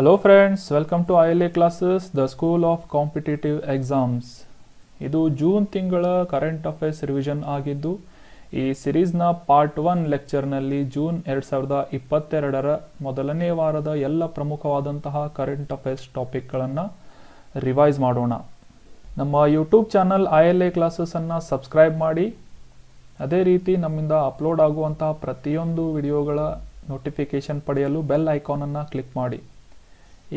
Hello friends, welcome to ILA classes, the school of competitive exams. ಇದು June ತಿಂಗಳ current affairs revision ಆಗಿದ್ದು, ಈ ಸಿರೀಸ್ನ part 1 ಲೆಕ್ಚರ್ನಲ್ಲಿ June 2022 ಮೊದಲನೇ ವಾರದ ಎಲ್ಲ ಪ್ರಮುಖವಾದಂತಹ ಕರೆಂಟ್ ಅಫೇರ್ಸ್ ಟಾಪಿಕ್ಗಳನ್ನು ರಿವೈಸ್ ಮಾಡೋಣ. ನಮ್ಮ ಯೂಟ್ಯೂಬ್ ಚಾನಲ್ ILA ಕ್ಲಾಸಸ್ಸನ್ನು ಸಬ್ಸ್ಕ್ರೈಬ್ ಮಾಡಿ. ಅದೇ ರೀತಿ ನಮ್ಮಿಂದ ಅಪ್ಲೋಡ್ ಆಗುವಂತಹ ಪ್ರತಿಯೊಂದು ವಿಡಿಯೋಗಳ ನೋಟಿಫಿಕೇಶನ್ ಪಡೆಯಲು ಬೆಲ್ ಐಕಾನನ್ನು ಕ್ಲಿಕ್ ಮಾಡಿ.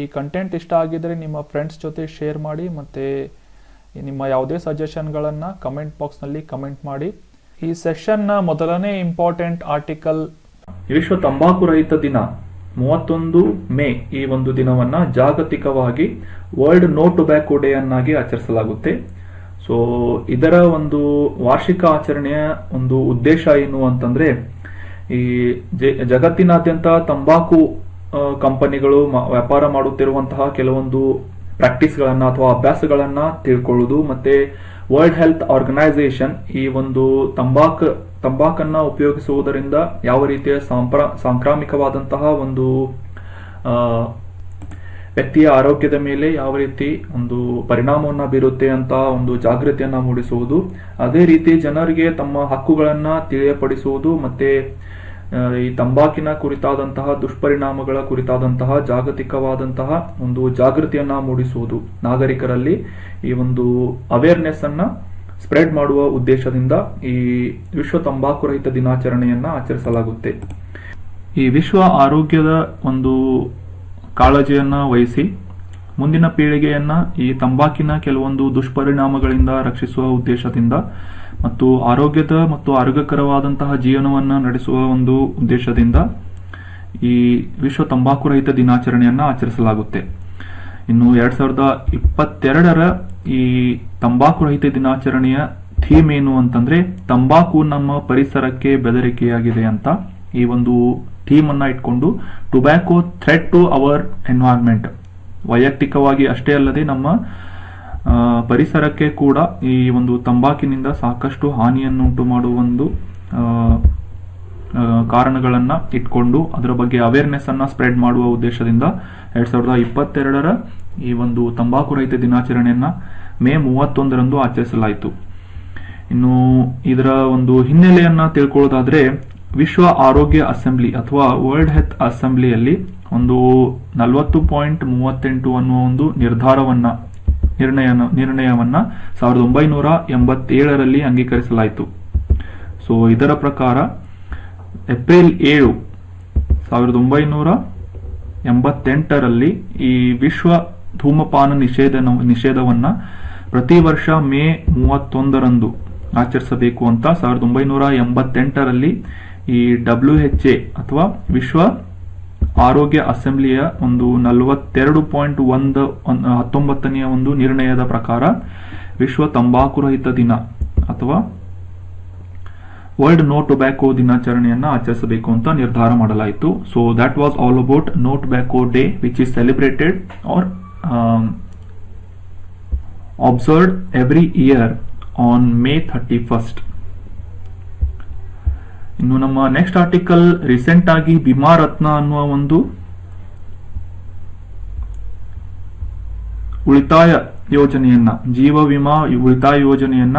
ಈ ಕಂಟೆಂಟ್ ಇಷ್ಟ ಆಗಿದ್ರೆ ನಿಮ್ಮ ಫ್ರೆಂಡ್ಸ್ ಜೊತೆ ಶೇರ್ ಮಾಡಿ, ಮತ್ತು ನಿಮ್ಮ ಯಾವುದೇ ಸಜೆಷನ್ಗಳನ್ನು ಕಮೆಂಟ್ ಬಾಕ್ಸ್ನಲ್ಲಿ ಕಮೆಂಟ್ ಮಾಡಿ. ಈ ಸೆಷನ್ನ ಮೊದಲನೇ ಇಂಪಾರ್ಟೆಂಟ್ ಆರ್ಟಿಕಲ್, ವಿಶ್ವ ತಂಬಾಕು ರಹಿತ ದಿನ 31 ಮೇ. ಈ ಒಂದು ದಿನವನ್ನ ಜಾಗತಿಕವಾಗಿ ವರ್ಲ್ಡ್ ನೋ ಟೊಬ್ಯಾಕೋ ಡೇ ಅನ್ನಾಗಿ ಆಚರಿಸಲಾಗುತ್ತೆ. ಸೊ ಇದರ ಒಂದು ವಾರ್ಷಿಕ ಆಚರಣೆಯ ಒಂದು ಉದ್ದೇಶ ಏನು ಅಂತಂದ್ರೆ, ಈ ಜಗತ್ತಿನಾದ್ಯಂತ ತಂಬಾಕು ಕಂಪನಿಗಳು ವ್ಯಾಪಾರ ಮಾಡುತ್ತಿರುವಂತಹ ಕೆಲವೊಂದು ಪ್ರಾಕ್ಟೀಸ್ಗಳನ್ನ ಅಥವಾ ಅಭ್ಯಾಸಗಳನ್ನ ತಿಳ್ಕೊಳ್ಳುವುದು, ಮತ್ತೆ ವರ್ಲ್ಡ್ ಹೆಲ್ತ್ ಆರ್ಗನೈಸೇಷನ್ ಈ ಒಂದು ತಂಬಾಕನ್ನ ಉಪಯೋಗಿಸುವುದರಿಂದ ಯಾವ ರೀತಿಯ ಸಾಂಕ್ರಾಮಿಕವಾದಂತಹ ಒಂದು ವ್ಯಕ್ತಿಯ ಆರೋಗ್ಯದ ಮೇಲೆ ಯಾವ ರೀತಿ ಒಂದು ಪರಿಣಾಮವನ್ನ ಬೀರುತ್ತೆ ಅಂತ ಒಂದು ಜಾಗೃತಿಯನ್ನ ಮೂಡಿಸುವುದು, ಅದೇ ರೀತಿ ಜನರಿಗೆ ತಮ್ಮ ಹಕ್ಕುಗಳನ್ನ ತಿಳಿಯಪಡಿಸುವುದು, ಮತ್ತೆ ಈ ತಂಬಾಕಿನ ಕುರಿತಾದಂತಹ ದುಷ್ಪರಿಣಾಮಗಳ ಕುರಿತಾದಂತಹ ಜಾಗತಿಕವಾದಂತಹ ಒಂದು ಜಾಗೃತಿಯನ್ನ ಮೂಡಿಸುವುದು, ನಾಗರಿಕರಲ್ಲಿ ಈ ಒಂದು ಅವೇರ್ನೆಸ್ ಅನ್ನ ಸ್ಪ್ರೆಡ್ ಮಾಡುವ ಉದ್ದೇಶದಿಂದ ಈ ವಿಶ್ವ ತಂಬಾಕು ರಹಿತ ದಿನಾಚರಣೆಯನ್ನ ಆಚರಿಸಲಾಗುತ್ತೆ. ಈ ವಿಶ್ವ ಆರೋಗ್ಯದ ಒಂದು ಕಾಳಜಿಯನ್ನ ವಹಿಸಿ ಮುಂದಿನ ಪೀಳಿಗೆಯನ್ನ ಈ ತಂಬಾಕಿನ ಕೆಲವೊಂದು ದುಷ್ಪರಿಣಾಮಗಳಿಂದ ರಕ್ಷಿಸುವ ಉದ್ದೇಶದಿಂದ ಮತ್ತು ಆರೋಗ್ಯದ ಮತ್ತು ಆರೋಗ್ಯಕರವಾದಂತಹ ಜೀವನವನ್ನ ನಡೆಸುವ ಒಂದು ಉದ್ದೇಶದಿಂದ ಈ ವಿಶ್ವ ತಂಬಾಕು ರಹಿತ ದಿನಾಚರಣೆಯನ್ನ ಆಚರಿಸಲಾಗುತ್ತೆ. ಇನ್ನು 2022 ಈ ತಂಬಾಕು ರಹಿತ ದಿನಾಚರಣೆಯ ಥೀಮ್ ಏನು ಅಂತಂದ್ರೆ, ತಂಬಾಕು ನಮ್ಮ ಪರಿಸರಕ್ಕೆ ಬೆದರಿಕೆಯಾಗಿದೆ ಅಂತ ಈ ಒಂದು ಥೀಮ್ ಅನ್ನ ಇಟ್ಕೊಂಡು tobacco threat to our environment, ವೈಯಕ್ತಿಕವಾಗಿ ಅಷ್ಟೇ ಅಲ್ಲದೆ ನಮ್ಮ ಪರಿಸರಕ್ಕೆ ಕೂಡ ಈ ಒಂದು ತಂಬಾಕಿನಿಂದ ಸಾಕಷ್ಟು ಹಾನಿಯನ್ನುಂಟು ಮಾಡುವ ಒಂದು ಕಾರಣಗಳನ್ನ ಇಟ್ಕೊಂಡು ಅದರ ಬಗ್ಗೆ ಅವೇರ್ನೆಸ್ ಅನ್ನ ಸ್ಪ್ರೆಡ್ ಮಾಡುವ ಉದ್ದೇಶದಿಂದ 2022 ಈ ಒಂದು ತಂಬಾಕು ರಹಿತ ದಿನಾಚರಣೆಯನ್ನ ಮೇ 31 ಆಚರಿಸಲಾಯಿತು. ಇನ್ನು ಇದರ ಒಂದು ಹಿನ್ನೆಲೆಯನ್ನ ತಿಳ್ಕೊಳ್ಳೋದಾದ್ರೆ, ವಿಶ್ವ ಆರೋಗ್ಯ ಅಸೆಂಬ್ಲಿ ಅಥವಾ ವರ್ಲ್ಡ್ ಹೆಲ್ತ್ ಅಸೆಂಬ್ಲಿಯಲ್ಲಿ ಒಂದು 40.38 ಅನ್ನುವ ಒಂದು ನಿರ್ಣಯವನ್ನ 1987 ಅಂಗೀಕರಿಸಲಾಯಿತು. ಸೊ ಇದರ ಪ್ರಕಾರ ಏಪ್ರಿಲ್ 7, 1988 ಈ ವಿಶ್ವ ಧೂಮಪಾನ ನಿಷೇಧವನ್ನ ಪ್ರತಿ ವರ್ಷ ಮೇ 31 ಆಚರಿಸಬೇಕು ಅಂತ 1988 ಈ WHA ಅಥವಾ ವಿಶ್ವ ಆರೋಗ್ಯ ಅಸೆಂಬ್ಲಿಯ ಒಂದು 42.19 ಒಂದು ನಿರ್ಣಯದ ಪ್ರಕಾರ ವಿಶ್ವ ತಂಬಾಕು ರಹಿತ ದಿನ ಅಥವಾ ವರ್ಲ್ಡ್ ನೋ ಟೊಬ್ಯಾಕೋ ದಿನಾಚರಣೆಯನ್ನ ಆಚರಿಸಬೇಕು ಅಂತ ನಿರ್ಧಾರ ಮಾಡಲಾಯಿತು. So that was all about no tobacco day, which is celebrated or observed every year on May 31. ಇನ್ನು ನಮ್ಮ ನೆಕ್ಸ್ಟ್ ಆರ್ಟಿಕಲ್, ರೀಸೆಂಟ್ ಆಗಿ ಬಿಮಾ ರತ್ನ ಅನ್ನುವ ಒಂದು ಉಳಿತಾಯ ಯೋಜನೆಯನ್ನ, ಜೀವ ವಿಮಾ ಉಳಿತಾಯ ಯೋಜನೆಯನ್ನ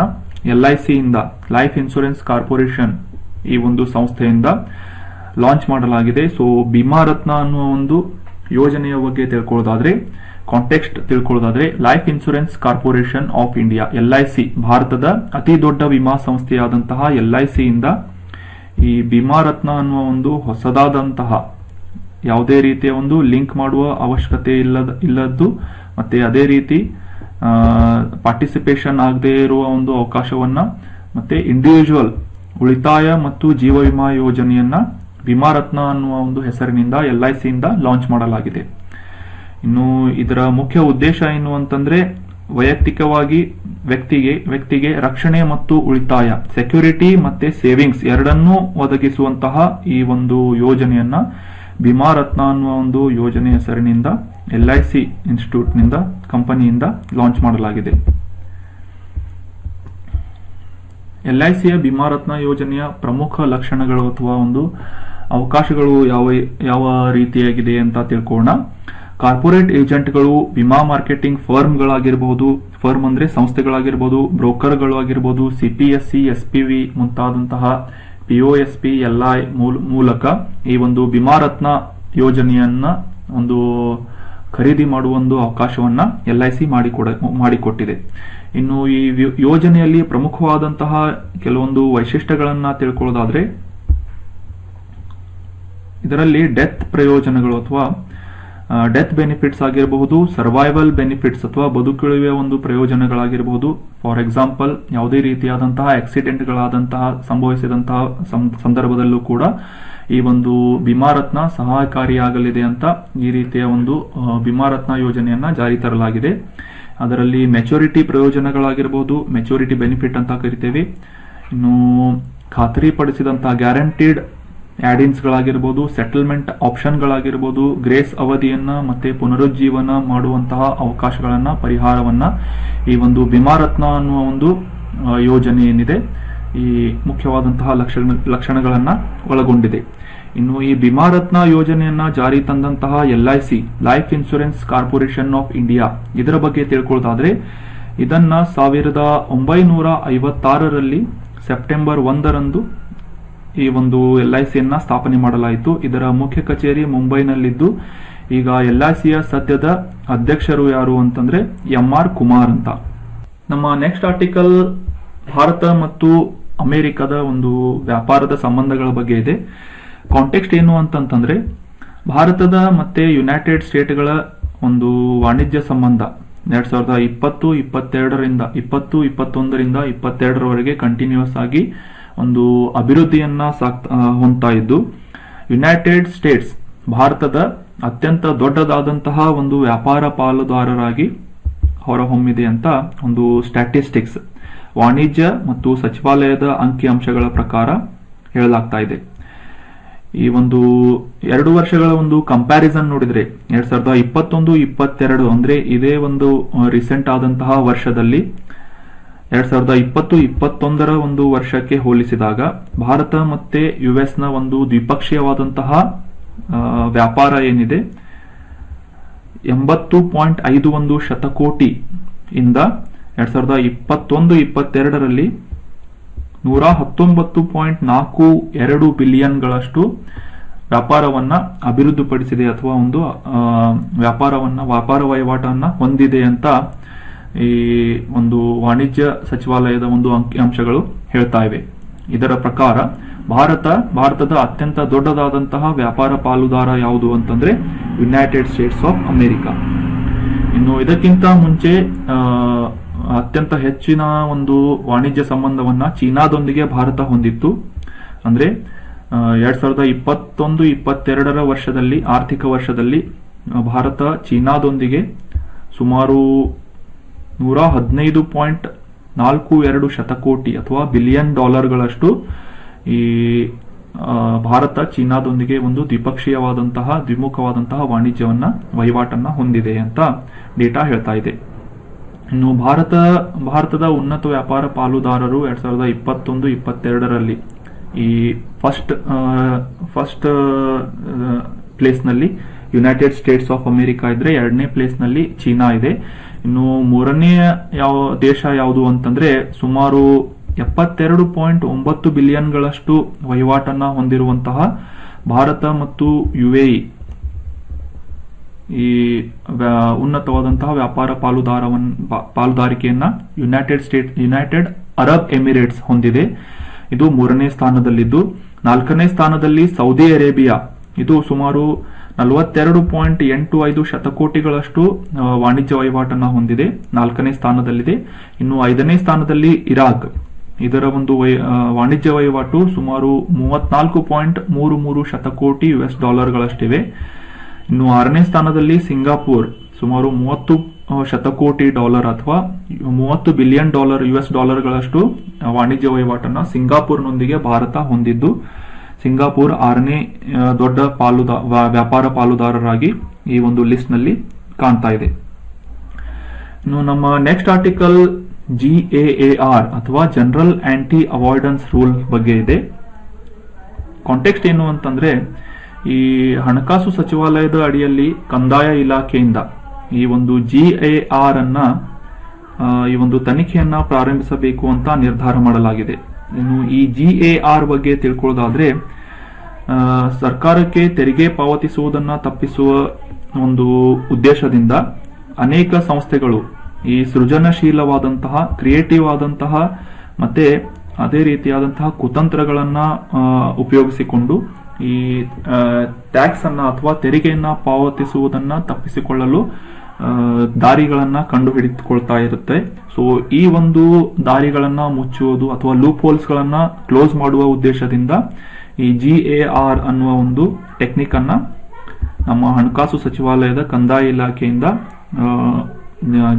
LIC ಇಂದ, ಲೈಫ್ ಇನ್ಶೂರೆನ್ಸ್ ಕಾರ್ಪೊರೇಷನ್ ಈ ಒಂದು ಸಂಸ್ಥೆಯಿಂದ ಲಾಂಚ್ ಮಾಡಲಾಗಿದೆ. ಸೊ ಬಿಮಾ ರತ್ನ ಅನ್ನುವ ಒಂದು ಯೋಜನೆಯ ಬಗ್ಗೆ ಕಾಂಟೆಕ್ಸ್ಟ್ ತಿಳ್ಕೊಳ್ಳೋದಾದ್ರೆ, life insurance corporation of India LIC ಭಾರತದ ಅತಿ ದೊಡ್ಡ ವಿಮಾ ಸಂಸ್ಥೆಯಾದಂತಹ LIC ಇಂದ ಈ ಬಿಮಾ ರತ್ನ ಅನ್ನುವ ಒಂದು ಹೊಸದಾದಂತಹ, ಯಾವುದೇ ರೀತಿಯ ಒಂದು ಲಿಂಕ್ ಮಾಡುವ ಅವಶ್ಯಕತೆ ಇಲ್ಲದ್ದು, ಮತ್ತೆ ಅದೇ ರೀತಿ ಪಾರ್ಟಿಸಿಪೇಷನ್ ಆಗದೆ ಇರುವ ಒಂದು ಅವಕಾಶವನ್ನ, ಮತ್ತೆ ಇಂಡಿವಿಜುವಲ್ ಉಳಿತಾಯ ಮತ್ತು ಜೀವ ವಿಮಾ ಯೋಜನೆಯನ್ನ ಬಿಮಾ ರತ್ನ ಅನ್ನುವ ಒಂದು ಹೆಸರಿನಿಂದ LIC ಇಂದ ಲಾಂಚ್ ಮಾಡಲಾಗಿದೆ. ಇನ್ನು ಇದರ ಮುಖ್ಯ ಉದ್ದೇಶ ಏನು ಅಂತಂದ್ರೆ, ವೈಯಕ್ತಿಕವಾಗಿ ವ್ಯಕ್ತಿಗೆ ರಕ್ಷಣೆ ಮತ್ತು ಉಳಿತಾಯ, ಸೆಕ್ಯೂರಿಟಿ ಮತ್ತೆ ಸೇವಿಂಗ್ಸ್ ಎರಡನ್ನೂ ಒದಗಿಸುವಂತಹ ಈ ಒಂದು ಯೋಜನೆಯನ್ನ ಬಿಮಾ ರತ್ನ ಅನ್ನುವ ಒಂದು ಯೋಜನೆ ಹೆಸರಿನಿಂದ LIC ಇನ್ಸ್ಟಿಟ್ಯೂಟ್ ನಿಂದ, ಕಂಪನಿಯಿಂದ ಲಾಂಚ್ ಮಾಡಲಾಗಿದೆ. LICಯ ಬಿಮಾ ರತ್ನ ಯೋಜನೆಯ ಪ್ರಮುಖ ಲಕ್ಷಣಗಳು ಅಥವಾ ಒಂದು ಅವಕಾಶಗಳು ಯಾವ ರೀತಿಯಾಗಿದೆ ಅಂತ ತಿಳ್ಕೊಳ್ಳೋಣ. ಕಾರ್ಪೊರೇಟ್ ಏಜೆಂಟ್ಗಳು, ವಿಮಾ ಮಾರ್ಕೆಟಿಂಗ್ ಫರ್ಮ್ಗಳಾಗಿರಬಹುದು, ಫರ್ಮ್ ಅಂದ್ರೆ ಸಂಸ್ಥೆಗಳಾಗಿರ್ಬೋದು, ಬ್ರೋಕರ್ಗಳು ಆಗಿರ್ಬೋದು, ಸಿಪಿಎಸ್ಸಿ, ಎಸ್ಪಿವಿ ಮುಂತಾದಂತಹ ಪಿಒಎಸ್ಪಿ LI ಮೂಲಕ ಈ ಒಂದು ವಿಮಾ ರತ್ನ ಯೋಜನೆಯನ್ನ ಒಂದು ಖರೀದಿ ಮಾಡುವ ಒಂದು ಅವಕಾಶವನ್ನ LIC ಮಾಡಿಕೊಟ್ಟಿದೆ. ಇನ್ನು ಈ ಯೋಜನೆಯಲ್ಲಿ ಪ್ರಮುಖವಾದಂತಹ ಕೆಲವೊಂದು ವೈಶಿಷ್ಟ್ಯಗಳನ್ನ ತಿಳ್ಕೊಳ್ಳೋದಾದ್ರೆ, ಇದರಲ್ಲಿ ಡೆತ್ ಪ್ರಯೋಜನಗಳು ಅಥವಾ ಡೆತ್ ಬೆನಿಫಿಟ್ಸ್ ಆಗಿರಬಹುದು, ಸರ್ವೈವಲ್ ಬೆನಿಫಿಟ್ಸ್ ಅಥವಾ ಬದುಕುಳಿಯುವ ಒಂದು ಪ್ರಯೋಜನಗಳಾಗಿರಬಹುದು. ಫಾರ್ ಎಕ್ಸಾಂಪಲ್, ಯಾವುದೇ ರೀತಿಯಾದಂತಹ ಆಕ್ಸಿಡೆಂಟ್ಗಳಾದಂತಹ ಸಂಭವಿಸಿದಂತಹ ಸಂದರ್ಭದಲ್ಲೂ ಕೂಡ ಈ ಒಂದು ವಿಮಾ ರತ್ನ ಸಹಾಯಕಾರಿಯಾಗಲಿದೆ ಅಂತ ಈ ರೀತಿಯ ಒಂದು ವಿಮಾ ರತ್ನ ಯೋಜನೆಯನ್ನ ಜಾರಿ ತರಲಾಗಿದೆ. ಅದರಲ್ಲಿ ಮೆಚುರಿಟಿ ಪ್ರಯೋಜನಗಳಾಗಿರಬಹುದು, ಮೆಚುರಿಟಿ ಬೆನಿಫಿಟ್ ಅಂತ ಕರಿತೇವೆ. ಇನ್ನು ಖಾತರಿಪಡಿಸಿದಂತಹ ಗ್ಯಾರಂಟಿಡ್ ಗಳಾಗಿರ್ಬೋದು, ಸೆಟಲ್ಮೆಂಟ್ ಆಪ್ಷನ್ಗಳಾಗಿರ್ಬೋದು, ಗ್ರೇಸ್ ಅವಧಿಯನ್ನ ಮತ್ತೆ ಪುನರುಜ್ಜೀವನ ಮಾಡುವಂತಹ ಅವಕಾಶಗಳನ್ನ, ಪರಿಹಾರವನ್ನ ಈ ಒಂದು ವಿಮಾ ರತ್ನ ಅನ್ನುವ ಒಂದು ಯೋಜನೆ ಏನಿದೆ ಈ ಮುಖ್ಯವಾದಂತಹ ಲಕ್ಷಣಗಳನ್ನ ಒಳಗೊಂಡಿದೆ. ಇನ್ನು ಈ ವಿಮಾ ರತ್ನ ಯೋಜನೆಯನ್ನ ಜಾರಿ ತಂದಂತಹ LIC, life insurance corporation of India, ಇದರ ಬಗ್ಗೆ ತಿಳ್ಕೊಳ್ಳೋದಾದ್ರೆ ಇದನ್ನ 1956ರಲ್ಲಿ ಸೆಪ್ಟೆಂಬರ್ 1ರಂದು ಈ ಒಂದು LICಯನ್ನ ಸ್ಥಾಪನೆ ಮಾಡಲಾಯಿತು. ಇದರ ಮುಖ್ಯ ಕಚೇರಿ ಮುಂಬೈನಲ್ಲಿದ್ದು, ಈಗ LICಯ ಸದ್ಯದ ಅಧ್ಯಕ್ಷರು ಯಾರು ಅಂತಂದ್ರೆ MR ಕುಮಾರ್ ಅಂತ. ನಮ್ಮ ನೆಕ್ಸ್ಟ್ ಆರ್ಟಿಕಲ್ ಭಾರತ ಮತ್ತು ಅಮೆರಿಕದ ಒಂದು ವ್ಯಾಪಾರದ ಸಂಬಂಧಗಳ ಬಗ್ಗೆ ಇದೆ. ಕಾಂಟೆಕ್ಸ್ಟ್ ಏನು ಅಂತಂತಂದ್ರೆ, ಭಾರತದ ಮತ್ತೆ ಯುನೈಟೆಡ್ ಸ್ಟೇಟ್ಗಳ ಒಂದು ವಾಣಿಜ್ಯ ಸಂಬಂಧ 2020-22ರಿಂದ 22ರವರೆಗೆ ಕಂಟಿನ್ಯೂಸ್ ಆಗಿ ಒಂದು ಅಭಿವೃದ್ಧಿಯನ್ನ ಹೊಂದ್ತಾ ಇದ್ದು, ಯುನೈಟೆಡ್ ಸ್ಟೇಟ್ಸ್ ಭಾರತದ ಅತ್ಯಂತ ದೊಡ್ಡದಾದಂತಹ ಒಂದು ವ್ಯಾಪಾರ ಪಾಲುದಾರರಾಗಿ ಹೊರಹೊಮ್ಮಿದೆ ಅಂತ ಒಂದು ಸ್ಟ್ಯಾಟಿಸ್ಟಿಕ್ಸ್, ವಾಣಿಜ್ಯ ಮತ್ತು ಸಚಿವಾಲಯದ ಅಂಕಿಅಂಶಗಳ ಪ್ರಕಾರ ಹೇಳಲಾಗ್ತಾ ಇದೆ. ಈ ಒಂದು 2 ವರ್ಷಗಳ ಒಂದು ಕಂಪ್ಯಾರಿಸನ್ ನೋಡಿದ್ರೆ 2021-22 ಅಂದ್ರೆ ಇದೇ ಒಂದು ರೀಸೆಂಟ್ ಆದಂತಹ ವರ್ಷದಲ್ಲಿ 2020-21ರ ಒಂದು ವರ್ಷಕ್ಕೆ ಹೋಲಿಸಿದಾಗ ಭಾರತ ಮತ್ತೆ US ನ ಒಂದು ದ್ವಿಪಕ್ಷೀಯವಾದಂತಹ ವ್ಯಾಪಾರ ಏನಿದೆ 80.51 ಶತಕೋಟಿ ಇಂದ 2021-22ರಲ್ಲಿ 119.42 ಬಿಲಿಯನ್ಗಳಷ್ಟು ವ್ಯಾಪಾರವನ್ನ ಅಭಿವೃದ್ಧಿಪಡಿಸಿದೆ ಅಥವಾ ಒಂದು ವ್ಯಾಪಾರ ವಹಿವಾಟನ್ನ ಹೊಂದಿದೆ ಅಂತ ಈ ಒಂದು ವಾಣಿಜ್ಯ ಸಚಿವಾಲಯದ ಒಂದು ಅಂಕಿಅಂಶಗಳು ಹೇಳ್ತಾ ಇವೆ. ಇದರ ಪ್ರಕಾರ ಭಾರತದ ಅತ್ಯಂತ ದೊಡ್ಡದಾದಂತಹ ವ್ಯಾಪಾರ ಪಾಲುದಾರ ಯಾವುದು ಅಂತಂದ್ರೆ ಯುನೈಟೆಡ್ ಸ್ಟೇಟ್ಸ್ ಆಫ್ ಅಮೆರಿಕ. ಇನ್ನು ಇದಕ್ಕಿಂತ ಮುಂಚೆ ಅತ್ಯಂತ ಹೆಚ್ಚಿನ ಒಂದು ವಾಣಿಜ್ಯ ಸಂಬಂಧವನ್ನ ಚೀನಾದೊಂದಿಗೆ ಭಾರತ ಹೊಂದಿತ್ತು. ಅಂದ್ರೆ 2021-22ರ ವರ್ಷದಲ್ಲಿ, ಆರ್ಥಿಕ ವರ್ಷದಲ್ಲಿ ಭಾರತ ಚೀನಾದೊಂದಿಗೆ ಸುಮಾರು 115.42 ಶತಕೋಟಿ ಅಥವಾ ಬಿಲಿಯನ್ ಡಾಲರ್ಗಳಷ್ಟು ಈ ಭಾರತ ಚೀನಾದೊಂದಿಗೆ ಒಂದು ದ್ವಿಮುಖವಾದಂತಹ ವಾಣಿಜ್ಯವನ್ನ ವಹಿವಾಟನ್ನ ಹೊಂದಿದೆ ಅಂತ ಡೇಟಾ ಹೇಳ್ತಾ ಇದೆ. ಇನ್ನು ಭಾರತದ ಉನ್ನತ ವ್ಯಾಪಾರ ಪಾಲುದಾರರು 2021-22ರಲ್ಲಿ ಈ ಫಸ್ಟ್ ಪ್ಲೇಸ್ ನಲ್ಲಿ ಯುನೈಟೆಡ್ ಸ್ಟೇಟ್ಸ್ ಆಫ್ ಅಮೆರಿಕ ಇದ್ರೆ, 2ನೇ ಪ್ಲೇಸ್ ನಲ್ಲಿ ಚೀನಾ ಇದೆ. ಇನ್ನು 3ನೇ ದೇಶ ಯಾವುದು ಅಂತಂದ್ರೆ ಸುಮಾರು 72.9 ಬಿಲಿಯನ್ಗಳಷ್ಟು ವಹಿವಾಟನ್ನ ಹೊಂದಿರುವಂತಹ ಭಾರತ ಮತ್ತು UAE ಈ ಉನ್ನತವಾದಂತಹ ವ್ಯಾಪಾರ ಪಾಲುದಾರಿಕೆಯನ್ನ ಯುನೈಟೆಡ್ ಅರಬ್ ಎಮಿರೇಟ್ಸ್ ಹೊಂದಿದೆ. ಇದು 3ನೇ ಸ್ಥಾನದಲ್ಲಿದ್ದು, 4ನೇ ಸ್ಥಾನದಲ್ಲಿ ಸೌದಿ ಅರೇಬಿಯಾ, ಇದು ಸುಮಾರು 42.85 ಶತಕೋಟಿಗಳಷ್ಟು ವಾಣಿಜ್ಯ ವಹಿವಾಟನ್ನ ಹೊಂದಿದೆ, 4ನೇ ಸ್ಥಾನದಲ್ಲಿದೆ. ಇನ್ನು 5ನೇ ಸ್ಥಾನದಲ್ಲಿ ಇರಾಕ್, ಇದರ ಒಂದು ವಾಣಿಜ್ಯ ವಹಿವಾಟು ಸುಮಾರು 34.33 ಶತಕೋಟಿ US$ಗಳಷ್ಟಿವೆ. ಇನ್ನು 6ನೇ ಸ್ಥಾನದಲ್ಲಿ ಸಿಂಗಾಪುರ್, ಸುಮಾರು 30 ಶತಕೋಟಿ ಡಾಲರ್ ಅಥವಾ $30 ಬಿಲಿಯನ್ US$ಗಳಷ್ಟು ವಾಣಿಜ್ಯ ವಹಿವಾಟನ್ನ ಸಿಂಗಾಪುರ್ನೊಂದಿಗೆ ಭಾರತ ಹೊಂದಿದ್ದು, ಸಿಂಗಾಪುರ್ 6ನೇ ದೊಡ್ಡ ವ್ಯಾಪಾರ ಪಾಲುದಾರರಾಗಿ ಈ ಒಂದು ಲಿಸ್ಟ್ ನಲ್ಲಿ ಕಾಣ್ತಾ ಇದೆ. ಇನ್ನು ನಮ್ಮ ನೆಕ್ಸ್ಟ್ ಆರ್ಟಿಕಲ್ GAAR ಅಥವಾ ಜನರಲ್ ಆಂಟಿ ಅವಾಯ್ಡೆನ್ಸ್ ರೂಲ್ ಬಗ್ಗೆ ಇದೆ. ಕಾಂಟೆಕ್ಸ್ಟ್ ಏನು ಅಂತಂದ್ರೆ, ಈ ಹಣಕಾಸು ಸಚಿವಾಲಯದ ಅಡಿಯಲ್ಲಿ ಕಂದಾಯ ಇಲಾಖೆಯಿಂದ ಈ ಒಂದು GAR ಅನ್ನ ಈ ಒಂದು ತನಿಖೆಯನ್ನ ಪ್ರಾರಂಭಿಸಬೇಕು ಅಂತ ನಿರ್ಧಾರ ಮಾಡಲಾಗಿದೆ. ಇನ್ನು ಈ GAR ಬಗ್ಗೆ ತಿಳ್ಕೊಳ್ಳೋದಾದ್ರೆ ಸರ್ಕಾರಕ್ಕೆ ತೆರಿಗೆ ಪಾವತಿಸುವುದನ್ನ ತಪ್ಪಿಸುವ ಒಂದು ಉದ್ದೇಶದಿಂದ ಅನೇಕ ಸಂಸ್ಥೆಗಳು ಈ ಸೃಜನಶೀಲವಾದಂತಹ ಕ್ರಿಯೇಟಿವ್ ಆದಂತಹ ಮತ್ತೆ ಅದೇ ರೀತಿಯಾದಂತಹ ಕುತಂತ್ರಗಳನ್ನ ಉಪಯೋಗಿಸಿಕೊಂಡು ಈ ಟ್ಯಾಕ್ಸ್ ಅನ್ನ ಅಥವಾ ತೆರಿಗೆಯನ್ನ ಪಾವತಿಸುವುದನ್ನ ತಪ್ಪಿಸಿಕೊಳ್ಳಲು ದಾರಿಗಳನ್ನ ಕಂಡುಹಿಡಿದುಕೊಳ್ತಾ ಇರುತ್ತೆ. ಸೊ ಈ ಒಂದು ದಾರಿಗಳನ್ನ ಮುಚ್ಚುವುದು ಅಥವಾ ಲೂಪ್ ಹೋಲ್ಸ್ ಗಳನ್ನ ಕ್ಲೋಸ್ ಮಾಡುವ ಉದ್ದೇಶದಿಂದ ಈ GAR ಅನ್ನುವ ಒಂದು ಟೆಕ್ನಿಕ್ ಅನ್ನ ನಮ್ಮ ಹಣಕಾಸು ಸಚಿವಾಲಯದ ಕಂದಾಯ ಇಲಾಖೆಯಿಂದ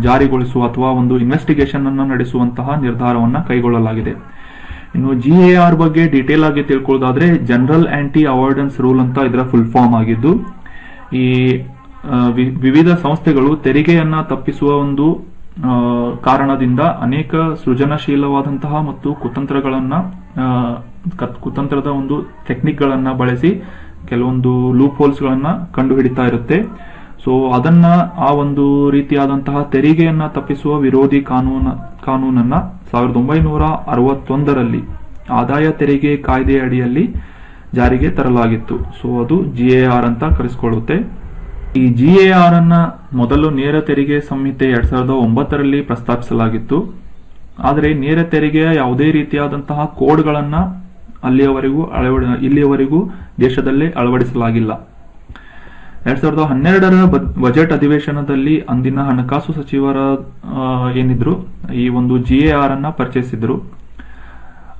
ಜಾರಿಗೊಳಿಸುವ ಅಥವಾ ಒಂದು ಇನ್ವೆಸ್ಟಿಗೇಷನ್ ಅನ್ನು ನಡೆಸುವಂತಹ ನಿರ್ಧಾರವನ್ನ ಕೈಗೊಳ್ಳಲಾಗಿದೆ. ಇನ್ನು GAR ಬಗ್ಗೆ ಡೀಟೇಲ್ ಆಗಿ ತಿಳ್ಕೊಳ್ಳೋದಾದ್ರೆ ಜನರಲ್ ಆಂಟಿ ಅವಾಯ್ಡೆನ್ಸ್ ರೂಲ್ ಅಂತ ಇದರ ಫುಲ್ ಫಾರ್ಮ್ ಆಗಿದ್ದು, ಈ ವಿವಿಧ ಸಂಸ್ಥೆಗಳು ತೆರಿಗೆಯನ್ನ ತಪ್ಪಿಸುವ ಒಂದು ಕಾರಣದಿಂದ ಅನೇಕ ಸೃಜನಶೀಲವಾದಂತಹ ಮತ್ತು ಕುತಂತ್ರದ ಒಂದು ಟೆಕ್ನಿಕ್ ಗಳನ್ನ ಬಳಸಿ ಕೆಲವೊಂದು ಲೂಪ್ ಹೋಲ್ಸ್ ಗಳನ್ನ ಕಂಡುಹಿಡಿತಾ ಇರುತ್ತೆ. ಸೊ ಅದನ್ನ ಆ ಒಂದು ರೀತಿಯಾದಂತಹ ತೆರಿಗೆಯನ್ನ ತಪ್ಪಿಸುವ ವಿರೋಧಿ ಕಾನೂನನ್ನ 1961ರಲ್ಲಿ ಆದಾಯ ತೆರಿಗೆ ಕಾಯ್ದೆ ಅಡಿಯಲ್ಲಿ ಜಾರಿಗೆ ತರಲಾಗಿತ್ತು. ಸೊ ಅದು GAR ಅಂತ ಕರೆಸಿಕೊಳ್ಳುತ್ತೆ. ಈ GAR ಅನ್ನ ಮೊದಲು ನೇರ ತೆರಿಗೆ ಸಂಹಿತೆ 2009ರಲ್ಲಿ ಪ್ರಸ್ತಾಪಿಸಲಾಗಿತ್ತು. ಆದರೆ ನೇರ ತೆರಿಗೆಯ ಯಾವುದೇ ರೀತಿಯಾದಂತಹ ಕೋಡ್ಗಳನ್ನ ಇಲ್ಲಿಯವರೆಗೂ ದೇಶದಲ್ಲೇ ಅಳವಡಿಸಲಾಗಿಲ್ಲ. 2012ರ ಬಜೆಟ್ ಅಧಿವೇಶನದಲ್ಲಿ ಅಂದಿನ ಹಣಕಾಸು ಸಚಿವರ ಏನಿದ್ರು ಈ ಒಂದು GAR ಅನ್ನ ಪರಿಚಯಿಸಿದ್ರು.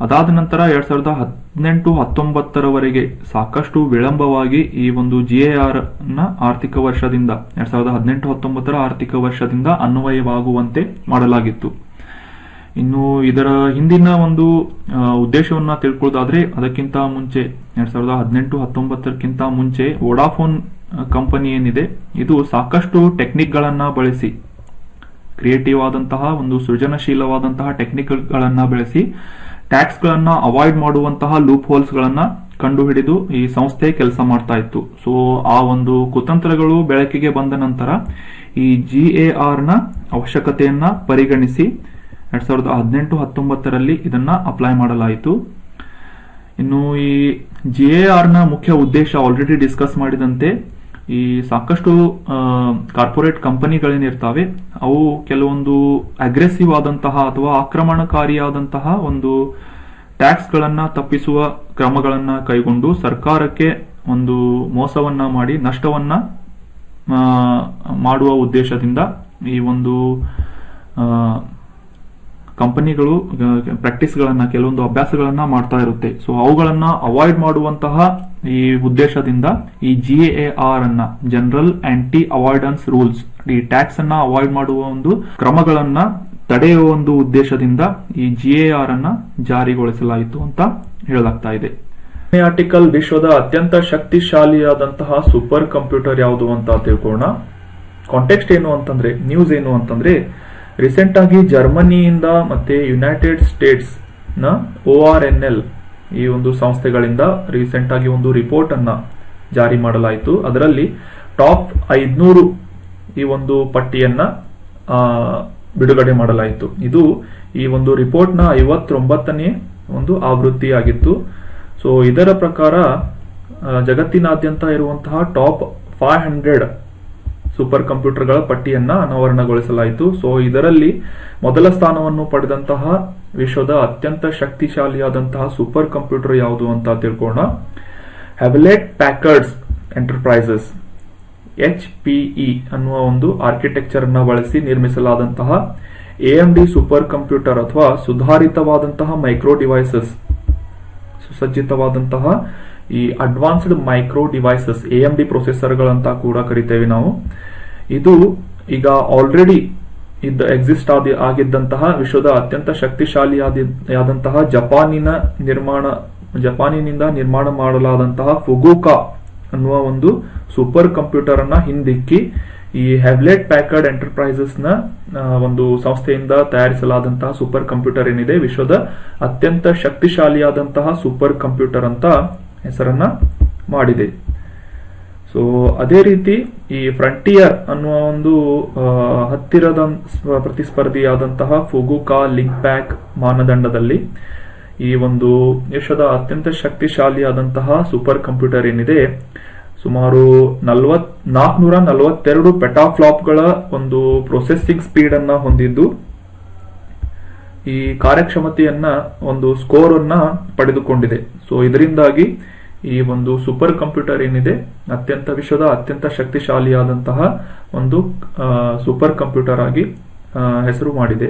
ಅದಾದ ನಂತರ 2018-19ರವರೆಗೆ ಸಾಕಷ್ಟು ವಿಳಂಬವಾಗಿ ಈ ಒಂದು GAR ನ ಆರ್ಥಿಕ ವರ್ಷದಿಂದ 2018-19ರ ಆರ್ಥಿಕ ವರ್ಷದಿಂದ ಅನ್ವಯವಾಗುವಂತೆ ಮಾಡಲಾಗಿತ್ತು. ಇನ್ನು ಇದರ ಹಿಂದಿನ ಒಂದು ಉದ್ದೇಶವನ್ನ ತಿಳ್ಕೊಳ್ಳೋದಾದ್ರೆ ಅದಕ್ಕಿಂತ ಮುಂಚೆ 2018-19ಕ್ಕಿಂತ ಮುಂಚೆ ವೋಡಾಫೋನ್ ಕಂಪನಿ ಏನಿದೆ ಇದು ಸಾಕಷ್ಟು ಟೆಕ್ನಿಕ್ ಗಳನ್ನ ಬಳಸಿ ಕ್ರಿಯೇಟಿವ್ ಆದಂತಹ ಒಂದು ಸೃಜನಶೀಲವಾದಂತಹ ಟೆಕ್ನಿಕ್ ಗಳನ್ನ ಬಳಸಿ ಟ್ಯಾಕ್ಸ್ ಗಳನ್ನ ಅವಾಯ್ಡ್ ಮಾಡುವಂತಹ ಲೂಪ್ ಹೋಲ್ಸ್ ಗಳನ್ನ ಕಂಡುಹಿಡಿದು ಈ ಸಂಸ್ಥೆ ಕೆಲಸ ಮಾಡ್ತಾ ಇತ್ತು. ಸೊ ಆ ಒಂದು ಕುತಂತ್ರಗಳು ಬೆಳಕಿಗೆ ಬಂದ ನಂತರ ಈ GAR ನ ಅವಶ್ಯಕತೆಯನ್ನ ಪರಿಗಣಿಸಿ 2018-19ರಲ್ಲಿ ಇದನ್ನ ಅಪ್ಲೈ ಮಾಡಲಾಯಿತು. ಇನ್ನು ಈ GAR ನ ಮುಖ್ಯ ಉದ್ದೇಶ ಆಲ್ರೆಡಿ ಡಿಸ್ಕಸ್ ಮಾಡಿದಂತೆ ಈ ಸಾಕಷ್ಟು ಕಾರ್ಪೊರೇಟ್ ಕಂಪನಿಗಳೇನಿರ್ತಾವೆ ಅವು ಕೆಲವೊಂದು ಅಗ್ರೆಸಿವ್ ಆದಂತಹ ಅಥವಾ ಆಕ್ರಮಣಕಾರಿಯಾದಂತಹ ಒಂದು ಟ್ಯಾಕ್ಸ್ ಗಳನ್ನ ತಪ್ಪಿಸುವ ಕ್ರಮಗಳನ್ನ ಕೈಗೊಂಡು ಸರ್ಕಾರಕ್ಕೆ ಒಂದು ಮೋಸವನ್ನ ಮಾಡಿ ನಷ್ಟವನ್ನ ಮಾಡುವ ಉದ್ದೇಶದಿಂದ ಈ ಒಂದು ಕಂಪನಿಗಳು ಪ್ರಾಕ್ಟೀಸ್ಗಳನ್ನ ಕೆಲವೊಂದು ಅಭ್ಯಾಸಗಳನ್ನ ಮಾಡ್ತಾ ಇರುತ್ತೆ. ಸೊ ಅವುಗಳನ್ನ ಅವಾಯ್ಡ್ ಮಾಡುವಂತಹ ಈ ಉದ್ದೇಶದಿಂದ ಈ GAR ಅನ್ನ ಜನರಲ್ ಆಂಟಿ ಅವಾಯ್ಡೆನ್ಸ್ ರೂಲ್ಸ್ ಈ ಟ್ಯಾಕ್ಸ್ ಅನ್ನ ಅವಾಯ್ಡ್ ಮಾಡುವ ಒಂದು ಕ್ರಮಗಳನ್ನ ತಡೆಯುವ ಒಂದು ಉದ್ದೇಶದಿಂದ ಈ GAR ಅನ್ನ ಜಾರಿಗೊಳಿಸಲಾಯಿತು ಅಂತ ಹೇಳಲಾಗ್ತಾ ಇದೆ. ಆರ್ಟಿಕಲ್ ವಿಶ್ವದ ಅತ್ಯಂತ ಶಕ್ತಿಶಾಲಿಯಾದಂತಹ ಸೂಪರ್ ಕಂಪ್ಯೂಟರ್ ಯಾವುದು ಅಂತ ತಿಳ್ಕೊಳ್ಳೋಣ. ಕಾಂಟೆಕ್ಸ್ಟ್ ಏನು ಅಂತಂದ್ರೆ ನ್ಯೂಸ್ ಏನು ಅಂತಂದ್ರೆ ರೀಸೆಂಟ್ ಆಗಿ ಜರ್ಮನಿಯಿಂದ ಮತ್ತೆ ಯುನೈಟೆಡ್ ಸ್ಟೇಟ್ಸ್ ನ ORNL ಈ ಒಂದು ಸಂಸ್ಥೆಗಳಿಂದ ರೀಸೆಂಟ್ ಆಗಿ ಒಂದು ರಿಪೋರ್ಟ್ ಅನ್ನ ಜಾರಿ ಮಾಡಲಾಯಿತು. ಅದರಲ್ಲಿ ಟಾಪ್ 500 ಈ ಒಂದು ಪಟ್ಟಿಯನ್ನ ಬಿಡುಗಡೆ ಮಾಡಲಾಯಿತು. ಇದು ಈ ಒಂದು ರಿಪೋರ್ಟ್ ನ 59ನೇ ಒಂದು ಆವೃತ್ತಿ ಆಗಿತ್ತು. ಸೊ ಇದರ ಪ್ರಕಾರ ಜಗತ್ತಿನಾದ್ಯಂತ ಇರುವಂತಹ ಟಾಪ್ 500 ಸೂಪರ್ ಕಂಪ್ಯೂಟರ್ಗಳ ಪಟ್ಟಿಯನ್ನ ಅನಾವರಣಗೊಳಿಸಲಾಯಿತು. ಸೊ ಇದರಲ್ಲಿ ಮೊದಲ ಸ್ಥಾನವನ್ನು ಪಡೆದಂತಹ ವಿಶ್ವದ ಅತ್ಯಂತ ಶಕ್ತಿಶಾಲಿಯಾದಂತಹ ಸೂಪರ್ ಕಂಪ್ಯೂಟರ್ ಯಾವುದು ಅಂತ ತಿಳ್ಕೊಳ್ಳೋಣ. ಹ್ಯಾವ್ಲೆಟ್ ಪ್ಯಾಕರ್ಡ್ಸ್ ಎಂಟರ್ಪ್ರೈಸಸ್ HPE ಅನ್ನುವ ಒಂದು ಆರ್ಕಿಟೆಕ್ಚರ್ ಅನ್ನ ಬಳಸಿ ನಿರ್ಮಿಸಲಾದಂತಹ AMD ಸೂಪರ್ ಕಂಪ್ಯೂಟರ್ ಅಥವಾ ಸುಧಾರಿತವಾದಂತಹ ಮೈಕ್ರೋ ಡಿವೈಸಸ್ ಸುಸಜ್ಜಿತವಾದಂತಹ ಈ ಅಡ್ವಾನ್ಸ್ಡ್ ಮೈಕ್ರೋ ಡಿವೈಸಸ್ AMD ಪ್ರೊಸೆಸರ್ಗಳಂತ ಕೂಡ ಕರಿತೇವೆ ನಾವು. ಇದು ಈಗ ಆಲ್ರೆಡಿ ಎಕ್ಸಿಸ್ಟ್ ಆಗಿದ್ದಂತಹ ವಿಶ್ವದ ಅತ್ಯಂತ ಶಕ್ತಿಶಾಲಿಯಾದಂತಹ ಜಪಾನಿನಿಂದ ನಿರ್ಮಾಣ ಮಾಡಲಾದಂತಹ ಫುಗುಕಾ ಅನ್ನುವ ಒಂದು ಸೂಪರ್ ಕಂಪ್ಯೂಟರ್ ಅನ್ನ ಹಿಂದಿಕ್ಕಿ ಈ ಹ್ಯಾವ್ಲೆಟ್ ಪ್ಯಾಕರ್ಡ್ ಎಂಟರ್ಪ್ರೈಸಸ್ ನ ಒಂದು ಸಂಸ್ಥೆಯಿಂದ ತಯಾರಿಸಲಾದಂತಹ ಸೂಪರ್ ಕಂಪ್ಯೂಟರ್ ಏನಿದೆ ವಿಶ್ವದ ಅತ್ಯಂತ ಶಕ್ತಿಶಾಲಿಯಾದಂತಹ ಸೂಪರ್ ಕಂಪ್ಯೂಟರ್ ಅಂತ ಹೆಸರನ್ನ ಮಾಡಿದೆ. ಸೊ ಅದೇ ರೀತಿ ಈ ಫ್ರಂಟಿಯರ್ ಅನ್ನುವ ಒಂದು ಹತ್ತಿರದ ಪ್ರತಿಸ್ಪರ್ಧಿಯಾದಂತಹ ಫುಗುಕಾ ಲಿಂಕ್ ಪ್ಯಾಕ್ ಮಾನದಂಡದಲ್ಲಿ ಈ ಒಂದು ವಿಶ್ವದ ಅತ್ಯಂತ ಶಕ್ತಿಶಾಲಿಯಾದಂತಹ ಸೂಪರ್ ಕಂಪ್ಯೂಟರ್ ಏನಿದೆ ಸುಮಾರು 442 ಪೆಟಾಫ್ಲಾಪ್ಗಳ ಒಂದು ಪ್ರೊಸೆಸಿಂಗ್ ಸ್ಪೀಡ್ ಅನ್ನ ಹೊಂದಿದ್ದು ಈ ಕಾರ್ಯಕ್ಷಮತೆಯನ್ನ ಒಂದು ಸ್ಕೋರ್ ಅನ್ನ ಪಡೆದುಕೊಂಡಿದೆ. ಸೊ ಇದರಿಂದಾಗಿ ಈ ಒಂದು ಸೂಪರ್ ಕಂಪ್ಯೂಟರ್ ಏನಿದೆ ವಿಶ್ವದ ಅತ್ಯಂತ ಶಕ್ತಿಶಾಲಿಯಾದಂತಹ ಒಂದು ಸೂಪರ್ ಕಂಪ್ಯೂಟರ್ ಆಗಿ ಹೆಸರು ಮಾಡಿದೆ.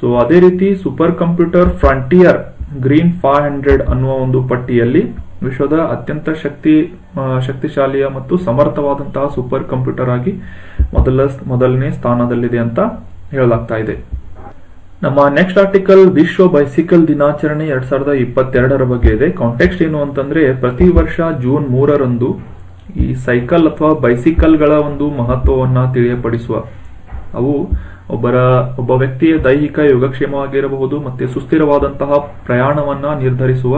ಸೊ ಅದೇ ರೀತಿ ಸೂಪರ್ ಕಂಪ್ಯೂಟರ್ ಫ್ರಂಟಿಯರ್ ಗ್ರೀನ್ 500 ಅನ್ನುವ ಒಂದು ಪಟ್ಟಿಯಲ್ಲಿ ವಿಶ್ವದ ಅತ್ಯಂತ ಶಕ್ತಿಶಾಲಿಯ ಮತ್ತು ಸಮರ್ಥವಾದಂತಹ ಸೂಪರ್ ಕಂಪ್ಯೂಟರ್ ಆಗಿ ಮೊದಲನೇ ಸ್ಥಾನದಲ್ಲಿದೆ ಅಂತ ಹೇಳಲಾಗ್ತಾ ಇದೆ. ನಮ್ಮ ನೆಕ್ಸ್ಟ್ ಆರ್ಟಿಕಲ್ ವಿಶ್ವ ಬೈಸಿಕಲ್ ದಿನಾಚರಣೆ 2022 ಬಗ್ಗೆ ಇದೆ. ಕಾಂಟೆಕ್ಸ್ಟ್ ಏನು ಅಂತಂದ್ರೆ ಪ್ರತಿ ವರ್ಷ ಜೂನ್ 3 ಈ ಸೈಕಲ್ ಅಥವಾ ಬೈಸಿಕಲ್ಗಳ ಒಂದು ಮಹತ್ವವನ್ನ ತಿಳಿಯಪಡಿಸುವ ಅವು ಒಬ್ಬ ವ್ಯಕ್ತಿಯ ದೈಹಿಕ ಯೋಗಕ್ಷೇಮವಾಗಿರಬಹುದು ಮತ್ತೆ ಸುಸ್ಥಿರವಾದಂತಹ ಪ್ರಯಾಣವನ್ನ ನಿರ್ಧರಿಸುವ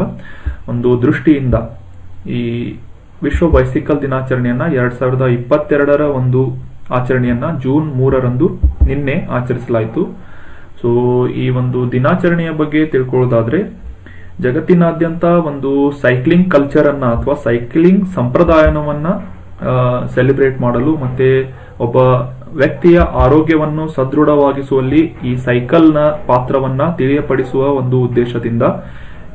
ಒಂದು ದೃಷ್ಟಿಯಿಂದ ಈ ವಿಶ್ವ ಬೈಸಿಕಲ್ ದಿನಾಚರಣೆಯನ್ನ 2022 ಒಂದು ಆಚರಣೆಯನ್ನ ಜೂನ್ 3 ನಿನ್ನೆ ಆಚರಿಸಲಾಯಿತು. ಸೊ ಈ ಒಂದು ದಿನಾಚರಣೆಯ ಬಗ್ಗೆ ತಿಳ್ಕೊಳ್ಳೋದಾದ್ರೆ ಜಗತ್ತಿನಾದ್ಯಂತ ಒಂದು ಸೈಕ್ಲಿಂಗ್ ಕಲ್ಚರ್ ಅನ್ನ ಅಥವಾ ಸೈಕ್ಲಿಂಗ್ ಸಂಪ್ರದಾಯವನ್ನ ಸೆಲೆಬ್ರೇಟ್ ಮಾಡಲು ಮತ್ತೆ ಒಬ್ಬ ವ್ಯಕ್ತಿಯ ಆರೋಗ್ಯವನ್ನು ಸದೃಢವಾಗಿಸುವಲ್ಲಿ ಈ ಸೈಕಲ್ನ ಪಾತ್ರವನ್ನ ತಿಳಿಯಪಡಿಸುವ ಒಂದು ಉದ್ದೇಶದಿಂದ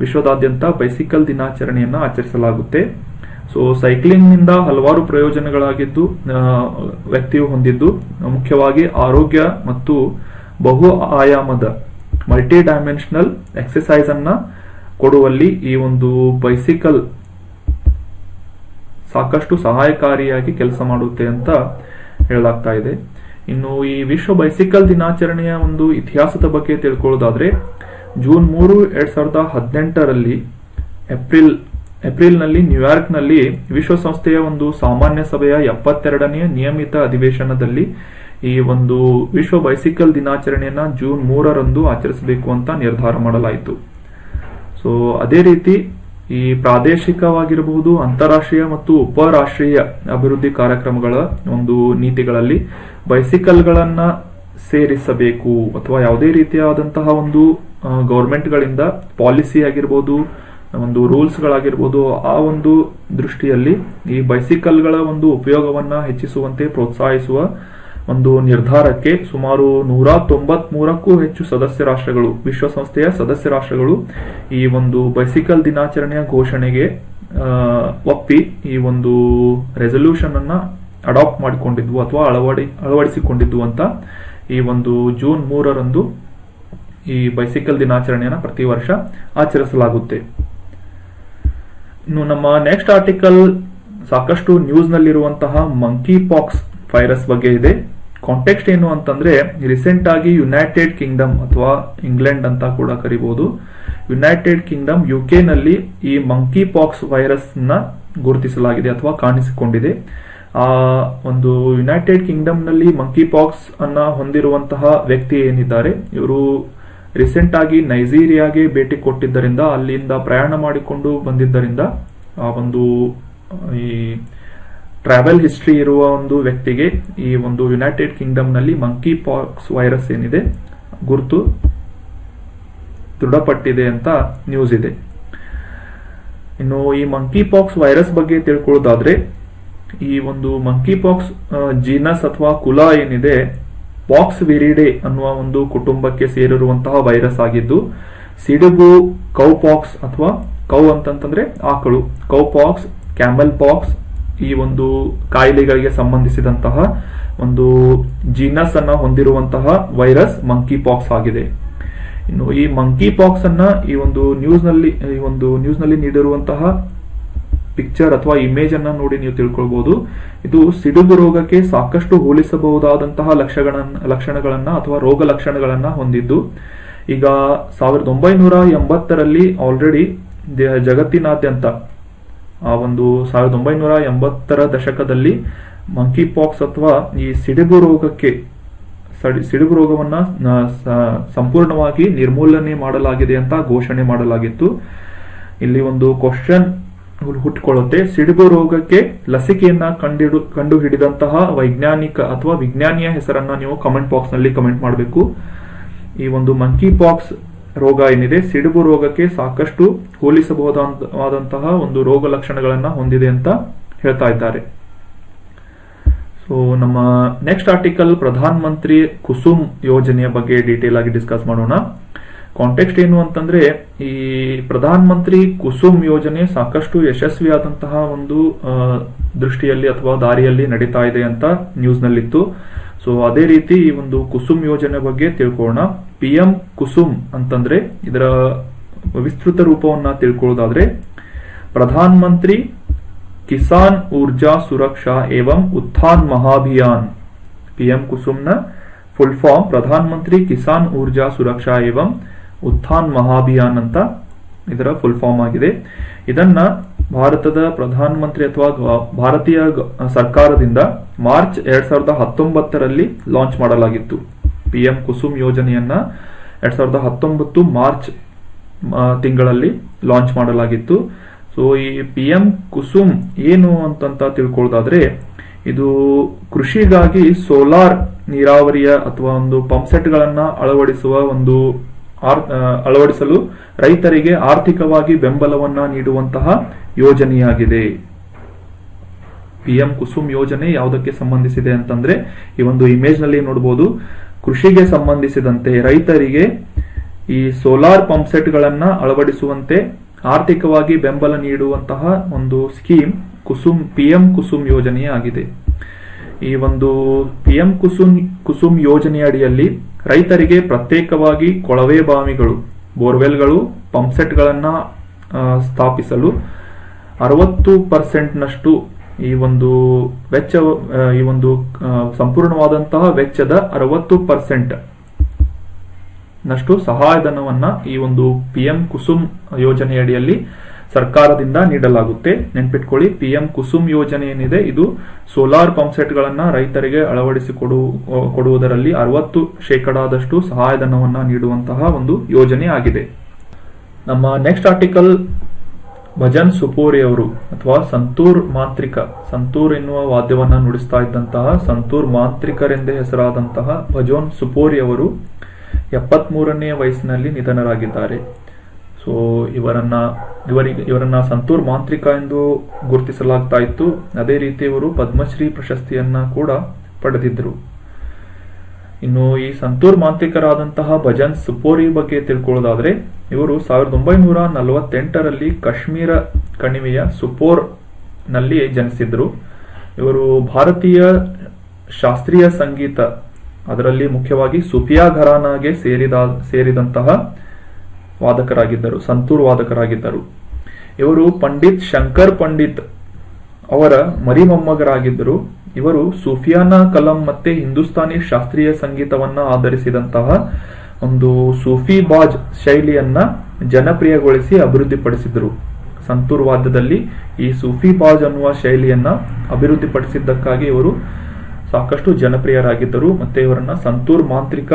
ವಿಶ್ವದಾದ್ಯಂತ ಬೈಸಿಕಲ್ ದಿನಾಚರಣೆಯನ್ನ ಆಚರಿಸಲಾಗುತ್ತೆ. ಸೊ ಸೈಕ್ಲಿಂಗ್ ನಿಂದ ಹಲವಾರು ಪ್ರಯೋಜನಗಳಾಗಿದ್ದು ವ್ಯಕ್ತಿಯು ಹೊಂದಿದ್ದು ಮುಖ್ಯವಾಗಿ ಆರೋಗ್ಯ ಮತ್ತು ಬಹು ಆಯಾಮದ ಮಲ್ಟಿ ಡೈಮೆನ್ಷನಲ್ ಎಕ್ಸರ್ಸೈಸ್ ಅನ್ನ ಕೊಡುವಲ್ಲಿ ಈ ಒಂದು ಬೈಸಿಕಲ್ ಸಾಕಷ್ಟು ಸಹಾಯಕಾರಿಯಾಗಿ ಕೆಲಸ ಮಾಡುತ್ತೆ ಅಂತ ಹೇಳಲಾಗ್ತಾ ಇದೆ. ಇನ್ನು ಈ ವಿಶ್ವ ಬೈಸಿಕಲ್ ದಿನಾಚರಣೆಯ ಒಂದು ಇತಿಹಾಸದ ಬಗ್ಗೆ ತಿಳ್ಕೊಳ್ಳೋದಾದ್ರೆ ಜೂನ್ 3, 2018 ಏಪ್ರಿಲ್ನಲ್ಲಿ ನ್ಯೂಯಾರ್ಕ್ ನಲ್ಲಿ ವಿಶ್ವಸಂಸ್ಥೆಯ ಒಂದು ಸಾಮಾನ್ಯ ಸಭೆಯ 72ನೇ ನಿಯಮಿತ ಅಧಿವೇಶನದಲ್ಲಿ ಈ ಒಂದು ವಿಶ್ವ ಬೈಸಿಕಲ್ ದಿನಾಚರಣೆಯನ್ನ ಜೂನ್ 3 ಆಚರಿಸಬೇಕು ಅಂತ ನಿರ್ಧಾರ ಮಾಡಲಾಯಿತು. ಸೊ ಅದೇ ರೀತಿ ಈ ಪ್ರಾದೇಶಿಕವಾಗಿರಬಹುದು ಅಂತಾರಾಷ್ಟ್ರೀಯ ಮತ್ತು ಉಪರಾಷ್ಟ್ರೀಯ ಅಭಿವೃದ್ಧಿ ಕಾರ್ಯಕ್ರಮಗಳ ಒಂದು ನೀತಿಗಳಲ್ಲಿ ಬೈಸಿಕಲ್ಗಳನ್ನ ಸೇರಿಸಬೇಕು ಅಥವಾ ಯಾವುದೇ ರೀತಿಯಾದಂತಹ ಒಂದು ಗವರ್ಮೆಂಟ್ ಗಳಿಂದ ಪಾಲಿಸಿ ಆಗಿರ್ಬೋದು ಒಂದು ರೂಲ್ಸ್ ಗಳಾಗಿರ್ಬೋದು ಆ ಒಂದು ದೃಷ್ಟಿಯಲ್ಲಿ ಈ ಬೈಸಿಕಲ್ಗಳ ಒಂದು ಉಪಯೋಗವನ್ನ ಹೆಚ್ಚಿಸುವಂತೆ ಪ್ರೋತ್ಸಾಹಿಸುವ ಒಂದು ನಿರ್ಧಾರಕ್ಕೆ ಸುಮಾರು 193ಕ್ಕೂ ಹೆಚ್ಚು ಸದಸ್ಯ ರಾಷ್ಟ್ರಗಳು ವಿಶ್ವಸಂಸ್ಥೆಯ ಸದಸ್ಯ ರಾಷ್ಟ್ರಗಳು ಈ ಒಂದು ಬೈಸಿಕಲ್ ದಿನಾಚರಣೆಯ ಘೋಷಣೆಗೆ ಒಪ್ಪಿ ಈ ಒಂದು ರೆಸಲ್ಯೂಷನ್ ಅನ್ನ ಅಡಾಪ್ಟ್ ಮಾಡಿಕೊಂಡಿದ್ವು ಅಥವಾ ಅಳವಡಿಸಿಕೊಂಡಿದ್ವು ಅಂತ ಈ ಒಂದು ಜೂನ್ 3 ಈ ಬೈಸಿಕಲ್ ದಿನಾಚರಣೆಯನ್ನ ಪ್ರತಿ ವರ್ಷ ಆಚರಿಸಲಾಗುತ್ತೆ. ಇನ್ನು ನಮ್ಮ ನೆಕ್ಸ್ಟ್ ಆರ್ಟಿಕಲ್ ಸಾಕಷ್ಟು ನ್ಯೂಸ್ ನಲ್ಲಿರುವಂತಹ ಮಂಕಿ ಪಾಕ್ಸ್ ವೈರಸ್ ಬಗ್ಗೆ ಇದೆ. ಕಾಂಟೆಕ್ಸ್ಟ್ ಏನು ಅಂತಂದ್ರೆ ರೀಸೆಂಟ್ ಆಗಿ ಯುನೈಟೆಡ್ ಕಿಂಗ್ಡಮ್ ಅಥವಾ ಇಂಗ್ಲೆಂಡ್ ಅಂತ ಕೂಡ ಕರಿಬಹುದು, ಯುನೈಟೆಡ್ ಕಿಂಗ್ಡಮ್ UK ನಲ್ಲಿ ಈ ಮಂಕಿ ಪಾಕ್ಸ್ ವೈರಸ್ ನ ಗುರುತಿಸಲಾಗಿದೆ ಅಥವಾ ಕಾಣಿಸಿಕೊಂಡಿದೆ. ಆ ಒಂದು ಯುನೈಟೆಡ್ ಕಿಂಗ್ಡಮ್ ನಲ್ಲಿ ಮಂಕಿ ಪಾಕ್ಸ್ ಅನ್ನ ಹೊಂದಿರುವಂತಹ ವ್ಯಕ್ತಿ ಏನಿದ್ದಾರೆ ಇವರು ರೀಸೆಂಟ್ ಆಗಿ ನೈಜೀರಿಯಾಗೆ ಭೇಟಿ ಕೊಟ್ಟಿದ್ದರಿಂದ ಅಲ್ಲಿಂದ ಪ್ರಯಾಣ ಮಾಡಿಕೊಂಡು ಬಂದಿದ್ದರಿಂದ ಆ ಒಂದು ಈ ಟ್ರಾವೆಲ್ ಹಿಸ್ಟ್ರಿ ಇರುವ ಒಂದು ವ್ಯಕ್ತಿಗೆ ಈ ಒಂದು ಯುನೈಟೆಡ್ ಕಿಂಗ್ಡಮ್ ನಲ್ಲಿ ಮಂಕಿ ಪಾಕ್ಸ್ ವೈರಸ್ ಏನಿದೆ ಗುರುತು ದೃಢಪಟ್ಟಿದೆ ಅಂತ ನ್ಯೂಸ್ ಇದೆ. ಇನ್ನು ಈ ಮಂಕಿ ಪಾಕ್ಸ್ ವೈರಸ್ ಬಗ್ಗೆ ತಿಳ್ಕೊಳ್ಳೋದಾದ್ರೆ ಈ ಒಂದು ಮಂಕಿ ಪಾಕ್ಸ್ ಜೀನಸ್ ಅಥವಾ ಕುಲ ಏನಿದೆ ಪಾಕ್ಸ್ ವಿರಿಡೆ ಅನ್ನುವ ಒಂದು ಕುಟುಂಬಕ್ಕೆ ಸೇರಿರುವಂತಹ ವೈರಸ್ ಆಗಿದ್ದು ಸಿಡುಬು ಕೌ ಪಾಕ್ಸ್ ಅಥವಾ ಕೌ ಅಂತಂದ್ರೆ ಆಕಳು ಕೌ ಪಾಕ್ಸ್ ಕ್ಯಾಮಲ್ ಪಾಕ್ಸ್ ಈ ಒಂದು ಕಾಯಿಲೆಗಳಿಗೆ ಸಂಬಂಧಿಸಿದಂತಹ ಒಂದು ಜೀನಸ್ ಅನ್ನ ಹೊಂದಿರುವಂತಹ ವೈರಸ್ ಮಂಕಿ ಪಾಕ್ಸ್ ಆಗಿದೆ. ಇನ್ನು ಈ ಮಂಕಿ ಪಾಕ್ಸ್ ಅನ್ನ ಈ ಒಂದು ನ್ಯೂಸ್ ನಲ್ಲಿ ನೀಡಿರುವಂತಹ ಪಿಕ್ಚರ್ ಅಥವಾ ಇಮೇಜ್ ಅನ್ನ ನೋಡಿ ನೀವು ತಿಳ್ಕೊಳ್ಬಹುದು. ಇದು ಸಿಡುಬು ರೋಗಕ್ಕೆ ಸಾಕಷ್ಟು ಹೋಲಿಸಬಹುದಾದಂತಹ ಲಕ್ಷಣಗಳನ್ನ ಅಥವಾ ರೋಗ ಲಕ್ಷಣಗಳನ್ನ ಹೊಂದಿದ್ದು ಈಗ 1980ರಲ್ಲಿ ಆಲ್ರೆಡಿ ಜಗತ್ತಿನಾದ್ಯಂತ ಆ ಒಂದು 1980ರ ದಶಕದಲ್ಲಿ ಮಂಕಿ ಪಾಕ್ಸ್ ಅಥವಾ ಈ ಸಿಡುಬು ರೋಗವನ್ನ ಸಂಪೂರ್ಣವಾಗಿ ನಿರ್ಮೂಲನೆ ಮಾಡಲಾಗಿದೆ ಅಂತ ಘೋಷಣೆ ಮಾಡಲಾಗಿತ್ತು. ಇಲ್ಲಿ ಒಂದು ಕ್ವಶನ್ ಹುಟ್ಟಿಕೊಳ್ಳುತ್ತೆ. ಸಿಡುಬು ರೋಗಕ್ಕೆ ಲಸಿಕೆಯನ್ನ ಕಂಡು ಹಿಡಿದಂತಹ ವೈಜ್ಞಾನಿಕ ಅಥವಾ ವಿಜ್ಞಾನಿಯ ಹೆಸರನ್ನ ನೀವು ಕಮೆಂಟ್ ಬಾಕ್ಸ್ ನಲ್ಲಿ ಕಮೆಂಟ್ ಮಾಡಬೇಕು. ಈ ಒಂದು ಮಂಕಿ ಪಾಕ್ಸ್ ರೋಗ ಏನಿದೆ, ಸಿಡುಬು ರೋಗಕ್ಕೆ ಸಾಕಷ್ಟು ಹೋಲಿಸಬಹುದಾದಂತಹ ಒಂದು ರೋಗ ಲಕ್ಷಣಗಳನ್ನ ಹೊಂದಿದೆ ಅಂತ ಹೇಳ್ತಾ ಇದ್ದಾರೆ. ಸೊ ನಮ್ಮ ನೆಕ್ಸ್ಟ್ ಆರ್ಟಿಕಲ್ ಪ್ರಧಾನ ಮಂತ್ರಿ ಕುಸುಮ್ ಯೋಜನೆಯ ಬಗ್ಗೆ ಡೀಟೇಲ್ ಆಗಿ ಡಿಸ್ಕಸ್ ಮಾಡೋಣ. ಕಾಂಟೆಕ್ಸ್ಟ್ ಏನು ಅಂತಂದ್ರೆ, ಈ ಪ್ರಧಾನ ಮಂತ್ರಿ ಕುಸುಮ್ ಯೋಜನೆ ಸಾಕಷ್ಟು ಯಶಸ್ವಿಯಾದಂತಹ ಒಂದು ದೃಷ್ಟಿಯಲ್ಲಿ ಅಥವಾ ದಾರಿಯಲ್ಲಿ ನಡೀತಾ ಇದೆ ಅಂತ ನ್ಯೂಸ್ ನಲ್ಲಿತ್ತು. ಸೊ ಅದೇ ರೀತಿ ಈ ಒಂದು ಕುಸುಮ್ ಯೋಜನೆ ಬಗ್ಗೆ ತಿಳ್ಕೊಳ್ಳೋಣ. PM ಕುಸುಮ್ ಅಂತಂದ್ರೆ ಇದರ ವಿಸ್ತೃತ ರೂಪವನ್ನ ತಿಳ್ಕೊಳ್ಳೋದಾದ್ರೆ ಪ್ರಧಾನ ಮಂತ್ರಿ ಕಿಸಾನ್ ಊರ್ಜಾ ಸುರಕ್ಷಾ ಏವಂ ಉತ್ಥಾನ್ ಮಹಾಭಿಯಾನ್. PM ಕುಸುಮ್ನ ಫುಲ್ ಫಾರ್ಮ್ ಪ್ರಧಾನ ಮಂತ್ರಿ ಕಿಸಾನ್ ಊರ್ಜಾ ಸುರಕ್ಷಾ ಏವಂ ಉತ್ಥಾನ್ ಮಹಾಭಿಯಾನ್ ಅಂತ ಇದರ ಫುಲ್ ಫಾರ್ಮ್ ಆಗಿದೆ. ಇದನ್ನ ಭಾರತದ ಪ್ರಧಾನ ಮಂತ್ರಿ ಅಥವಾ ಭಾರತೀಯ ಸರ್ಕಾರದಿಂದ ಮಾರ್ಚ್ 2019ರಲ್ಲಿ ಲಾಂಚ್ ಮಾಡಲಾಗಿತ್ತು. PM ಕುಸುಮ್ ಯೋಜನೆಯನ್ನ 2019 ಮಾರ್ಚ್ ತಿಂಗಳಲ್ಲಿ ಲಾಂಚ್ ಮಾಡಲಾಗಿತ್ತು. ಸೊ ಈ PM ಕುಸುಮ್ ಏನು ಅಂತ ತಿಳ್ಕೊಳ್ಳೋದಾದ್ರೆ, ಇದು ಕೃಷಿಗಾಗಿ ಸೋಲಾರ್ ನೀರಾವರಿಯ ಅಥವಾ ಒಂದು ಪಂಪ್ ಸೆಟ್ ಗಳನ್ನ ಅಳವಡಿಸಲು ರೈತರಿಗೆ ಆರ್ಥಿಕವಾಗಿ ಬೆಂಬಲವನ್ನ ನೀಡುವಂತಹ ಯೋಜನೆಯಾಗಿದೆ. PM ಕುಸುಮ್ ಯೋಜನೆ ಯಾವುದಕ್ಕೆ ಸಂಬಂಧಿಸಿದೆ ಅಂತಂದ್ರೆ, ಈ ಒಂದು ಇಮೇಜ್ ನಲ್ಲಿ ನೋಡಬಹುದು, ಕೃಷಿಗೆ ಸಂಬಂಧಿಸಿದಂತೆ ರೈತರಿಗೆ ಈ ಸೋಲಾರ್ ಪಂಪ್ ಸೆಟ್ ಗಳನ್ನ ಅಳವಡಿಸುವಂತೆ ಆರ್ಥಿಕವಾಗಿ ಬೆಂಬಲ ನೀಡುವಂತಹ ಒಂದು ಸ್ಕೀಮ್ PM ಕುಸುಮ್ ಯೋಜನೆಯಾಗಿದೆ. ಈ ಒಂದು PM ಕುಸುಮ್ ಯೋಜನೆಯ ಅಡಿಯಲ್ಲಿ ರೈತರಿಗೆ ಪ್ರತ್ಯೇಕವಾಗಿ ಕೊಳವೆ ಬಾವಿಗಳು, ಬೋರ್ವೆಲ್ಗಳು, ಪಂಪ್ ಸೆಟ್ ಗಳನ್ನ ಸ್ಥಾಪಿಸಲು 60% ನಷ್ಟು ಈ ಒಂದು ವೆಚ್ಚ, ಈ ಒಂದು ಸಂಪೂರ್ಣವಾದಂತಹ ವೆಚ್ಚದ 60% ನಷ್ಟು ಸಹಾಯಧನವನ್ನ ಈ ಒಂದು PM ಕುಸುಮ್ ಯೋಜನೆಯಡಿಯಲ್ಲಿ ಸರ್ಕಾರದಿಂದ ನೀಡಲಾಗುತ್ತೆ. ನೆನ್ಪಿಟ್ಕೊಳ್ಳಿ, PM ಕುಸುಮ್ ಯೋಜನೆ ಏನಿದೆ ಇದು ಸೋಲಾರ್ ಪಂಪ್ ಸೆಟ್ ಗಳನ್ನ ರೈತರಿಗೆ ಅಳವಡಿಸಿಕೊಡುವುದರಲ್ಲಿ 60% ಸಹಾಯಧನವನ್ನ ನೀಡುವಂತಹ ಒಂದು ಯೋಜನೆ ಆಗಿದೆ. ನಮ್ಮ ನೆಕ್ಸ್ಟ್ ಆರ್ಟಿಕಲ್ ಭಜನ್ ಸುಪೋರಿ ಅವರು ಅಥವಾ ಸಂತೂರ್ ಮಾಂತ್ರಿಕ, ಸಂತೂರ್ ಎನ್ನುವ ವಾದ್ಯವನ್ನ ನುಡಿಸ್ತಾ ಇದ್ದಂತಹ ಸಂತೂರ್ ಮಾಂತ್ರಿಕರೆಂದೇ ಹೆಸರಾದಂತಹ ಭಜನ್ ಸುಪೋರಿ ಅವರು 73ನೇ ವಯಸ್ಸಿನಲ್ಲಿ ನಿಧನರಾಗಿದ್ದಾರೆ. ಸೊ ಇವರನ್ನ ಸಂತೂರ್ ಮಾಂತ್ರಿಕ ಎಂದು ಗುರುತಿಸಲಾಗ್ತಾ ಇತ್ತು. ಅದೇ ರೀತಿ ಇವರು ಪದ್ಮಶ್ರೀ ಪ್ರಶಸ್ತಿಯನ್ನ ಕೂಡ ಪಡೆದಿದ್ದರು. ಇನ್ನು ಈ ಸಂತೂರ್ ಮಾಂತ್ರಿಕರಾದಂತಹ ಭಜನ್ ಸುಪೋರಿ ಬಗ್ಗೆ ತಿಳ್ಕೊಳ್ಳೋದಾದ್ರೆ, ಇವರು 1948ರಲ್ಲಿ ಕಾಶ್ಮೀರ ಕಣಿವೆಯ ಸುಪೋರ್ ನಲ್ಲಿ ಜನಿಸಿದ್ರು. ಇವರು ಭಾರತೀಯ ಶಾಸ್ತ್ರೀಯ ಸಂಗೀತ, ಅದರಲ್ಲಿ ಮುಖ್ಯವಾಗಿ ಸುಫಿಯಾ ಘರಾನಾಗೆ ಸೇರಿದಂತಹ ವಾದಕರಾಗಿದ್ದರು, ಸಂತೂರ್ ವಾದಕರಾಗಿದ್ದರು. ಇವರು ಪಂಡಿತ್ ಶಂಕರ್ ಪಂಡಿತ್ ಅವರ ಮರಿಮೊಮ್ಮಗರಾಗಿದ್ದರು. ಇವರು ಸೂಫಿಯಾನಾ ಕಲಂ ಮತ್ತೆ ಹಿಂದೂಸ್ತಾನಿ ಶಾಸ್ತ್ರೀಯ ಸಂಗೀತವನ್ನ ಆಧರಿಸಿದಂತಹ ಒಂದು ಸೂಫಿ ಬಾಜ್ ಶೈಲಿಯನ್ನ ಜನಪ್ರಿಯಗೊಳಿಸಿ ಅಭಿವೃದ್ಧಿಪಡಿಸಿದ್ರು. ಸಂತೂರ್ ವಾದ್ಯದಲ್ಲಿ ಈ ಸೂಫಿ ಬಾಜ್ ಅನ್ನುವ ಶೈಲಿಯನ್ನ ಅಭಿವೃದ್ಧಿಪಡಿಸಿದ್ದಕ್ಕಾಗಿ ಇವರು ಸಾಕಷ್ಟು ಜನಪ್ರಿಯರಾಗಿದ್ದರು. ಮತ್ತೆ ಇವರನ್ನ ಸಂತೂರ್ ಮಾಂತ್ರಿಕ,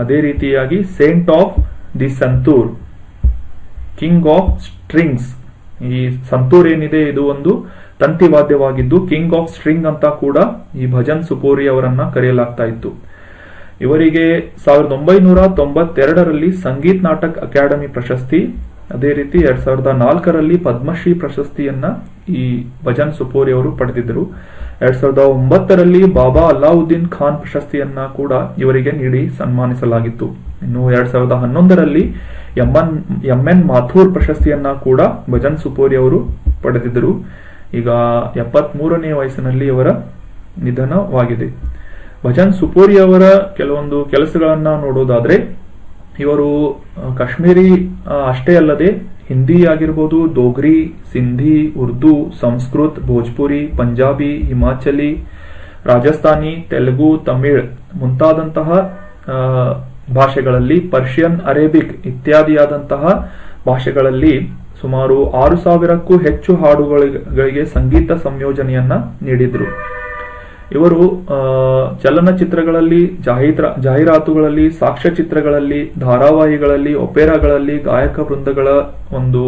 ಅದೇ ರೀತಿಯಾಗಿ Saint of the santoor, king of strings, ಈ ಸಂತೂರ್ ಏನಿದೆ ಇದು ಒಂದು ತಂತಿ ವಾದ್ಯವಾಗಿದ್ದು ಕಿಂಗ್ ಆಫ್ ಸ್ಟ್ರಿಂಗ್ ಅಂತ ಕೂಡ ಈ ಭಜನ್ ಸುಪೋರಿ ಅವರನ್ನ ಕರೆಯಲಾಗ್ತಾ ಇತ್ತು. ಇವರಿಗೆ 1992ರಲ್ಲಿ ಸಂಗೀತ್ ನಾಟಕ್ ಅಕಾಡೆಮಿ ಪ್ರಶಸ್ತಿ, ಅದೇ ರೀತಿ 2004ರಲ್ಲಿ ಪದ್ಮಶ್ರೀ ಪ್ರಶಸ್ತಿಯನ್ನ ಈ ಭಜನ್ ಸುಪೋರಿ ಅವರು ಪಡೆದಿದ್ದರು. 2009ರಲ್ಲಿ ಬಾಬಾ ಅಲ್ಲಾವುದ್ದೀನ್ ಖಾನ್ ಪ್ರಶಸ್ತಿಯನ್ನ ಕೂಡ ಇವರಿಗೆ ನೀಡಿ ಸನ್ಮಾನಿಸಲಾಗಿತ್ತು. ಇನ್ನು 2011ರಲ್ಲಿ MN ಮಾಥೂರ್ ಪ್ರಶಸ್ತಿಯನ್ನ ಕೂಡ ಭಜನ್ ಸುಪೋರಿ ಅವರು ಪಡೆದಿದ್ದರು. ಈಗ 73ನೇ ವಯಸ್ಸಿನಲ್ಲಿ ಇವರ ನಿಧನವಾಗಿದೆ. ಭಜನ್ ಸುಪೋರಿ ಅವರ ಕೆಲವೊಂದು ಕೆಲಸಗಳನ್ನ ನೋಡೋದಾದ್ರೆ, ಇವರು ಕಾಶ್ಮೀರಿ ಅಷ್ಟೇ ಅಲ್ಲದೆ ಹಿಂದಿ ಆಗಿರ್ಬೋದು, ದೋಗ್ರಿ, ಸಿಂಧಿ, ಉರ್ದು, ಸಂಸ್ಕೃತ್, ಭೋಜ್ಪುರಿ, ಪಂಜಾಬಿ, ಹಿಮಾಚಲಿ, ರಾಜಸ್ಥಾನಿ, ತೆಲುಗು, ತಮಿಳ್ ಮುಂತಾದಂತಹ ಭಾಷೆಗಳಲ್ಲಿ, ಪರ್ಷಿಯನ್, ಅರೇಬಿಕ್ ಇತ್ಯಾದಿಯಾದಂತಹ ಭಾಷೆಗಳಲ್ಲಿ ಸುಮಾರು 6000ಕ್ಕೂ ಹೆಚ್ಚು ಹಾಡುಗಳಿಗೆ ಸಂಗೀತ ಸಂಯೋಜನೆಯನ್ನ ನೀಡಿದ್ರು. ಇವರು ಚಲನಚಿತ್ರಗಳಲ್ಲಿ, ಜಾಹೀರಾತುಗಳಲ್ಲಿ, ಸಾಕ್ಷ್ಯಚಿತ್ರಗಳಲ್ಲಿ, ಧಾರಾವಾಹಿಗಳಲ್ಲಿ, ಒಪೆರಾಗಳಲ್ಲಿ, ಗಾಯಕ ವೃಂದಗಳ ಒಂದು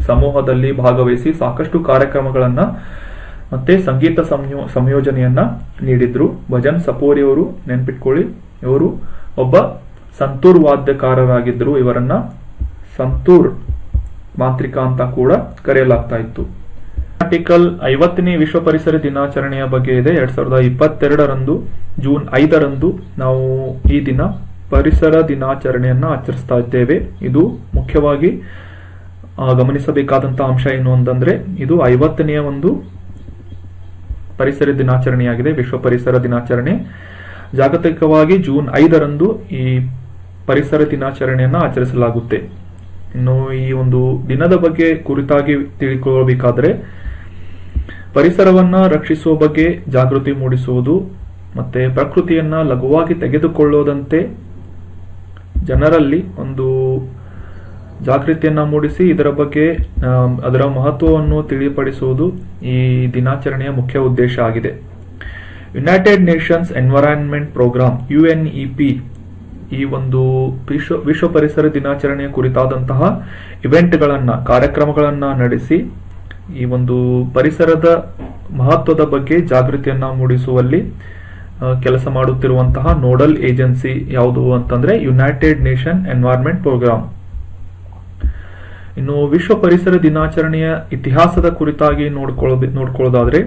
ಸಮೂಹದಲ್ಲಿ ಭಾಗವಹಿಸಿ ಸಾಕಷ್ಟು ಕಾರ್ಯಕ್ರಮಗಳನ್ನ ಮತ್ತೆ ಸಂಗೀತ ಸಂಯೋಜನೆಯನ್ನ ನೀಡಿದ್ರು. ಭಜನ್ ಸಪೋರಿ ಅವರು ನೆನ್ಪಿಟ್ಕೊಳ್ಳಿ, ಇವರು ಒಬ್ಬ ಸಂತೂರ್ ವಾದ್ಯಕಾರರಾಗಿದ್ರು. ಇವರನ್ನ ಸಂತೂರ್ ಮಾಂತ್ರಿಕ ಅಂತ ಕೂಡ ಕರೆಯಲಾಗ್ತಾ ಇತ್ತು. ಆರ್ಟಿಕಲ್ 50ನೇ ವಿಶ್ವ ಪರಿಸರ ದಿನಾಚರಣೆಯ ಬಗ್ಗೆ ಇದೆ. 2022 ಜೂನ್ 5 ನಾವು ಈ ದಿನ ಪರಿಸರ ದಿನಾಚರಣೆಯನ್ನ ಆಚರಿಸ್ತಾ ಇದ್ದೇವೆ. ಇದು ಮುಖ್ಯವಾಗಿ ಗಮನಿಸಬೇಕಾದಂತಹ ಅಂಶ ಏನು ಅಂತಂದ್ರೆ, ಇದು 50ನೇ ಒಂದು ಪರಿಸರ ದಿನಾಚರಣೆಯಾಗಿದೆ. ವಿಶ್ವ ಪರಿಸರ ದಿನಾಚರಣೆ ಜಾಗತಿಕವಾಗಿ ಜೂನ್ 5 ಈ ಪರಿಸರ ದಿನಾಚರಣೆಯನ್ನ ಆಚರಿಸಲಾಗುತ್ತೆ. ಇನ್ನು ಈ ಒಂದು ದಿನದ ಬಗ್ಗೆ ಕುರಿತಾಗಿ ತಿಳಿದುಕೊಳ್ಳಬೇಕಾದ್ರೆ, ಪರಿಸರವನ್ನ ರಕ್ಷಿಸುವ ಬಗ್ಗೆ ಜಾಗೃತಿ ಮೂಡಿಸುವುದು ಮತ್ತೆ ಪ್ರಕೃತಿಯನ್ನ ಲಘುವಾಗಿ ತೆಗೆದುಕೊಳ್ಳೋದಂತೆ ಜನರಲ್ಲಿ ಒಂದು ಜಾಗೃತಿಯನ್ನ ಮೂಡಿಸಿ ಇದರ ಬಗ್ಗೆ ಅದರ ಮಹತ್ವವನ್ನು ತಿಳಿಪಡಿಸುವುದು ಈ ದಿನಾಚರಣೆಯ ಮುಖ್ಯ ಉದ್ದೇಶ ಆಗಿದೆ. United Nations environment programme UNEP ಈ ಒಂದು ವಿಶ್ವ ಪರಿಸರ ದಿನಾಚರಣೆಯ ಕುರಿತಾದಂತಹ ಇವೆಂಟ್ಗಳನ್ನ, ಕಾರ್ಯಕ್ರಮಗಳನ್ನ ನಡೆಸಿ ಈ ಒಂದು ಪರಿಸರದ ಮಹತ್ವದ ಬಗ್ಗೆ ಜಾಗೃತಿಯನ್ನ ಮೂಡಿಸುವಲ್ಲಿ ಕೆಲಸ ಮಾಡುತ್ತಿರುವಂತಹ ನೋಡಲ್ ಏಜೆನ್ಸಿ ಯಾವುದು ಅಂತಂದ್ರೆ ಯುನೈಟೆಡ್ ನೇಷನ್ ಎನ್ವೈರನ್ಮೆಂಟ್ ಪ್ರೋಗ್ರಾಮ್. ಇನ್ನು ವಿಶ್ವ ಪರಿಸರ ದಿನಾಚರಣೆಯ ಇತಿಹಾಸದ ಕುರಿತಾಗಿ ನೋಡ್ಕೊಳ್ಳೋದಾದ್ರೆ,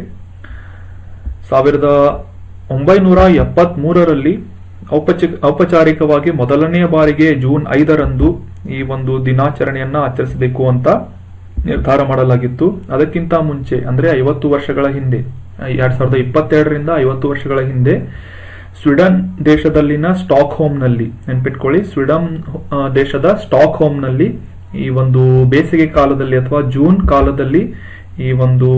1973ರಲ್ಲಿ ಔಪಚಾರಿಕವಾಗಿ ಮೊದಲನೆಯ ಬಾರಿಗೆ ಜೂನ್ 5 ಈ ಒಂದು ದಿನಾಚರಣೆಯನ್ನ ಆಚರಿಸಬೇಕು ಅಂತ ನಿರ್ಧಾರ ಮಾಡಲಾಗಿತ್ತು. ಅದಕ್ಕಿಂತ ಮುಂಚೆ ಅಂದ್ರೆ 50 ವರ್ಷಗಳ ಹಿಂದೆ, 2022ರಿಂದ 50 ವರ್ಷಗಳ ಹಿಂದೆ ಸ್ವೀಡನ್ ದೇಶದಲ್ಲಿನ ಸ್ಟಾಕ್ ಹೋಮ್ನಲ್ಲಿ, ನೆನ್ಪಿಟ್ಕೊಳ್ಳಿ, ಸ್ವೀಡನ್ ದೇಶದ ಸ್ಟಾಕ್ ಹೋಮ್ನಲ್ಲಿ ಈ ಒಂದು ಬೇಸಿಗೆ ಕಾಲದಲ್ಲಿ ಅಥವಾ ಜೂನ್ ಕಾಲದಲ್ಲಿ ಈ ಒಂದು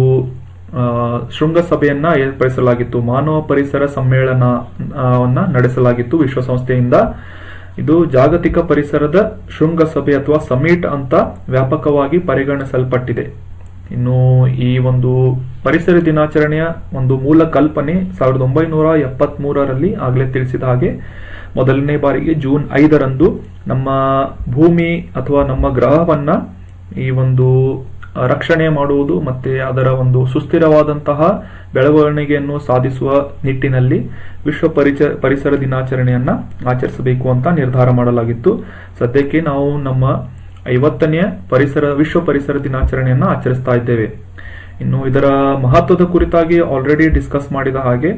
ಶೃಂಗಸಭೆಯನ್ನ ಏರ್ಪಡಿಸಲಾಗಿತ್ತು. ಮಾನವ ಪರಿಸರ ಸಮ್ಮೇಳನವನ್ನ ನಡೆಸಲಾಗಿತ್ತು ವಿಶ್ವಸಂಸ್ಥೆಯಿಂದ. ಇದು ಜಾಗತಿಕ ಪರಿಸರದ ಶೃಂಗಸಭೆ ಅಥವಾ ಸಮಿಟ್ ಅಂತ ವ್ಯಾಪಕವಾಗಿ ಪರಿಗಣಿಸಲ್ಪಟ್ಟಿದೆ. ಇನ್ನು ಈ ಒಂದು ಪರಿಸರ ದಿನಾಚರಣೆಯ ಒಂದು ಮೂಲ ಕಲ್ಪನೆ 1973ರಲ್ಲಿ ಆಗ್ಲೇ ತಿಳಿಸಿದ ಹಾಗೆ ಮೊದಲನೇ ಬಾರಿಗೆ ಜೂನ್ 5 ನಮ್ಮ ಭೂಮಿ ಅಥವಾ ನಮ್ಮ ಗ್ರಹವನ್ನ ಈ ಒಂದು ರಕ್ಷಣೆ ಮಾಡುವುದು ಮತ್ತೆ ಅದರ ಒಂದು ಸುಸ್ಥಿರವಾದಂತಹ ಬೆಳವಣಿಗೆಯನ್ನು ಸಾಧಿಸುವ ನಿಟ್ಟಿನಲ್ಲಿ ವಿಶ್ವ ಪರಿಸರ ದಿನಾಚರಣೆಯನ್ನ ಆಚರಿಸಬೇಕು ಅಂತ ನಿರ್ಧಾರ ಮಾಡಲಾಗಿತ್ತು. ಸದ್ಯಕ್ಕೆ ನಾವು ನಮ್ಮ 50ನೇ ವಿಶ್ವ ಪರಿಸರ ದಿನಾಚರಣೆಯನ್ನ ಆಚರಿಸ್ತಾ ಇದ್ದೇವೆ. ಇನ್ನು ಇದರ ಮಹತ್ವದ ಕುರಿತಾಗಿ ಆಲ್ರೆಡಿ ಡಿಸ್ಕಸ್ ಮಾಡಿದ ಹಾಗೆ,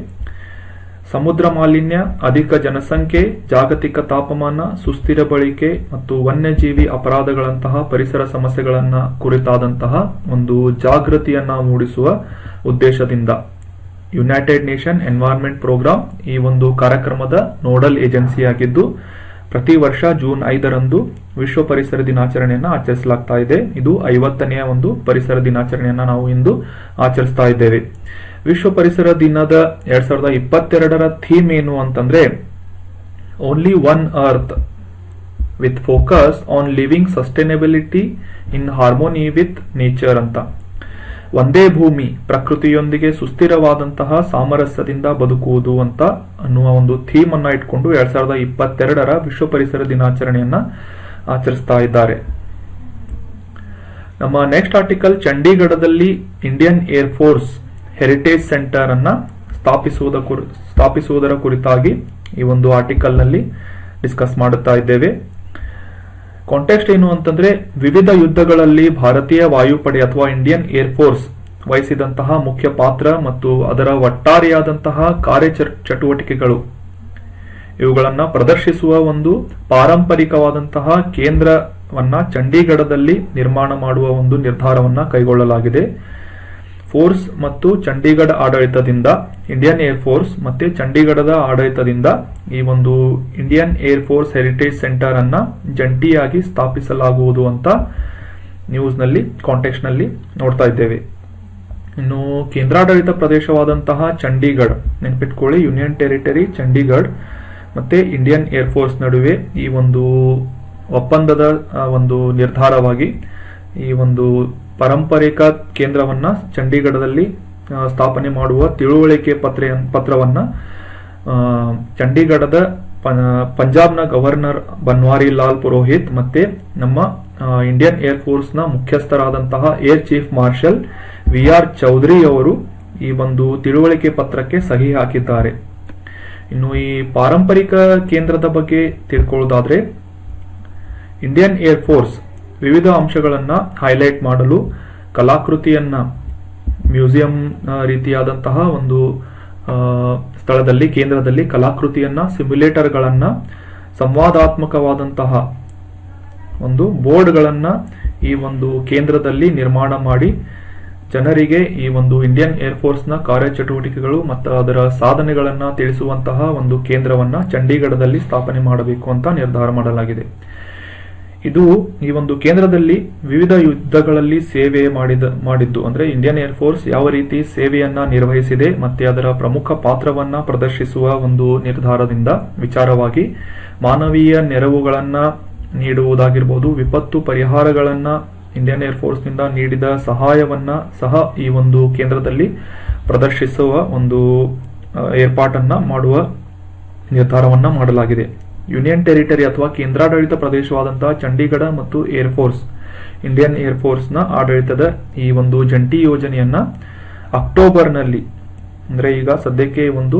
ಸಮುದ್ರ ಮಾಲಿನ್ಯ, ಅಧಿಕ ಜನಸಂಖ್ಯೆ, ಜಾಗತಿಕ ತಾಪಮಾನ, ಸುಸ್ಥಿರ ಬಳಕೆ ಮತ್ತು ವನ್ಯಜೀವಿ ಅಪರಾಧಗಳಂತಹ ಪರಿಸರ ಸಮಸ್ಯೆಗಳನ್ನ ಕುರಿತಾದಂತಹ ಒಂದು ಜಾಗೃತಿಯನ್ನ ಮೂಡಿಸುವ ಉದ್ದೇಶದಿಂದ ಯುನೈಟೆಡ್ ನೇಷನ್ ಎನ್ವೈರನ್ಮೆಂಟ್ ಪ್ರೋಗ್ರಾಮ್ ಈ ಒಂದು ಕಾರ್ಯಕ್ರಮದ ನೋಡಲ್ ಏಜೆನ್ಸಿಯಾಗಿದ್ದು, ಪ್ರತಿ ವರ್ಷ ಜೂನ್ 5 ವಿಶ್ವ ಪರಿಸರ ದಿನಾಚರಣೆಯನ್ನ ಆಚರಿಸಲಾಗ್ತಾ ಇದೆ. ಇದು 50ನೇ ಒಂದು ಪರಿಸರ ದಿನಾಚರಣೆಯನ್ನ ನಾವು ಇಂದು ಆಚರಿಸ್ತಾ ಇದ್ದೇವೆ. ವಿಶ್ವ ಪರಿಸರ ದಿನದ 2022ರ ಥೀಮ್ ಏನು ಅಂತಂದ್ರೆ, only one earth with focus on living sustainability in harmony with nature ಅಂತ. ಒಂದೇ ಭೂಮಿ, ಪ್ರಕೃತಿಯೊಂದಿಗೆ ಸುಸ್ಥಿರವಾದಂತಹ ಸಾಮರಸ್ಯದಿಂದ ಬದುಕುವುದು ಅಂತ ಅನ್ನುವ ಒಂದು ಥೀಮ್ ಅನ್ನ ಇಟ್ಕೊಂಡು 2022ರ ವಿಶ್ವ ಪರಿಸರ ದಿನಾಚರಣೆಯನ್ನ ಆಚರಿಸ್ತಾ ಇದ್ದಾರೆ. ನಮ್ಮ ನೆಕ್ಸ್ಟ್ ಆರ್ಟಿಕಲ್, ಚಂಡೀಗಢದಲ್ಲಿ Indian air force heritage centre ಅನ್ನ ಸ್ಥಾಪಿಸುವುದರ ಕುರಿತಾಗಿ ಈ ಒಂದು ಆರ್ಟಿಕಲ್ ನಲ್ಲಿ ಡಿಸ್ಕಸ್ ಮಾಡುತ್ತಾ ಇದ್ದೇವೆ. ಕಾಂಟೆಕ್ಸ್ಟ್ ಏನು ಅಂತಂದ್ರೆ, ವಿವಿಧ ಯುದ್ಧಗಳಲ್ಲಿ ಭಾರತೀಯ ವಾಯುಪಡೆ ಅಥವಾ ಇಂಡಿಯನ್ ಏರ್ ಫೋರ್ಸ್ ವಹಿಸಿದಂತಹ ಮುಖ್ಯ ಪಾತ್ರ ಮತ್ತು ಅದರ ಒಟ್ಟಾರೆಯಾದಂತಹ ಕಾರ್ಯಚಟುವಟಿಕೆಗಳು ಇವುಗಳನ್ನ ಪ್ರದರ್ಶಿಸುವ ಒಂದು ಪಾರಂಪರಿಕವಾದಂತಹ ಕೇಂದ್ರವನ್ನ ಚಂಡೀಗಢದಲ್ಲಿ ನಿರ್ಮಾಣ ಮಾಡುವ ಒಂದು ನಿರ್ಧಾರವನ್ನ ಕೈಗೊಳ್ಳಲಾಗಿದೆ. ಫೋರ್ಸ್ ಮತ್ತು ಚಂಡೀಗಢ ಆಡಳಿತದಿಂದ, ಇಂಡಿಯನ್ ಏರ್ ಫೋರ್ಸ್ ಮತ್ತೆ ಚಂಡೀಗಢದ ಆಡಳಿತದಿಂದ ಈ ಒಂದು Indian air force heritage centre ಅನ್ನ ಜಂಟಿಯಾಗಿ ಸ್ಥಾಪಿಸಲಾಗುವುದು ಅಂತ ನ್ಯೂಸ್ ನಲ್ಲಿ, ಕಾಂಟೆಕ್ಸ್ಟ್ ನಲ್ಲಿ ನೋಡ್ತಾ ಇದ್ದೇವೆ. ಇನ್ನು ಕೇಂದ್ರಾಡಳಿತ ಪ್ರದೇಶವಾದಂತಹ ಚಂಡೀಗಢ, ನೆನ್ಪಿಟ್ಕೊಳ್ಳಿ, ಯೂನಿಯನ್ ಟೆರಿಟರಿ ಚಂಡೀಗಢ ಮತ್ತೆ ಇಂಡಿಯನ್ ಏರ್ ಫೋರ್ಸ್ ನಡುವೆ ಈ ಒಂದು ಒಪ್ಪಂದದ ಒಂದು ನಿರ್ಧಾರವಾಗಿ ಈ ಒಂದು ಪಾರಂಪರಿಕ ಕೇಂದ್ರವನ್ನ ಚಂಡೀಗಢದಲ್ಲಿ ಸ್ಥಾಪನೆ ಮಾಡುವ ತಿಳುವಳಿಕೆ ಪತ್ರವನ್ನ ಚಂಡೀಗಢದ ಪಂಜಾಬ್ನ ಗವರ್ನರ್ ಬನ್ವಾರಿ ಲಾಲ್ ಪುರೋಹಿತ್ ಮತ್ತೆ ನಮ್ಮ ಇಂಡಿಯನ್ ಏರ್ ಫೋರ್ಸ್ ನ ಮುಖ್ಯಸ್ಥರಾದಂತಹ air chief marshal VR Chaudhari ಅವರು ಈ ಒಂದು ತಿಳುವಳಿಕೆ ಪತ್ರಕ್ಕೆ ಸಹಿ ಹಾಕಿದ್ದಾರೆ. ಇನ್ನು ಈ ಪಾರಂಪರಿಕ ಕೇಂದ್ರದ ಬಗ್ಗೆ ತಿಳ್ಕೊಳ್ಳೋದಾದ್ರೆ, ಇಂಡಿಯನ್ ಏರ್ ಫೋರ್ಸ್ ವಿವಿಧ ಅಂಶಗಳನ್ನ ಹೈಲೈಟ್ ಮಾಡಲು ಕಲಾಕೃತಿಯನ್ನ ಮ್ಯೂಸಿಯಂ ರೀತಿಯಾದಂತಹ ಒಂದು ಸ್ಥಳದಲ್ಲಿ ಕೇಂದ್ರದಲ್ಲಿ ಕಲಾಕೃತಿಯನ್ನ ಸಿಮ್ಯುಲೇಟರ್ಗಳನ್ನ ಸಂವಾದಾತ್ಮಕವಾದಂತಹ ಒಂದು ಬೋರ್ಡ್ಗಳನ್ನ ಈ ಒಂದು ಕೇಂದ್ರದಲ್ಲಿ ನಿರ್ಮಾಣ ಮಾಡಿ ಜನರಿಗೆ ಈ ಒಂದು ಇಂಡಿಯನ್ ಏರ್ ಫೋರ್ಸ್ ನ ಕಾರ್ಯಚಟುವಟಿಕೆಗಳು ಮತ್ತು ಅದರ ಸಾಧನೆಗಳನ್ನ ತಿಳಿಸುವಂತಹ ಒಂದು ಕೇಂದ್ರವನ್ನ ಚಂಡೀಗಢದಲ್ಲಿ ಸ್ಥಾಪನೆ ಮಾಡಬೇಕು ಅಂತ ನಿರ್ಧಾರ ಮಾಡಲಾಗಿದೆ. ಇದು ಈ ಒಂದು ಕೇಂದ್ರದಲ್ಲಿ ವಿವಿಧ ಯುದ್ಧಗಳಲ್ಲಿ ಸೇವೆ ಮಾಡಿದ್ದು ಅಂದ್ರೆ ಇಂಡಿಯನ್ ಏರ್ ಫೋರ್ಸ್ ಯಾವ ರೀತಿ ಸೇವೆಯನ್ನ ನಿರ್ವಹಿಸಿದೆ ಮತ್ತೆ ಅದರ ಪ್ರಮುಖ ಪಾತ್ರವನ್ನ ಪ್ರದರ್ಶಿಸುವ ಒಂದು ನಿರ್ಧಾರದಿಂದ ವಿಚಾರವಾಗಿ ಮಾನವೀಯ ನೆರವುಗಳನ್ನ ನೀಡುವುದಾಗಿರ್ಬೋದು, ವಿಪತ್ತು ಪರಿಹಾರಗಳನ್ನ ಇಂಡಿಯನ್ ಏರ್ ಫೋರ್ಸ್ ನಿಂದ ನೀಡಿದ ಸಹಾಯವನ್ನ ಸಹ ಈ ಒಂದು ಕೇಂದ್ರದಲ್ಲಿ ಪ್ರದರ್ಶಿಸುವ ಒಂದು ಏರ್ಪಾಟನ್ನ ಮಾಡುವ ನಿರ್ಧಾರವನ್ನ ಮಾಡಲಾಗಿದೆ. ಯೂನಿಯನ್ ಟೆರಿಟರಿ ಅಥವಾ ಕೇಂದ್ರಾಡಳಿತ ಪ್ರದೇಶವಾದಂತಹ ಚಂಡೀಗಢ ಮತ್ತು air force Indian air force ನ ಆಡಳಿತದ ಈ ಒಂದು ಜಂಟಿ ಯೋಜನೆಯನ್ನ ಅಕ್ಟೋಬರ್ನಲ್ಲಿ ಅಂದ್ರೆ ಈಗ ಸದ್ಯಕ್ಕೆ ಒಂದು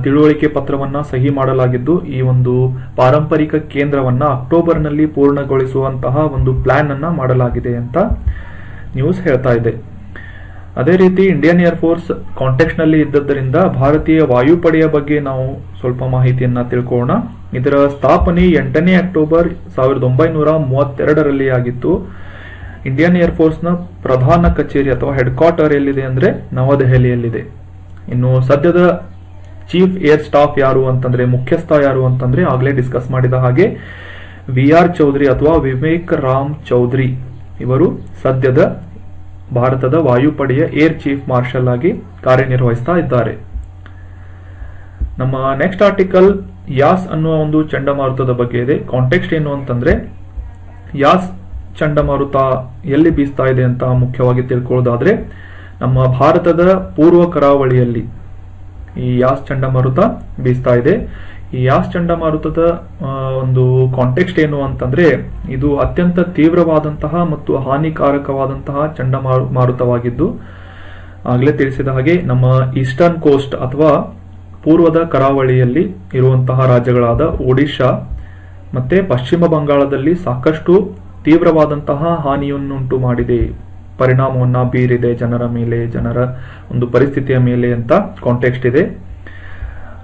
ತಿಳುವಳಿಕೆ ಪತ್ರವನ್ನ ಸಹಿ ಮಾಡಲಾಗಿದ್ದು ಈ ಒಂದು ಪಾರಂಪರಿಕ ಕೇಂದ್ರವನ್ನ ಅಕ್ಟೋಬರ್ನಲ್ಲಿ ಪೂರ್ಣಗೊಳಿಸುವಂತಹ ಒಂದು ಪ್ಲಾನ್ ಅನ್ನ ಮಾಡಲಾಗಿದೆ ಅಂತ ನ್ಯೂಸ್ ಹೇಳ್ತಾ ಇದೆ. ಅದೇ ರೀತಿ ಇಂಡಿಯನ್ ಏರ್ ಫೋರ್ಸ್ ಕಾಂಟೆಕ್ಸ್ಟ್ ನಲ್ಲಿ ಇದ್ದದ್ದರಿಂದ ಭಾರತೀಯ ವಾಯುಪಡೆಯ ಬಗ್ಗೆ ನಾವು ಸ್ವಲ್ಪ ಮಾಹಿತಿಯನ್ನ ತಿಳ್ಕೊಳ್ಳೋಣ. ಇದರ ಸ್ಥಾಪನೆ 8ನೇ ಅಕ್ಟೋಬರ್ 1932ರಲ್ಲಿ ಆಗಿತ್ತು. ಇಂಡಿಯನ್ ಏರ್ ಫೋರ್ಸ್ ನ ಪ್ರಧಾನ ಕಚೇರಿ ಅಥವಾ ಹೆಡ್ ಕ್ವಾರ್ಟರ್ ಎಲ್ಲಿದೆ ಅಂದ್ರೆ ನವದೆಹಲಿಯಲ್ಲಿದೆ. ಇನ್ನು ಸದ್ಯದ ಚೀಫ್ ಏರ್ ಸ್ಟಾಫ್ ಯಾರು ಅಂತಂದ್ರೆ ಮುಖ್ಯಸ್ಥ ಯಾರು ಅಂತಂದ್ರೆ ಆಗ್ಲೇ ಡಿಸ್ಕಸ್ ಮಾಡಿದ ಹಾಗೆ VR ಚೌಧರಿ ಅಥವಾ ವಿವೇಕ್ ರಾಮ್ ಚೌಧರಿ ಇವರು ಸದ್ಯದ ಭಾರತದ ವಾಯುಪಡೆಯ ಏರ್ ಚೀಫ್ ಮಾರ್ಷಲ್ ಆಗಿ ಕಾರ್ಯನಿರ್ವಹಿಸ್ತಾ ಇದ್ದಾರೆ. ನಮ್ಮ ನೆಕ್ಸ್ಟ್ ಆರ್ಟಿಕಲ್ ಯಾಸ್ ಅನ್ನುವ ಒಂದು ಚಂಡಮಾರುತದ ಬಗ್ಗೆ ಇದೆ. ಕಾಂಟೆಕ್ಸ್ಟ್ ಏನು ಅಂತಂದ್ರೆ ಯಾಸ್ ಚಂಡಮಾರುತ ಎಲ್ಲಿ ಬೀಸ್ತಾ ಇದೆ ಅಂತ ಮುಖ್ಯವಾಗಿ ತಿಳ್ಕೊಳ್ಳೋದಾದ್ರೆ ನಮ್ಮ ಭಾರತದ ಪೂರ್ವ ಕರಾವಳಿಯಲ್ಲಿ ಈ ಯಾಸ್ ಚಂಡಮಾರುತ ಬೀಸ್ತಾ ಇದೆ. ಈ ಯಾಸ್ ಚಂಡಮಾರುತದ ಒಂದು ಕಾಂಟೆಕ್ಸ್ಟ್ ಏನು ಅಂತಂದ್ರೆ ಇದು ಅತ್ಯಂತ ತೀವ್ರವಾದಂತಹ ಮತ್ತು ಹಾನಿಕಾರಕವಾದಂತಹ ಚಂಡಮಾರುತವಾಗಿದ್ದು ಆಗ್ಲೇ ತಿಳಿಸಿದ ಹಾಗೆ ನಮ್ಮ ಈಸ್ಟರ್ನ್ ಕೋಸ್ಟ್ ಅಥವಾ ಪೂರ್ವದ ಕರಾವಳಿಯಲ್ಲಿ ಇರುವಂತಹ ರಾಜ್ಯಗಳಾದ ಒಡಿಶಾ ಮತ್ತೆ ಪಶ್ಚಿಮ ಬಂಗಾಳದಲ್ಲಿ ಸಾಕಷ್ಟು ತೀವ್ರವಾದಂತಹ ಹಾನಿಯನ್ನುಂಟು ಮಾಡಿದೆ, ಪರಿಣಾಮವನ್ನ ಬೀರಿದೆ ಜನರ ಮೇಲೆ, ಜನರ ಒಂದು ಪರಿಸ್ಥಿತಿಯ ಮೇಲೆ ಅಂತ ಕಾಂಟೆಕ್ಸ್ಟ್ ಇದೆ.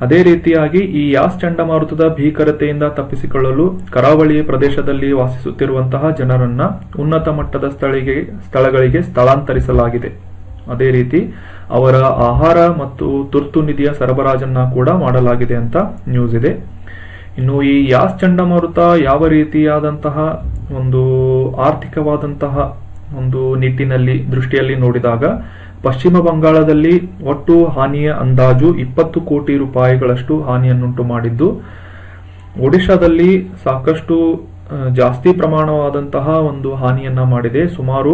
ಅದೇ ರೀತಿಯಾಗಿ ಈ ಯಾಸ್ ಚಂಡಮಾರುತದ ಭೀಕರತೆಯಿಂದ ತಪ್ಪಿಸಿಕೊಳ್ಳಲು ಕರಾವಳಿ ಪ್ರದೇಶದಲ್ಲಿ ವಾಸಿಸುತ್ತಿರುವಂತಹ ಜನರನ್ನ ಉನ್ನತ ಮಟ್ಟದ ಸ್ಥಳಗಳಿಗೆ ಸ್ಥಳಾಂತರಿಸಲಾಗಿದೆ. ಅದೇ ರೀತಿ ಅವರ ಆಹಾರ ಮತ್ತು ತುರ್ತು ನಿಧಿಯ ಸರಬರಾಜನ್ನ ಕೂಡ ಮಾಡಲಾಗಿದೆ ಅಂತ ನ್ಯೂಸ್ ಇದೆ. ಇನ್ನು ಈ ಯಾಸ್ ಚಂಡಮಾರುತ ಯಾವ ರೀತಿಯಾದಂತಹ ಒಂದು ಆರ್ಥಿಕವಾದಂತಹ ಒಂದು ನಿಟ್ಟಿನಲ್ಲಿ ದೃಷ್ಟಿಯಲ್ಲಿ ನೋಡಿದಾಗ ಪಶ್ಚಿಮ ಬಂಗಾಳದಲ್ಲಿ ಒಟ್ಟು ಹಾನಿಯ ಅಂದಾಜು 20 ಕೋಟಿ ರೂಪಾಯಿಗಳಷ್ಟು ಹಾನಿಯನ್ನುಂಟು ಮಾಡಿದ್ದು, ಒಡಿಶಾದಲ್ಲಿ ಸಾಕಷ್ಟು ಜಾಸ್ತಿ ಪ್ರಮಾಣವಾದಂತಹ ಒಂದು ಹಾನಿಯನ್ನ ಮಾಡಿದೆ. ಸುಮಾರು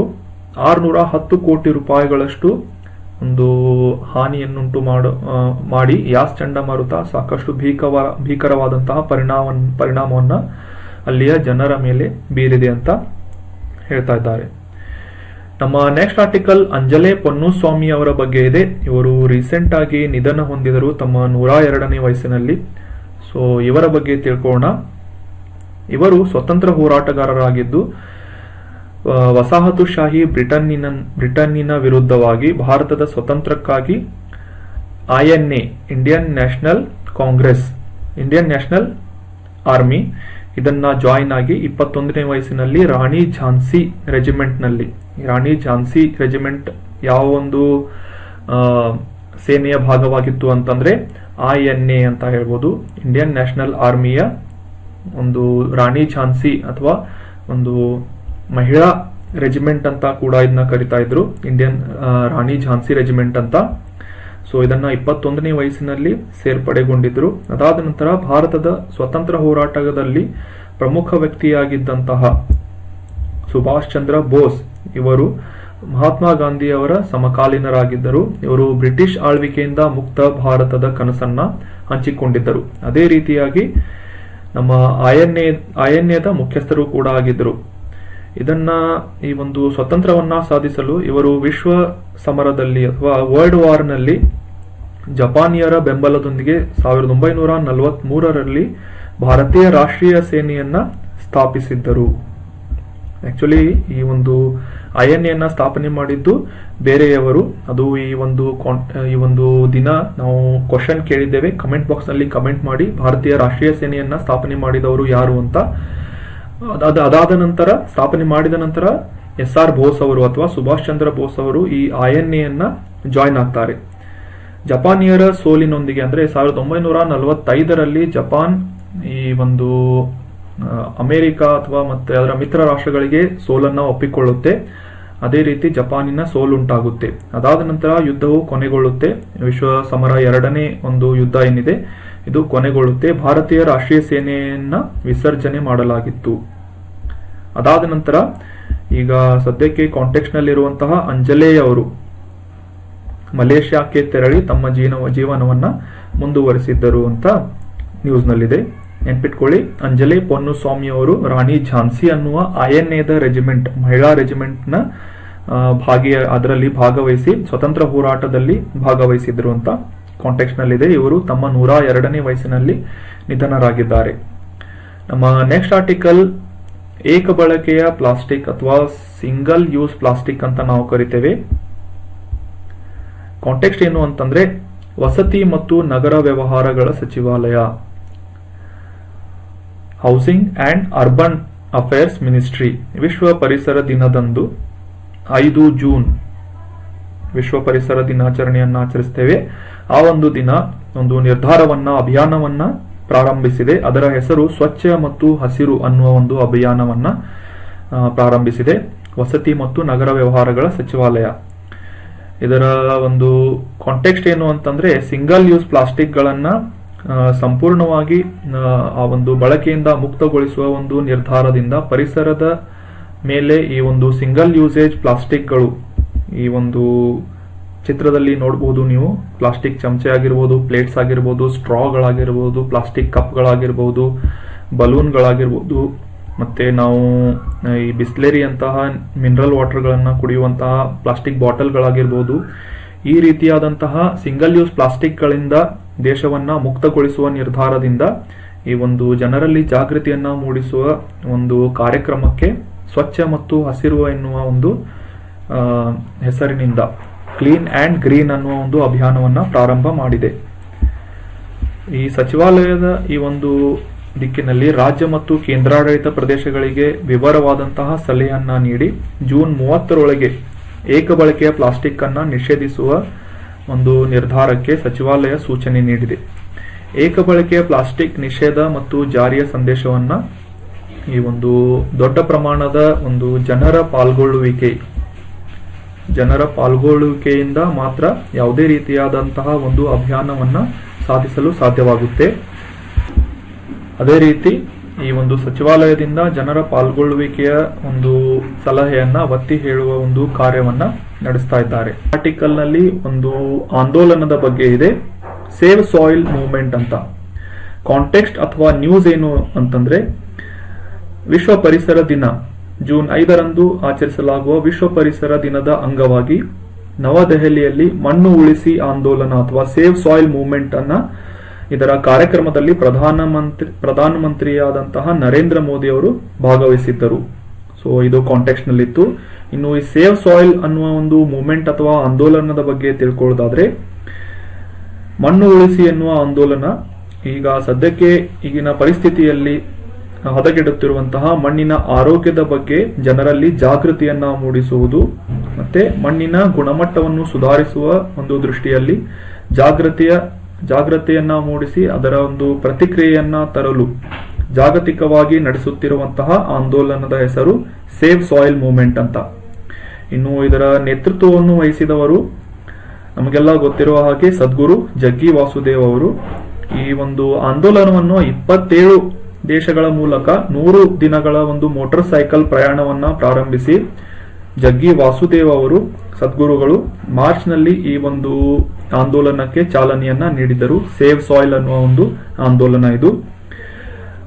610 ಕೋಟಿ ರೂಪಾಯಿಗಳಷ್ಟು ಒಂದು ಹಾನಿಯನ್ನುಂಟು ಮಾಡಿ ಯಾಸ್ ಚಂಡಮಾರುತ ಸಾಕಷ್ಟು ಭೀಕರವಾದಂತಹ ಪರಿಣಾಮವನ್ನ ಅಲ್ಲಿಯ ಜನರ ಮೇಲೆ ಬೀರಿದೆ ಅಂತ ಹೇಳ್ತಾ ಇದ್ದಾರೆ. ನಮ್ಮ ನೆಕ್ಸ್ಟ್ ಆರ್ಟಿಕಲ್ ಅಂಜಲೆ ಪೊನ್ನುಸ್ವಾಮಿ ಅವರ ಬಗ್ಗೆ ಇದೆ. ಇವರು ರೀಸೆಂಟ್ ಆಗಿ ನಿಧನ ಹೊಂದಿದರು ತಮ್ಮ 102ನೇ ವಯಸ್ಸಿನಲ್ಲಿ. ಸೊ ಇವರ ಬಗ್ಗೆ ತಿಳ್ಕೊಳ್ಳೋಣ. ಇವರು ಸ್ವತಂತ್ರ ಹೋರಾಟಗಾರರಾಗಿದ್ದು ವಸಾಹತುಶಾಹಿ ಬ್ರಿಟನ್ನಿನ ವಿರುದ್ಧವಾಗಿ ಭಾರತದ ಸ್ವತಂತ್ರಕ್ಕಾಗಿ INA Indian national Congress, Indian national army ಇದನ್ನ ಜಾಯಿನ್ ಆಗಿ 21ನೇ ವಯಸ್ಸಿನಲ್ಲಿ ರಾಣಿ ಝಾನ್ಸಿ ರೆಜಿಮೆಂಟ್ ನಲ್ಲಿ, ರಾಣಿ ಝಾನ್ಸಿ ರೆಜಿಮೆಂಟ್ ಯಾವ ಒಂದು ಸೇನೆಯ ಭಾಗವಾಗಿತ್ತು ಅಂತಂದ್ರೆ INA ಅಂತ ಹೇಳ್ಬೋದು, ಇಂಡಿಯನ್ ನ್ಯಾಷನಲ್ ಆರ್ಮಿಯ ಒಂದು ರಾಣಿ ಝಾನ್ಸಿ ಅಥವಾ ಒಂದು ಮಹಿಳಾ ರೆಜಿಮೆಂಟ್ ಅಂತ ಕೂಡ ಇದನ್ನ ಕರಿತಾ ಇದ್ರು, ಇಂಡಿಯನ್ ರಾಣಿ ಝಾನ್ಸಿ ರೆಜಿಮೆಂಟ್ ಅಂತ. ಸೊ ಇದನ್ನ 21ನೇ ವಯಸ್ಸಿನಲ್ಲಿ ಸೇರ್ಪಡೆಗೊಂಡಿದ್ರು. ಅದಾದ ನಂತರ ಭಾರತದ ಸ್ವತಂತ್ರ ಹೋರಾಟದಲ್ಲಿ ಪ್ರಮುಖ ವ್ಯಕ್ತಿಯಾಗಿದ್ದಂತಹ ಸುಭಾಷ್ ಚಂದ್ರ ಬೋಸ್ ಇವರು ಮಹಾತ್ಮ ಗಾಂಧಿ ಅವರ ಸಮಕಾಲೀನರಾಗಿದ್ದರು. ಇವರು ಬ್ರಿಟಿಷ್ ಆಳ್ವಿಕೆಯಿಂದ ಮುಕ್ತ ಭಾರತದ ಕನಸನ್ನ ಹಂಚಿಕೊಂಡಿದ್ದರು. ಅದೇ ರೀತಿಯಾಗಿ ನಮ್ಮ ಐಎನ್ಎದ ಮುಖ್ಯಸ್ಥರು ಕೂಡ ಆಗಿದ್ದರು. ಇದನ್ನ ಈ ಒಂದು ಸ್ವತಂತ್ರವನ್ನ ಸಾಧಿಸಲು ಇವರು ವಿಶ್ವ ಸಮರದಲ್ಲಿ ಅಥವಾ ವರ್ಲ್ಡ್ ವಾರ್ನಲ್ಲಿ ಜಪಾನಿಯರ ಬೆಂಬಲದೊಂದಿಗೆ 1943ರಲ್ಲಿ ಭಾರತೀಯ ರಾಷ್ಟ್ರೀಯ ಸೇನೆಯನ್ನ ಸ್ಥಾಪಿಸಿದ್ದರು. ಆಕ್ಚುಲಿ ಈ ಒಂದು ಐಎನ್ಎನ ಸ್ಥಾಪನೆ ಮಾಡಿದ್ದು ಬೇರೆಯವರು. ಅದು ಈ ಒಂದು ದಿನ ನಾವು ಕ್ವಶನ್ ಕೇಳಿದ್ದೇವೆ, ಕಮೆಂಟ್ ಬಾಕ್ಸ್ ನಲ್ಲಿ ಕಮೆಂಟ್ ಮಾಡಿ ಭಾರತೀಯ ರಾಷ್ಟ್ರೀಯ ಸೇನೆಯನ್ನ ಸ್ಥಾಪನೆ ಮಾಡಿದವರು ಯಾರು ಅಂತ. ಅದಾದ ನಂತರ ಸ್ಥಾಪನೆ ಮಾಡಿದ ನಂತರ SR ಬೋಸ್ ಅವರು ಅಥವಾ ಸುಭಾಷ್ ಚಂದ್ರ ಬೋಸ್ ಅವರು ಈ ಐಎನ್ಎಯನ್ನ ಜಾಯಿನ್ ಆಗ್ತಾರೆ. ಜಪಾನಿಯರ ಸೋಲಿನೊಂದಿಗೆ ಅಂದ್ರೆ 1945ರಲ್ಲಿ ಜಪಾನ್ ಈ ಒಂದು ಅಮೆರಿಕ ಅಥವಾ ಮತ್ತೆ ಅದರ ಮಿತ್ರ ರಾಷ್ಟ್ರಗಳಿಗೆ ಸೋಲನ್ನ ಒಪ್ಪಿಕೊಳ್ಳುತ್ತೆ. ಅದೇ ರೀತಿ ಜಪಾನಿನ ಸೋಲುಂಟಾಗುತ್ತೆ. ಅದಾದ ನಂತರ ಯುದ್ಧವು ಕೊನೆಗೊಳ್ಳುತ್ತೆ. ವಿಶ್ವ ಸಮರ 2ನೇ ಒಂದು ಯುದ್ಧ ಏನಿದೆ ಇದು ಕೊನೆಗೊಳ್ಳುತ್ತೆ. ಭಾರತೀಯ ರಾಷ್ಟ್ರೀಯ ಸೇನೆಯನ್ನ ವಿಸರ್ಜನೆ ಮಾಡಲಾಗಿತ್ತು. ಅದಾದ ನಂತರ ಈಗ ಸದ್ಯಕ್ಕೆ ಕಾಂಟೆಕ್ಸ್ಟ್ ನಲ್ಲಿರುವಂತಹ ಅಂಜಲೇ ಅವರು ಮಲೇಷ್ಯಾಕ್ಕೆ ತೆರಳಿ ತಮ್ಮ ಜೀವನವನ್ನ ಮುಂದುವರಿಸಿದ್ದರು ಅಂತ ನ್ಯೂಸ್ ನಲ್ಲಿದೆ. ನೆನ್ಪಿಟ್ಕೊಳ್ಳಿ, ಅಂಜಲಿ ಪೊನ್ನುಸ್ವಾಮಿ ಅವರು ರಾಣಿ ಝಾನ್ಸಿ ಅನ್ನುವ ಐಎನ್ಎದ ರೆಜಿಮೆಂಟ್, ಮಹಿಳಾ ರೆಜಿಮೆಂಟ್ ನ ಅದರಲ್ಲಿ ಭಾಗವಹಿಸಿ ಸ್ವತಂತ್ರ ಹೋರಾಟದಲ್ಲಿ ಭಾಗವಹಿಸಿದ್ರು ಅಂತ ಕಾಂಟೆಕ್ಸ್ಟ್ ನಲ್ಲಿದೆ. ಇವರು ತಮ್ಮ 102ನೇ ವಯಸ್ಸಿನಲ್ಲಿ ನಿಧನರಾಗಿದ್ದಾರೆ. ನಮ್ಮ ನೆಕ್ಸ್ಟ್ ಆರ್ಟಿಕಲ್ ಏಕ ಬಳಕೆಯ ಪ್ಲಾಸ್ಟಿಕ್ ಅಥವಾ ಸಿಂಗಲ್ ಯೂಸ್ ಪ್ಲಾಸ್ಟಿಕ್ ಅಂತ ನಾವು ಕರಿತೇವೆ. ಕಾಂಟೆಕ್ಸ್ಟ್ ಏನು ಅಂತಂದ್ರೆ ವಸತಿ ಮತ್ತು ನಗರ ವ್ಯವಹಾರಗಳ ಸಚಿವಾಲಯ, housing and urban affairs ministry ವಿಶ್ವ ಪರಿಸರ ದಿನದಂದು 5 ಜೂನ್ ವಿಶ್ವ ಪರಿಸರ ದಿನಾಚರಣೆಯನ್ನು ಆಚರಿಸ್ತೇವೆ. ಆ ಒಂದು ದಿನ ಒಂದು ನಿರ್ಧಾರವನ್ನ ಅಭಿಯಾನವನ್ನ ಪ್ರಾರಂಭಿಸಿದೆ. ಅದರ ಹೆಸರು ಸ್ವಚ್ಛ ಮತ್ತು ಹಸಿರು ಅನ್ನುವ ಒಂದು ಅಭಿಯಾನವನ್ನ ಪ್ರಾರಂಭಿಸಿದೆ ವಸತಿ ಮತ್ತು ನಗರ ವ್ಯವಹಾರಗಳ ಸಚಿವಾಲಯ. ಇದರ ಒಂದು ಕಾಂಟೆಕ್ಸ್ಟ್ ಏನು ಅಂತಂದ್ರೆ ಸಿಂಗಲ್ ಯೂಸ್ ಪ್ಲಾಸ್ಟಿಕ್ ಗಳನ್ನ ಸಂಪೂರ್ಣವಾಗಿ ಆ ಒಂದು ಬಳಕೆಯಿಂದ ಮುಕ್ತಗೊಳಿಸುವ ಒಂದು ನಿರ್ಧಾರದಿಂದ ಪರಿಸರದ ಮೇಲೆ ಈ ಒಂದು ಸಿಂಗಲ್ ಯೂಸೇಜ್ ಪ್ಲಾಸ್ಟಿಕ್ಗಳು, ಈ ಒಂದು ಚಿತ್ರದಲ್ಲಿ ನೋಡಬಹುದು ನೀವು, ಪ್ಲಾಸ್ಟಿಕ್ ಚಮಚೆ ಆಗಿರ್ಬೋದು, ಪ್ಲೇಟ್ಸ್ ಆಗಿರ್ಬೋದು, ಸ್ಟ್ರಾಗಳಾಗಿರ್ಬೋದು, ಪ್ಲಾಸ್ಟಿಕ್ ಕಪ್ಗಳಾಗಿರ್ಬೋದು, ಬಲೂನ್ಗಳಾಗಿರ್ಬೋದು, ಮತ್ತೆ ನಾವು ಈ ಬಿಸ್ಲೇರಿ ಅಂತಹ ಮಿನರಲ್ ವಾಟರ್ಗಳನ್ನ ಕುಡಿಯುವಂತಹ ಪ್ಲಾಸ್ಟಿಕ್ ಬಾಟಲ್ಗಳಾಗಿರ್ಬೋದು, ಈ ರೀತಿಯಾದಂತಹ ಸಿಂಗಲ್ ಯೂಸ್ ಪ್ಲಾಸ್ಟಿಕ್ಗಳಿಂದ ದೇಶವನ್ನ ಮುಕ್ತಗೊಳಿಸುವ ನಿರ್ಧಾರದಿಂದ ಈ ಒಂದು ಜನರಲ್ಲಿ ಜಾಗೃತಿಯನ್ನ ಮೂಡಿಸುವ ಒಂದು ಕಾರ್ಯಕ್ರಮಕ್ಕೆ ಸ್ವಚ್ಛ ಮತ್ತು ಹಸಿರು ಎನ್ನುವ ಒಂದು ಹೆಸರಿನಿಂದ ಕ್ಲೀನ್ ಅಂಡ್ ಗ್ರೀನ್ ಅನ್ನುವ ಒಂದು ಅಭಿಯಾನವನ್ನ ಪ್ರಾರಂಭ ಮಾಡಿದೆ. ಈ ಸಚಿವಾಲಯದ ಈ ಒಂದು ದಿಕ್ಕಿನಲ್ಲಿ ರಾಜ್ಯ ಮತ್ತು ಕೇಂದ್ರಾಡಳಿತ ಪ್ರದೇಶಗಳಿಗೆ ವಿವರವಾದಂತಹ ಸಲಹೆಯನ್ನ ನೀಡಿ ಜೂನ್ 30ರೊಳಗೆ ಏಕ ಬಳಕೆಯ ಪ್ಲಾಸ್ಟಿಕ್ ಅನ್ನ ನಿಷೇಧಿಸುವ ಒಂದು ನಿರ್ಧಾರಕ್ಕೆ ಸಚಿವಾಲಯ ಸೂಚನೆ ನೀಡಿದೆ. ಏಕ ಬಳಕೆಯ ಪ್ಲಾಸ್ಟಿಕ್ ನಿಷೇಧ ಮತ್ತು ಜಾರಿಯ ಸಂದೇಶವನ್ನ ಈ ಒಂದು ದೊಡ್ಡ ಪ್ರಮಾಣದ ಒಂದು ಜನರ ಪಾಲ್ಗೊಳ್ಳುವಿಕೆಯಿಂದ ಮಾತ್ರ ಯಾವುದೇ ರೀತಿಯಾದಂತಹ ಒಂದು ಅಭಿಯಾನವನ್ನ ಸಾಧಿಸಲು ಸಾಧ್ಯವಾಗುತ್ತೆ. ಅದೇ ರೀತಿ ಈ ಒಂದು ಸಚಿವಾಲಯದಿಂದ ಜನರ ಪಾಲ್ಗೊಳ್ಳುವಿಕೆಯ ಒಂದು ಸಲಹೆಯನ್ನ ಒತ್ತಿ ಹೇಳುವ ಒಂದು ಕಾರ್ಯವನ್ನ ನಡೆಸ್ತಾ ಇದ್ದಾರೆ. ಆರ್ಟಿಕಲ್ ನಲ್ಲಿ ಒಂದು ಆಂದೋಲನದ ಬಗ್ಗೆ ಇದೆ, ಸೇವ್ ಸಾಯಿಲ್ ಮೂವ್ಮೆಂಟ್ ಅಂತ. ಕಾಂಟೆಕ್ಸ್ಟ್ ಅಥವಾ ನ್ಯೂಸ್ ಏನು ಅಂತಂದ್ರೆ ವಿಶ್ವ ಪರಿಸರ ದಿನ ಜೂನ್ 5ರಂದು ಆಚರಿಸಲಾಗುವ ವಿಶ್ವ ಪರಿಸರ ದಿನದ ಅಂಗವಾಗಿ ನವದೆಹಲಿಯಲ್ಲಿ ಮಣ್ಣು ಉಳಿಸಿ ಆಂದೋಲನ ಅಥವಾ ಸೇವ್ ಸಾಯಿಲ್ ಮೂವ್ಮೆಂಟ್ ಅನ್ನ ಇದರ ಕಾರ್ಯಕ್ರಮದಲ್ಲಿ ಪ್ರಧಾನಮಂತ್ರಿಯಾದಂತಹ ನರೇಂದ್ರ ಮೋದಿ ಅವರು ಭಾಗವಹಿಸಿದ್ದರು. ಸೊ ಇದು ಕಾಂಟೆಕ್ಸ್ಟ್ ನಲ್ಲಿತ್ತು. ಇನ್ನು ಈ ಸೇವ್ ಸಾಯಿಲ್ ಅನ್ನುವ ಒಂದು ಮೂವ್ಮೆಂಟ್ ಅಥವಾ ಆಂದೋಲನದ ಬಗ್ಗೆ ತಿಳ್ಕೊಳ್ಳೋದಾದ್ರೆ, ಮಣ್ಣು ಉಳಿಸಿ ಎನ್ನುವ ಆಂದೋಲನ ಈಗ ಸದ್ಯಕ್ಕೆ ಈಗಿನ ಪರಿಸ್ಥಿತಿಯಲ್ಲಿ ಹದಗೆಡುತ್ತಿರುವಂತಹ ಮಣ್ಣಿನ ಆರೋಗ್ಯದ ಬಗ್ಗೆ ಜನರಲ್ಲಿ ಜಾಗೃತಿಯನ್ನ ಮೂಡಿಸುವುದು ಮತ್ತೆ ಮಣ್ಣಿನ ಗುಣಮಟ್ಟವನ್ನು ಸುಧಾರಿಸುವ ಒಂದು ದೃಷ್ಟಿಯಲ್ಲಿ ಜಾಗೃತಿಯನ್ನ ಮೂಡಿಸಿ ಅದರ ಒಂದು ಪ್ರತಿಕ್ರಿಯೆಯನ್ನ ತರಲು ಜಾಗತಿಕವಾಗಿ ನಡೆಸುತ್ತಿರುವಂತಹ ಆಂದೋಲನದ ಹೆಸರು ಸೇವ್ ಸಾಯಿಲ್ ಮೂವ್ಮೆಂಟ್ ಅಂತ. ಇನ್ನು ಇದರ ನೇತೃತ್ವವನ್ನು ವಹಿಸಿದವರು ನಮಗೆಲ್ಲ ಗೊತ್ತಿರುವ ಹಾಗೆ ಸದ್ಗುರು ಜಗ್ಗಿ ವಾಸುದೇವ್ ಅವರು. ಈ ಒಂದು ಆಂದೋಲನವನ್ನು 27 ದೇಶಗಳ ಮೂಲಕ 100 ದಿನಗಳ ಒಂದು ಮೋಟಾರ್ ಸೈಕಲ್ ಪ್ರಯಾಣವನ್ನ ಪ್ರಾರಂಭಿಸಿ ಜಗ್ಗಿ ವಾಸುದೇವ್ ಅವರು ಸದ್ಗುರುಗಳು ಮಾರ್ಚ್ನಲ್ಲಿ ಈ ಒಂದು ಆಂದೋಲನಕ್ಕೆ ಚಾಲನೆಯನ್ನ ನೀಡಿದರು. ಸೇವ್ ಸಾಯಿಲ್ ಅನ್ನುವ ಒಂದು ಆಂದೋಲನ ಇದು.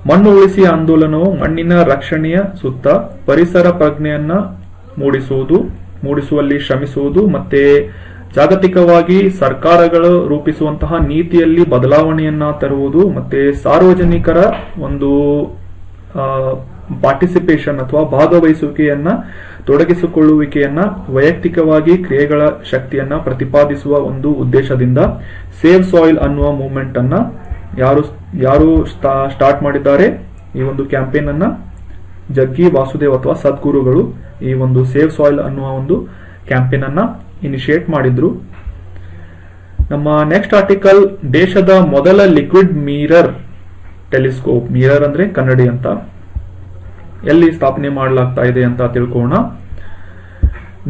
ಮಣ್ಣು ಉಳಿಸಿ ಆಂದೋಲನವು ಮಣ್ಣಿನ ರಕ್ಷಣೆಯ ಸುತ್ತ ಪರಿಸರ ಪ್ರಜ್ಞೆಯನ್ನ ಮೂಡಿಸುವಲ್ಲಿ ಶ್ರಮಿಸುವುದು ಮತ್ತೆ ಜಾಗತಿಕವಾಗಿ ಸರ್ಕಾರಗಳು ರೂಪಿಸುವಂತಹ ನೀತಿಯಲ್ಲಿ ಬದಲಾವಣೆಯನ್ನ ತರುವುದು ಮತ್ತೆ ಸಾರ್ವಜನಿಕರ ಒಂದು ಪಾರ್ಟಿಸಿಪೇಷನ್ ಅಥವಾ ಭಾಗವಹಿಸುವಿಕೆಯನ್ನ ತೊಡಗಿಸಿಕೊಳ್ಳುವಿಕೆಯನ್ನ ವೈಯಕ್ತಿಕವಾಗಿ ಕ್ರಿಯೆಗಳ ಶಕ್ತಿಯನ್ನ ಪ್ರತಿಪಾದಿಸುವ ಒಂದು ಉದ್ದೇಶದಿಂದ ಸೇವ್ ಸಾಯಿಲ್ ಅನ್ನುವ ಮೂವ್ಮೆಂಟ್ ಅನ್ನ ಯಾರು ಸ್ಟಾರ್ಟ್ ಮಾಡಿದ್ದಾರೆ, ಈ ಒಂದು ಕ್ಯಾಂಪೇನ್ ಅನ್ನ ಜಗ್ಗಿ ವಾಸುದೇವ್ ಅಥವಾ ಸದ್ಗುರುಗಳು ಈ ಒಂದು ಸೇವ್ ಸಾಯಿಲ್ ಅನ್ನುವ ಒಂದು ಕ್ಯಾಂಪೇನ್ ಅನ್ನ ಇನಿಷಿಯೇಟ್ ಮಾಡಿದ್ರು. ನಮ್ಮ ನೆಕ್ಸ್ಟ್ ಆರ್ಟಿಕಲ್, ದೇಶದ ಮೊದಲ ಲಿಕ್ವಿಡ್ ಮಿರರ್ ಟೆಲಿಸ್ಕೋಪ್, ಮಿರರ್ ಅಂದ್ರೆ ಕನ್ನಡಿ ಅಂತ, ಎಲ್ಲಿ ಸ್ಥಾಪನೆ ಮಾಡಲಾಗ್ತಾ ಇದೆ ಅಂತ ತಿಳ್ಕೋಣ.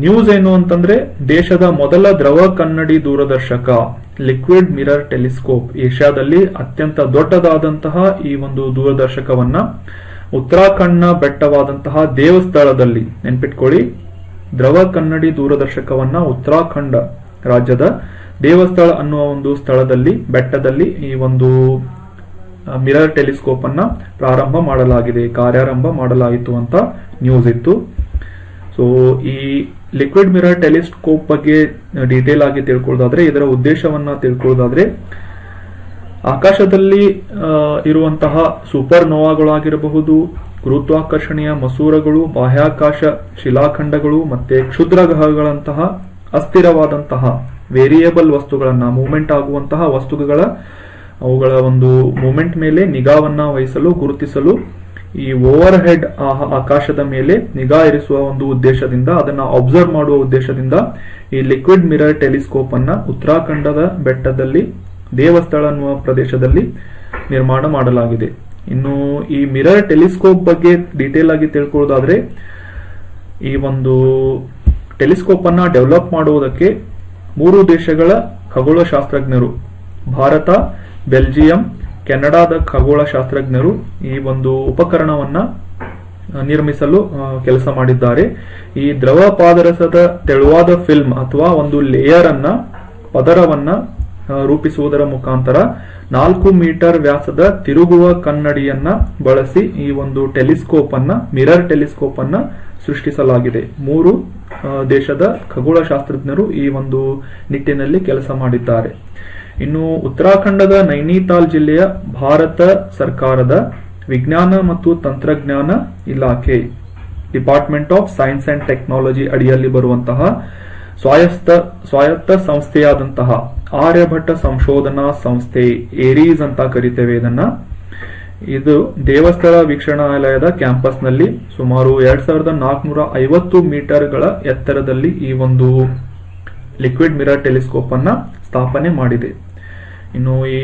ನ್ಯೂಸ್ ಏನು ಅಂತಂದ್ರೆ, ದೇಶದ ಮೊದಲ ದ್ರವ ಕನ್ನಡಿ ದೂರದರ್ಶಕ ಲಿಕ್ವಿಡ್ ಮಿರರ್ ಟೆಲಿಸ್ಕೋಪ್ ಏಷ್ಯಾದಲ್ಲಿ ಅತ್ಯಂತ ದೊಡ್ಡದಾದಂತಹ ಈ ಒಂದು ದೂರದರ್ಶಕವನ್ನ ಉತ್ತರಾಖಂಡ್ನ ಬೆಟ್ಟವಾದಂತಹ ದೇವಸ್ಥಳದಲ್ಲಿ, ನೆನ್ಪಿಟ್ಕೊಳ್ಳಿ, ದ್ರವ ಕನ್ನಡಿ ದೂರದರ್ಶಕವನ್ನ ಉತ್ತರಾಖಂಡ ರಾಜ್ಯದ ದೇವಸ್ಥಳ ಅನ್ನುವ ಒಂದು ಸ್ಥಳದಲ್ಲಿ, ಬೆಟ್ಟದಲ್ಲಿ ಈ ಒಂದು ಮಿರರ್ ಟೆಲಿಸ್ಕೋಪ್ ಅನ್ನ ಕಾರ್ಯಾರಂಭ ಮಾಡಲಾಯಿತು ಅಂತ ನ್ಯೂಸ್ ಇತ್ತು. ಸೊ ಈ ಲಿಕ್ವಿಡ್ ಮಿರರ್ ಟೆಲಿಸ್ಕೋಪ್ ಬಗ್ಗೆ ಡೀಟೇಲ್ ಆಗಿ ತಿಳ್ಕೊಳ್ಳೋದಾದ್ರೆ, ಇದರ ಉದ್ದೇಶವನ್ನ ತಿಳ್ಕೊಳ್ಳೋದಾದ್ರೆ, ಆಕಾಶದಲ್ಲಿ ಇರುವಂತಹ ಸೂಪರ್ ನೋವಾಗಳಾಗಿರಬಹುದು, ಗುರುತ್ವಾಕರ್ಷಣೆಯ ಮಸೂರಗಳು, ಬಾಹ್ಯಾಕಾಶ ಶಿಲಾಖಂಡಗಳು ಮತ್ತೆ ಕ್ಷುದ್ರ ಗ್ರಹಗಳಂತಹ ಅಸ್ಥಿರವಾದಂತಹ ವೇರಿಯೇಬಲ್ ವಸ್ತುಗಳನ್ನ, ಮೂವ್ಮೆಂಟ್ ಆಗುವಂತಹ ಅವುಗಳ ಒಂದು ಮೂವ್ಮೆಂಟ್ ಮೇಲೆ ನಿಗಾವನ್ನ ವಹಿಸಲು, ಗುರುತಿಸಲು, ಈ ಓವರ್ ಹೆಡ್ ಆಕಾಶದ ಮೇಲೆ ನಿಗಾ ಇರಿಸುವ ಒಂದು ಉದ್ದೇಶದಿಂದ, ಅದನ್ನ ಅಬ್ಸರ್ವ್ ಮಾಡುವ ಉದ್ದೇಶದಿಂದ ಈ ಲಿಕ್ವಿಡ್ ಮಿರರ್ ಟೆಲಿಸ್ಕೋಪ್ ಅನ್ನ ಉತ್ತರಾಖಂಡದ ಬೆಟ್ಟದಲ್ಲಿ ದೇವಸ್ಥಳ ಅನ್ನುವ ಪ್ರದೇಶದಲ್ಲಿ ನಿರ್ಮಾಣ ಮಾಡಲಾಗಿದೆ. ಇನ್ನು ಈ ಮಿರರ್ ಟೆಲಿಸ್ಕೋಪ್ ಬಗ್ಗೆ ಡೀಟೇಲ್ ಆಗಿ ತಿಳ್ಕೊಳ್ಳೋದಾದ್ರೆ, ಈ ಒಂದು ಟೆಲಿಸ್ಕೋಪ್ ಅನ್ನ ಡೆವಲಪ್ ಮಾಡುವುದಕ್ಕೆ 3 ದೇಶಗಳ ಖಗೋಳಶಾಸ್ತ್ರಜ್ಞರು, ಭಾರತ, ಬೆಲ್ಜಿಯಂ, ಕೆನಡಾದ ಖಗೋಳಶಾಸ್ತ್ರಜ್ಞರು ಈ ಒಂದು ಉಪಕರಣವನ್ನ ನಿರ್ಮಿಸಲು ಕೆಲಸ ಮಾಡಿದ್ದಾರೆ. ಈ ದ್ರವ ಪಾದರಸದ ತೆಳುವಾದ ಫಿಲ್ಮ್ ಅಥವಾ ಒಂದು ಲೇಯರ್ ಪದರವನ್ನ ರೂಪಿಸುವುದರ ಮುಖಾಂತರ 4 ಮೀಟರ್ ವ್ಯಾಸದ ತಿರುಗುವ ಕನ್ನಡಿಯನ್ನ ಬಳಸಿ ಈ ಒಂದು ಮಿರರ್ ಟೆಲಿಸ್ಕೋಪ್ ಅನ್ನ ಸೃಷ್ಟಿಸಲಾಗಿದೆ. 3 ದೇಶದ ಖಗೋಳಶಾಸ್ತ್ರಜ್ಞರು ಈ ಒಂದು ನಿಟ್ಟಿನಲ್ಲಿ ಕೆಲಸ ಮಾಡಿದ್ದಾರೆ. ಇನ್ನು ಉತ್ತರಾಖಂಡದ ನೈನಿತಾಲ್ ಜಿಲ್ಲೆಯ ಭಾರತ ಸರ್ಕಾರದ ವಿಜ್ಞಾನ ಮತ್ತು ತಂತ್ರಜ್ಞಾನ ಇಲಾಖೆ, department of science and technology ಅಡಿಯಲ್ಲಿ ಬರುವಂತಹ ಸ್ವಾಯತ್ತ ಸಂಸ್ಥೆಯಾದಂತಹ ಆರ್ಯಭಟ್ಟ ಸಂಶೋಧನಾ ಸಂಸ್ಥೆ, ಏರೀಸ್ ಅಂತ ಕರಿತೇವೆ ಇದನ್ನ. ಇದು ದೇವಸ್ಥಳ ವೀಕ್ಷಣಾಲಯದ ಕ್ಯಾಂಪಸ್ ನಲ್ಲಿ ಸುಮಾರು 2450 ಮೀಟರ್ಗಳ ಎತ್ತರದಲ್ಲಿ ಈ ಒಂದು ಲಿಕ್ವಿಡ್ ಮಿರರ್ ಟೆಲಿಸ್ಕೋಪ್ ಅನ್ನ ಸ್ಥಾಪನೆ ಮಾಡಿದೆ. ಇನ್ನು ಈ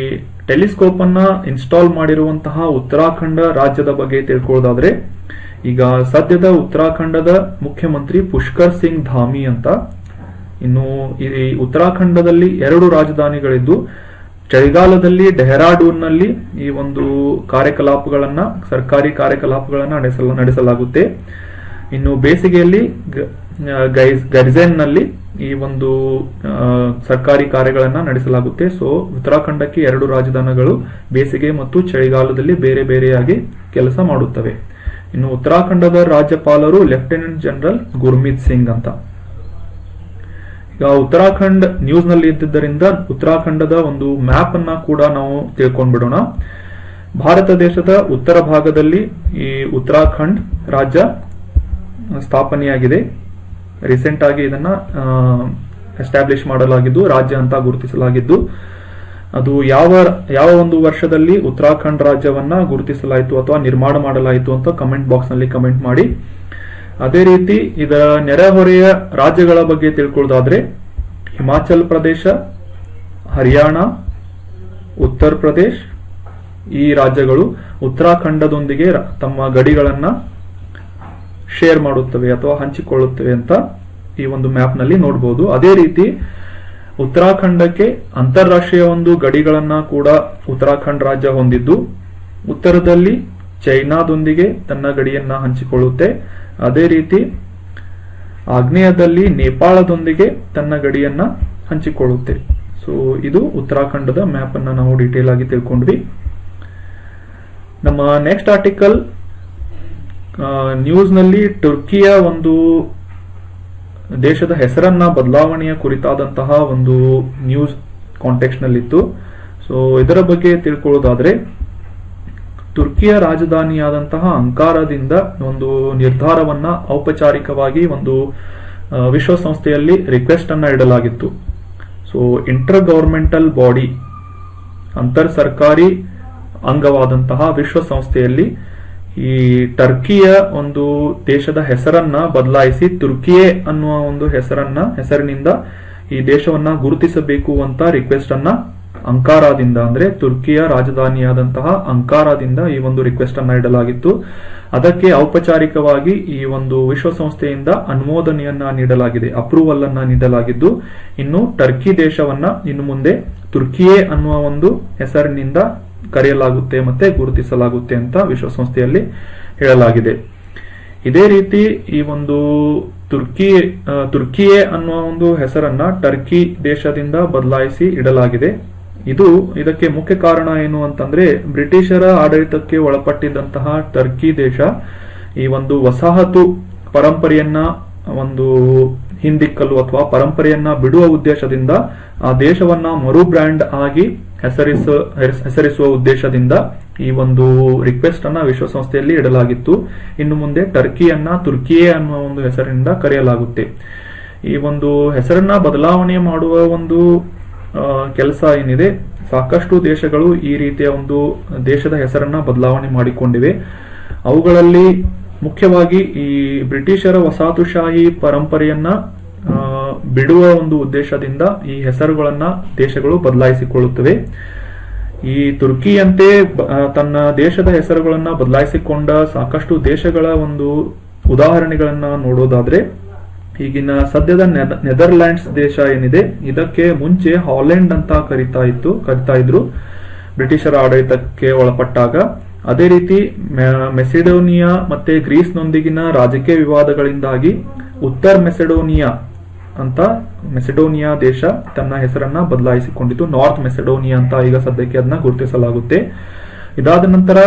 ಟೆಲಿಸ್ಕೋಪ್ ಅನ್ನ ಇನ್ಸ್ಟಾಲ್ ಮಾಡಿರುವಂತಹ ಉತ್ತರಾಖಂಡ ರಾಜ್ಯದ ಬಗ್ಗೆ ತಿಳ್ಕೊಳ್ಳೋದಾದ್ರೆ, ಈಗ ಸದ್ಯದ ಉತ್ತರಾಖಂಡದ ಮುಖ್ಯಮಂತ್ರಿ ಪುಷ್ಕರ್ ಸಿಂಗ್ ಧಾಮಿ ಅಂತ. ಇನ್ನು ಈ ಉತ್ತರಾಖಂಡದಲ್ಲಿ 2 ರಾಜಧಾನಿಗಳಿದ್ದು, ಚಳಿಗಾಲದಲ್ಲಿ ಡೆಹ್ರಾಡೂನ್ ನಲ್ಲಿ ಈ ಒಂದು ಸರ್ಕಾರಿ ಕಾರ್ಯಕಲಾಪಗಳನ್ನ ನಡೆಸಲಾಗುತ್ತೆ. ಇನ್ನು ಬೇಸಿಗೆಯಲ್ಲಿ ಗೈರ್ಜೆನ್ ನಲ್ಲಿ ಈ ಒಂದು ಸರ್ಕಾರಿ ಕಾರ್ಯಗಳನ್ನ ನಡೆಸಲಾಗುತ್ತೆ. ಸೊ ಉತ್ತರಾಖಂಡಕ್ಕೆ 2 ರಾಜಧಾನಿಗಳು ಬೇಸಿಗೆ ಮತ್ತು ಚಳಿಗಾಲದಲ್ಲಿ ಬೇರೆ ಬೇರೆಯಾಗಿ ಕೆಲಸ ಮಾಡುತ್ತವೆ. ಇನ್ನು ಉತ್ತರಾಖಂಡದ ರಾಜ್ಯಪಾಲರು ಲೆಫ್ಟಿನೆಂಟ್ ಜನರಲ್ ಗುರ್ಮೀತ್ ಸಿಂಗ್ ಅಂತ. ಈಗ ಉತ್ತರಾಖಂಡ್ ನ್ಯೂಸ್ ನಲ್ಲಿ ಇದ್ದಿದ್ದರಿಂದ ಉತ್ತರಾಖಂಡದ ಒಂದು ಮ್ಯಾಪ್ ಅನ್ನ ಕೂಡ ನಾವು ತಿಳ್ಕೊಂಡ್ಬಿಡೋಣ. ಭಾರತ ದೇಶದ ಉತ್ತರ ಭಾಗದಲ್ಲಿ ಈ ಉತ್ತರಾಖಂಡ್ ರಾಜ್ಯ ಸ್ಥಾಪನೆಯಾಗಿದೆ. ರೀಸೆಂಟ್ ಆಗಿ ಇದನ್ನ ಎಸ್ಟಾಬ್ಲಿಷ್ ಮಾಡಲಾಗಿದ್ದು, ರಾಜ್ಯ ಅಂತ ಗುರುತಿಸಲಾಗಿದ್ದು, ಅದು ಯಾವ ಒಂದು ವರ್ಷದಲ್ಲಿ ಉತ್ತರಾಖಂಡ್ ರಾಜ್ಯವನ್ನ ಗುರುತಿಸಲಾಯಿತು ಅಥವಾ ನಿರ್ಮಾಣ ಮಾಡಲಾಯಿತು ಅಂತ ಕಮೆಂಟ್ ಬಾಕ್ಸ್ ನಲ್ಲಿ ಕಮೆಂಟ್ ಮಾಡಿ. ಅದೇ ರೀತಿ ಇದರ ನೆರೆಹೊರೆಯ ರಾಜ್ಯಗಳ ಬಗ್ಗೆ ತಿಳ್ಕೊಳ್ಳೋದಾದ್ರೆ, ಹಿಮಾಚಲ್ ಪ್ರದೇಶ, ಹರಿಯಾಣ, ಉತ್ತರ ಪ್ರದೇಶ್ ಈ ರಾಜ್ಯಗಳು ಉತ್ತರಾಖಂಡದೊಂದಿಗೆ ತಮ್ಮ ಗಡಿಗಳನ್ನ ಶೇರ್ ಮಾಡುತ್ತವೆ ಅಥವಾ ಹಂಚಿಕೊಳ್ಳುತ್ತವೆ ಅಂತ ಈ ಒಂದು ಮ್ಯಾಪ್ ನಲ್ಲಿ ನೋಡಬಹುದು. ಅದೇ ರೀತಿ ಉತ್ತರಾಖಂಡಕ್ಕೆ ಅಂತಾರಾಷ್ಟ್ರೀಯ ಒಂದು ಗಡಿಗಳನ್ನ ಕೂಡ ಉತ್ತರಾಖಂಡ್ ರಾಜ್ಯ ಹೊಂದಿದ್ದು, ಉತ್ತರದಲ್ಲಿ ಚೈನಾದೊಂದಿಗೆ ತನ್ನ ಗಡಿಯನ್ನ ಹಂಚಿಕೊಳ್ಳುತ್ತೆ. ಅದೇ ರೀತಿ ಆಗ್ನೇಯದಲ್ಲಿ ನೇಪಾಳದೊಂದಿಗೆ ತನ್ನ ಗಡಿಯನ್ನ ಹಂಚಿಕೊಳ್ಳುತ್ತೆ. ಸೊ ಇದು ಉತ್ತರಾಖಂಡದ ಮ್ಯಾಪ್ ಅನ್ನ ನಾವು ಡೀಟೇಲ್ ಆಗಿ ತಿಳ್ಕೊಂಡ್ವಿ. ನಮ್ಮ ನೆಕ್ಸ್ಟ್ ಆರ್ಟಿಕಲ್ ನ್ಯೂಸ್ ನಲ್ಲಿ ಟರ್ಕಿಯ ಒಂದು ದೇಶದ ಹೆಸರನ್ನ ಬದಲಾವಣೆಯ ಕುರಿತಾದಂತಹ ಒಂದು ನ್ಯೂಸ್ ಕಾಂಟೆಕ್ಸ್ಟ್ ನಲ್ಲಿತ್ತು. ಸೊ ಇದರ ಬಗ್ಗೆ ತಿಳ್ಕೊಳ್ಳೋದಾದ್ರೆ, ತುರ್ಕಿಯ ರಾಜಧಾನಿಯಾದಂತಹ ಅಂಕಾರಾದಿಂದ ಒಂದು ನಿರ್ಧಾರವನ್ನ ಔಪಚಾರಿಕವಾಗಿ ಒಂದು ವಿಶ್ವಸಂಸ್ಥೆಯಲ್ಲಿ ರಿಕ್ವೆಸ್ಟ್ ಅನ್ನ ಇಡಲಾಗಿತ್ತು. ಸೊ ಇಂಟರ್ ಗವರ್ಮೆಂಟಲ್ ಬಾಡಿ, ಅಂತರ್ ಸರ್ಕಾರಿ ಅಂಗವಾದಂತಹ ವಿಶ್ವಸಂಸ್ಥೆಯಲ್ಲಿ ಈ ಟರ್ಕಿಯ ಒಂದು ದೇಶದ ಹೆಸರನ್ನ ಬದಲಾಯಿಸಿ ತುರ್ಕಿಯೇ ಅನ್ನುವ ಒಂದು ಹೆಸರಿನಿಂದ ಈ ದೇಶವನ್ನ ಗುರುತಿಸಬೇಕು ಅಂತ ರಿಕ್ವೆಸ್ಟ್ ಅನ್ನ ಅಂಕಾರಾದಿಂದ, ಅಂದ್ರೆ ತುರ್ಕಿಯ ರಾಜಧಾನಿಯಾದಂತಹ ಅಂಕಾರಾದಿಂದ ಈ ಒಂದು ರಿಕ್ವೆಸ್ಟ್ ಅನ್ನ ಇಡಲಾಗಿತ್ತು. ಅದಕ್ಕೆ ಔಪಚಾರಿಕವಾಗಿ ಈ ಒಂದು ವಿಶ್ವಸಂಸ್ಥೆಯಿಂದ ಅನುಮೋದನೆಯನ್ನ ನೀಡಲಾಗಿದೆ, ಅಪ್ರೂವಲ್ ಅನ್ನ ನೀಡಲಾಗಿದ್ದು, ಇನ್ನು ಟರ್ಕಿ ದೇಶವನ್ನ ಇನ್ನು ಮುಂದೆ ತುರ್ಕಿಯೇ ಅನ್ನುವ ಒಂದು ಹೆಸರಿನಿಂದ ಕರೆಯಲಾಗುತ್ತೆ ಮತ್ತೆ ಗುರುತಿಸಲಾಗುತ್ತೆ ಅಂತ ವಿಶ್ವಸಂಸ್ಥೆಯಲ್ಲಿ ಹೇಳಲಾಗಿದೆ. ಇದೇ ರೀತಿ ಈ ಒಂದು ತುರ್ಕಿಯೇ ಅನ್ನುವ ಒಂದು ಹೆಸರನ್ನ ಟರ್ಕಿ ದೇಶದಿಂದ ಬದಲಾಯಿಸಿ ಇಡಲಾಗಿದೆ. ಇದಕ್ಕೆ ಮುಖ್ಯ ಕಾರಣ ಏನು ಅಂತಂದ್ರೆ, ಬ್ರಿಟಿಷರ ಆಡಳಿತಕ್ಕೆ ಒಳಪಟ್ಟಿದ್ದಂತಹ ಟರ್ಕಿ ದೇಶ ಈ ಒಂದು ವಸಾಹತು ಪರಂಪರೆಯನ್ನ ಒಂದು ಹಿಂದಿಕ್ಕಲು ಅಥವಾ ಪರಂಪರೆಯನ್ನ ಬಿಡುವ ಉದ್ದೇಶದಿಂದ ಆ ದೇಶವನ್ನ ಮರು ಬ್ರ್ಯಾಂಡ್ ಆಗಿ ಹೆಸರಿಸುವ ಉದ್ದೇಶದಿಂದ ಈ ಒಂದು ರಿಕ್ವೆಸ್ಟ್ ಅನ್ನ ವಿಶ್ವಸಂಸ್ಥೆಯಲ್ಲಿ ಇಡಲಾಗಿತ್ತು. ಇನ್ನು ಮುಂದೆ ಟರ್ಕಿಯನ್ನ ತುರ್ಕಿಯೇ ಅನ್ನುವ ಒಂದು ಹೆಸರಿನಿಂದ ಕರೆಯಲಾಗುತ್ತೆ. ಈ ಒಂದು ಹೆಸರನ್ನ ಬದಲಾವಣೆ ಮಾಡುವ ಒಂದು ಕೆಲಸ ಏನಿದೆ, ಸಾಕಷ್ಟು ದೇಶಗಳು ಈ ರೀತಿಯ ಒಂದು ದೇಶದ ಹೆಸರನ್ನ ಬದಲಾವಣೆ ಮಾಡಿಕೊಂಡಿವೆ. ಅವುಗಳಲ್ಲಿ ಮುಖ್ಯವಾಗಿ ಈ ಬ್ರಿಟಿಷರ ವಸಾಹತುಶಾಹಿ ಪರಂಪರೆಯನ್ನ ಬಿಡುವ ಒಂದು ಉದ್ದೇಶದಿಂದ ಈ ಹೆಸರುಗಳನ್ನ ದೇಶಗಳು ಬದಲಾಯಿಸಿಕೊಳ್ಳುತ್ತವೆ. ಈ ತುರ್ಕಿಯಂತೆ ತನ್ನ ದೇಶದ ಹೆಸರುಗಳನ್ನ ಬದಲಾಯಿಸಿಕೊಂಡ ಸಾಕಷ್ಟು ದೇಶಗಳ ಒಂದು ಉದಾಹರಣೆಗಳನ್ನ ನೋಡೋದಾದ್ರೆ, ಈಗಿನ ಸದ್ಯದ ನೆದರ್ಲ್ಯಾಂಡ್ಸ್ ದೇಶ ಏನಿದೆ, ಇದಕ್ಕೆ ಮುಂಚೆ ಹಾಲೆಂಡ್ ಅಂತ ಕರಿತಾ ಇದ್ರು ಬ್ರಿಟಿಷರ ಆಡಳಿತಕ್ಕೆ ಒಳಪಟ್ಟಾಗ. ಅದೇ ರೀತಿ ಮೆಸಿಡೋನಿಯಾ ಮತ್ತೆ ಗ್ರೀಸ್ನೊಂದಿಗಿನ ರಾಜಕೀಯ ವಿವಾದಗಳಿಂದಾಗಿ ಉತ್ತರ ಮೆಸಿಡೋನಿಯಾ ದೇಶ ತನ್ನ ಹೆಸರನ್ನ ಬದಲಾಯಿಸಿಕೊಂಡಿತು. ನಾರ್ತ್ ಮೆಸಿಡೋನಿಯಾ ಅಂತ ಈಗ ಸದ್ಯಕ್ಕೆ ಅದನ್ನ ಗುರುತಿಸಲಾಗುತ್ತೆ. ಇದಾದ ನಂತರ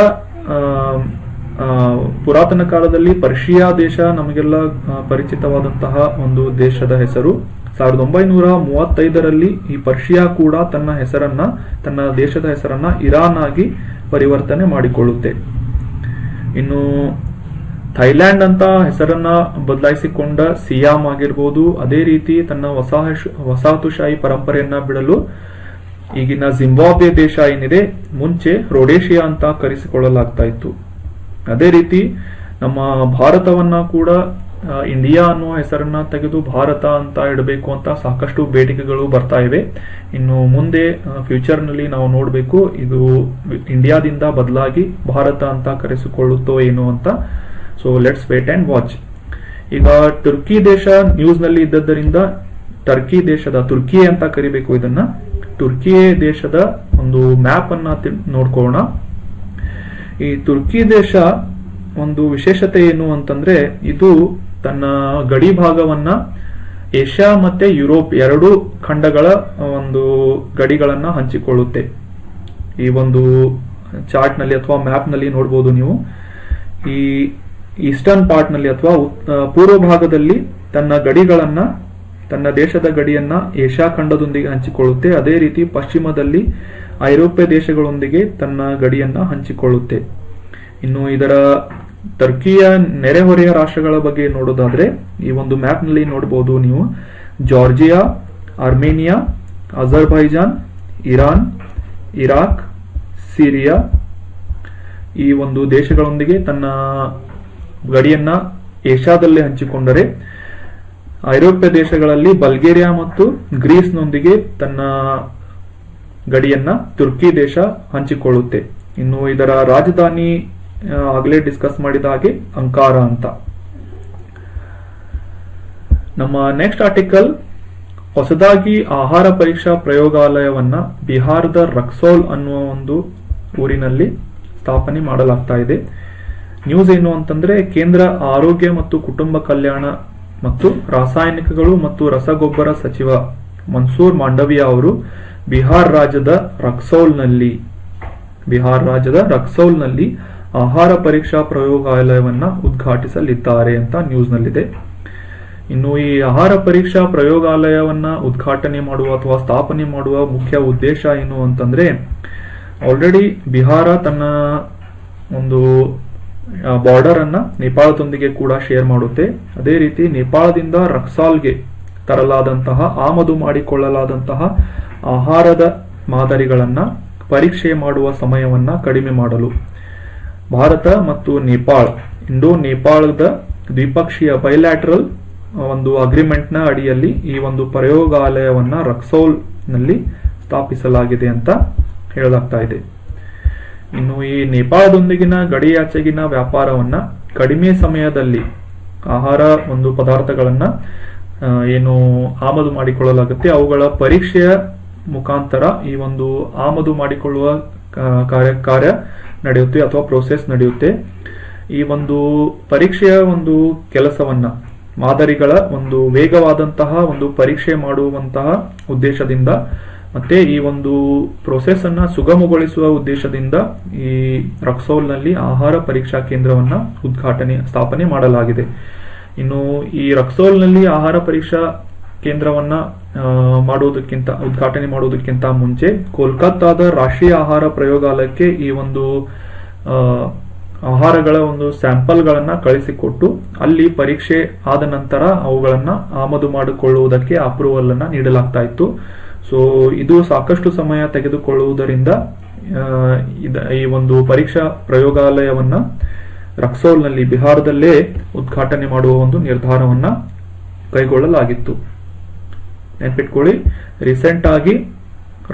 ಪುರಾತನ ಕಾಲದಲ್ಲಿ ಪರ್ಷಿಯಾ ದೇಶ ನಮಗೆಲ್ಲ ಪರಿಚಿತವಾದಂತಹ ಒಂದು ದೇಶದ ಹೆಸರು. 1935ರಲ್ಲಿ ಈ ಪರ್ಷಿಯಾ ಕೂಡ ತನ್ನ ದೇಶದ ಹೆಸರನ್ನ ಇರಾನ್ ಆಗಿ ಪರಿವರ್ತನೆ ಮಾಡಿಕೊಳ್ಳುತ್ತೆ. ಇನ್ನು ಥೈಲ್ಯಾಂಡ್ ಅಂತ ಹೆಸರನ್ನ ಬದಲಾಯಿಸಿಕೊಂಡ ಸಿಯಾಮ್ ಆಗಿರ್ಬೋದು, ಅದೇ ರೀತಿ ತನ್ನ ವಸಾಹತುಶಾಹಿ ಪರಂಪರೆಯನ್ನ ಬಿಡಲು ಈಗಿನ ಜಿಂಬಾಬ್ವೆ ದೇಶ ಏನಿದೆ, ಮುಂಚೆ ರೊಡೇಶಿಯಾ ಅಂತ ಕರೆಸಿಕೊಳ್ಳಲಾಗ್ತಾ ಇತ್ತು. ಅದೇ ರೀತಿ ನಮ್ಮ ಭಾರತವನ್ನ ಕೂಡ ಇಂಡಿಯಾ ಅನ್ನುವ ಹೆಸರನ್ನ ತೆಗೆದು ಭಾರತ ಅಂತ ಇಡಬೇಕು ಅಂತ ಸಾಕಷ್ಟು ಬೇಡಿಕೆಗಳು ಬರ್ತಾ ಇವೆ. ಇನ್ನು ಮುಂದೆ ಫ್ಯೂಚರ್ ನಲ್ಲಿ ನಾವು ನೋಡಬೇಕು ಇದು ಇಂಡಿಯಾದಿಂದ ಬದಲಾಗಿ ಭಾರತ ಅಂತ ಕರೆಸಿಕೊಳ್ಳುತ್ತೋ ಏನು ಅಂತ. So let's wait and watch. ಈಗ ಟರ್ಕಿ ದೇಶ ನ್ಯೂಸ್ ನಲ್ಲಿ ಇದ್ದದ್ದರಿಂದ ತುರ್ಕಿ ಅಂತ ಕರಿಬೇಕು ಇದನ್ನ. ಟರ್ಕಿ ದೇಶದ ಒಂದು ಮ್ಯಾಪ್ ಅನ್ನ ನೋಡ್ಕೊಳ್ಳೋಣ. ಈ ತುರ್ಕಿ ದೇಶ ಒಂದು ವಿಶೇಷತೆ ಏನು ಅಂತಂದ್ರೆ, ಇದು ತನ್ನ ಗಡಿ ಭಾಗವನ್ನ ಏಷ್ಯಾ ಮತ್ತೆ ಯುರೋಪ್ ಎರಡೂ ಖಂಡಗಳ ಒಂದು ಗಡಿಗಳನ್ನ ಹಂಚಿಕೊಳ್ಳುತ್ತೆ. ಈ ಒಂದು ಚಾರ್ಟ್ ನಲ್ಲಿ ಅಥವಾ ಮ್ಯಾಪ್ ನಲ್ಲಿ ನೋಡಬಹುದು ನೀವು. ಈ ಈಸ್ಟರ್ನ್ ಪಾರ್ಟ್ ನಲ್ಲಿ ಅಥವಾ ಪೂರ್ವ ಭಾಗದಲ್ಲಿ ತನ್ನ ದೇಶದ ಗಡಿಯನ್ನ ಏಷ್ಯಾ ಖಂಡದೊಂದಿಗೆ ಹಂಚಿಕೊಳ್ಳುತ್ತೆ. ಅದೇ ರೀತಿ ಪಶ್ಚಿಮದಲ್ಲಿ ಐರೋಪ್ಯ ದೇಶಗಳೊಂದಿಗೆ ತನ್ನ ಗಡಿಯನ್ನ ಹಂಚಿಕೊಳ್ಳುತ್ತೆ. ಇನ್ನು ಇದರ ಟರ್ಕಿಯ ನೆರೆಹೊರೆಯ ರಾಷ್ಟ್ರಗಳ ಬಗ್ಗೆ ನೋಡೋದಾದ್ರೆ, ಈ ಒಂದು ಮ್ಯಾಪ್ ನಲ್ಲಿ ನೋಡಬಹುದು ನೀವು. Georgia, Armenia, Azerbaijan, Iran, Iraq, Syria ಈ ಒಂದು ದೇಶಗಳೊಂದಿಗೆ ತನ್ನ ಗಡಿಯನ್ನ ಏಷ್ಯಾದಲ್ಲೇ ಹಂಚಿಕೊಂಡರೆ, ಐರೋಪ್ಯ ದೇಶಗಳಲ್ಲಿ ಬಲ್ಗೇರಿಯಾ ಮತ್ತು ಗ್ರೀಸ್ನೊಂದಿಗೆ ತನ್ನ ಗಡಿಯನ್ನ ತುರ್ಕಿ ದೇಶ ಹಂಚಿಕೊಳ್ಳುತ್ತೆ. ಇನ್ನು ಇದರ ರಾಜಧಾನಿ ಆಗಲೇ ಡಿಸ್ಕಸ್ ಮಾಡಿದ ಹಾಗೆ ಅಂಕಾರ ಅಂತ. ನಮ್ಮ ನೆಕ್ಸ್ಟ್ ಆರ್ಟಿಕಲ್, ಹೊಸದಾಗಿ ಆಹಾರ ಪರೀಕ್ಷಾ ಪ್ರಯೋಗಾಲಯವನ್ನ ಬಿಹಾರದ ರಕ್ಸೌಲ್ ಅನ್ನುವ ಒಂದು ಊರಿನಲ್ಲಿ ಸ್ಥಾಪನೆ ಮಾಡಲಾಗ್ತಾ ಇದೆ. ನ್ಯೂಸ್ ಏನು ಅಂತಂದ್ರೆ, ಕೇಂದ್ರ ಆರೋಗ್ಯ ಮತ್ತು ಕುಟುಂಬ ಕಲ್ಯಾಣ ಮತ್ತು ರಾಸಾಯನಿಕಗಳು ಮತ್ತು ರಸಗೊಬ್ಬರ ಸಚಿವ ಮನ್ಸೂರ್ ಮಾಂಡವಿಯಾ ಅವರು ಬಿಹಾರ್ ರಾಜ್ಯದ ರಕ್ಸೌಲ್ನಲ್ಲಿ ಆಹಾರ ಪರೀಕ್ಷಾ ಪ್ರಯೋಗಾಲಯವನ್ನ ಉದ್ಘಾಟಿಸಲಿದ್ದಾರೆ ಅಂತ ನ್ಯೂಸ್ ನಲ್ಲಿದೆ. ಇನ್ನು ಈ ಆಹಾರ ಪರೀಕ್ಷಾ ಪ್ರಯೋಗಾಲಯವನ್ನ ಉದ್ಘಾಟನೆ ಮಾಡುವ ಅಥವಾ ಸ್ಥಾಪನೆ ಮಾಡುವ ಮುಖ್ಯ ಉದ್ದೇಶ ಏನು ಅಂತಂದ್ರೆ, ಆಲ್ರೆಡಿ ಬಿಹಾರ ತನ್ನ ಒಂದು ಬಾರ್ಡರ್ ಅನ್ನ ನೇಪಾಳದೊಂದಿಗೆ ಕೂಡ ಶೇರ್ ಮಾಡುತ್ತೆ. ಅದೇ ರೀತಿ ನೇಪಾಳದಿಂದ ರಕ್ಸಾಲ್ಗೆ ತರಲಾದಂತಹ ಆಮದು ಮಾಡಿಕೊಳ್ಳಲಾದಂತಹ ಆಹಾರದ ಮಾದರಿಗಳನ್ನ ಪರೀಕ್ಷೆ ಮಾಡುವ ಸಮಯವನ್ನ ಕಡಿಮೆ ಮಾಡಲು ಭಾರತ ಮತ್ತು ಇಂಡೋ ನೇಪಾಳದ ದ್ವಿಪಕ್ಷೀಯ ಬೈಲ್ಯಾಟರಲ್ ಒಂದು ಅಗ್ರಿಮೆಂಟ್ ನ ಅಡಿಯಲ್ಲಿ ಈ ಒಂದು ಪ್ರಯೋಗಾಲಯವನ್ನ ರಕ್ಸೌಲ್ ನಲ್ಲಿ ಸ್ಥಾಪಿಸಲಾಗಿದೆ ಅಂತ ಹೇಳಲಾಗ್ತಾ ಇದೆ. ಇನ್ನು ಈ ನೇಪಾಳದೊಂದಿಗಿನ ಗಡಿಯಾಚೆಗಿನ ವ್ಯಾಪಾರವನ್ನ ಕಡಿಮೆ ಸಮಯದಲ್ಲಿ ಆಹಾರ ಒಂದು ಪದಾರ್ಥಗಳನ್ನ ಏನು ಆಮದು ಮಾಡಿಕೊಳ್ಳಲಾಗುತ್ತೆ ಅವುಗಳ ಪರೀಕ್ಷೆಯ ಮುಖಾಂತರ ಈ ಒಂದು ಆಮದು ಮಾಡಿಕೊಳ್ಳುವ ಕಾರ್ಯ ನಡೆಯುತ್ತೆ ಅಥವಾ ಪ್ರೋಸೆಸ್ ನಡೆಯುತ್ತೆ. ಈ ಒಂದು ಪರೀಕ್ಷೆಯ ಒಂದು ಕೆಲಸವನ್ನ ಮಾದರಿಗಳ ಒಂದು ವೇಗವಾದಂತಹ ಒಂದು ಪರೀಕ್ಷೆ ಮಾಡುವಂತಹ ಉದ್ದೇಶದಿಂದ ಮತ್ತೆ ಈ ಒಂದು ಪ್ರೋಸೆಸ್ ಅನ್ನ ಸುಗಮಗೊಳಿಸುವ ಉದ್ದೇಶದಿಂದ ಈ ರಕ್ಸೌಲ್ ನಲ್ಲಿ ಆಹಾರ ಪರೀಕ್ಷಾ ಕೇಂದ್ರವನ್ನ ಸ್ಥಾಪನೆ ಮಾಡಲಾಗಿದೆ. ಇನ್ನು ಈ ರಕ್ಸೌಲ್ ನಲ್ಲಿ ಆಹಾರ ಪರೀಕ್ಷಾ ಕೇಂದ್ರವನ್ನ ಉದ್ಘಾಟನೆ ಮಾಡುವುದಕ್ಕಿಂತ ಮುಂಚೆ ಕೋಲ್ಕತ್ತಾದ ರಾಷ್ಟ್ರೀಯ ಆಹಾರ ಪ್ರಯೋಗಾಲಯಕ್ಕೆ ಈ ಒಂದು ಆಹಾರಗಳ ಒಂದು ಸ್ಯಾಂಪಲ್ ಗಳನ್ನ ಕಳಿಸಿಕೊಟ್ಟು ಅಲ್ಲಿ ಪರೀಕ್ಷೆ ಆದ ನಂತರ ಅವುಗಳನ್ನ ಆಮದು ಮಾಡಿಕೊಳ್ಳುವುದಕ್ಕೆ ಅಪ್ರೂವಲ್ ಅನ್ನ ನೀಡಲಾಗ್ತಾ ಇತ್ತು. ಸೊ ಇದು ಸಾಕಷ್ಟು ಸಮಯ ತೆಗೆದುಕೊಳ್ಳುವುದರಿಂದ ಈ ಒಂದು ಪರೀಕ್ಷಾ ಪ್ರಯೋಗಾಲಯವನ್ನ ರಕ್ಸೌಲ್ ನಲ್ಲಿ ಬಿಹಾರದಲ್ಲೇ ಉದ್ಘಾಟನೆ ಮಾಡುವ ಒಂದು ನಿರ್ಧಾರವನ್ನ ಕೈಗೊಳ್ಳಲಾಗಿತ್ತು. ನೆನ್ಪಿಟ್ಕೊಳ್ಳಿ, ರೀಸೆಂಟ್ ಆಗಿ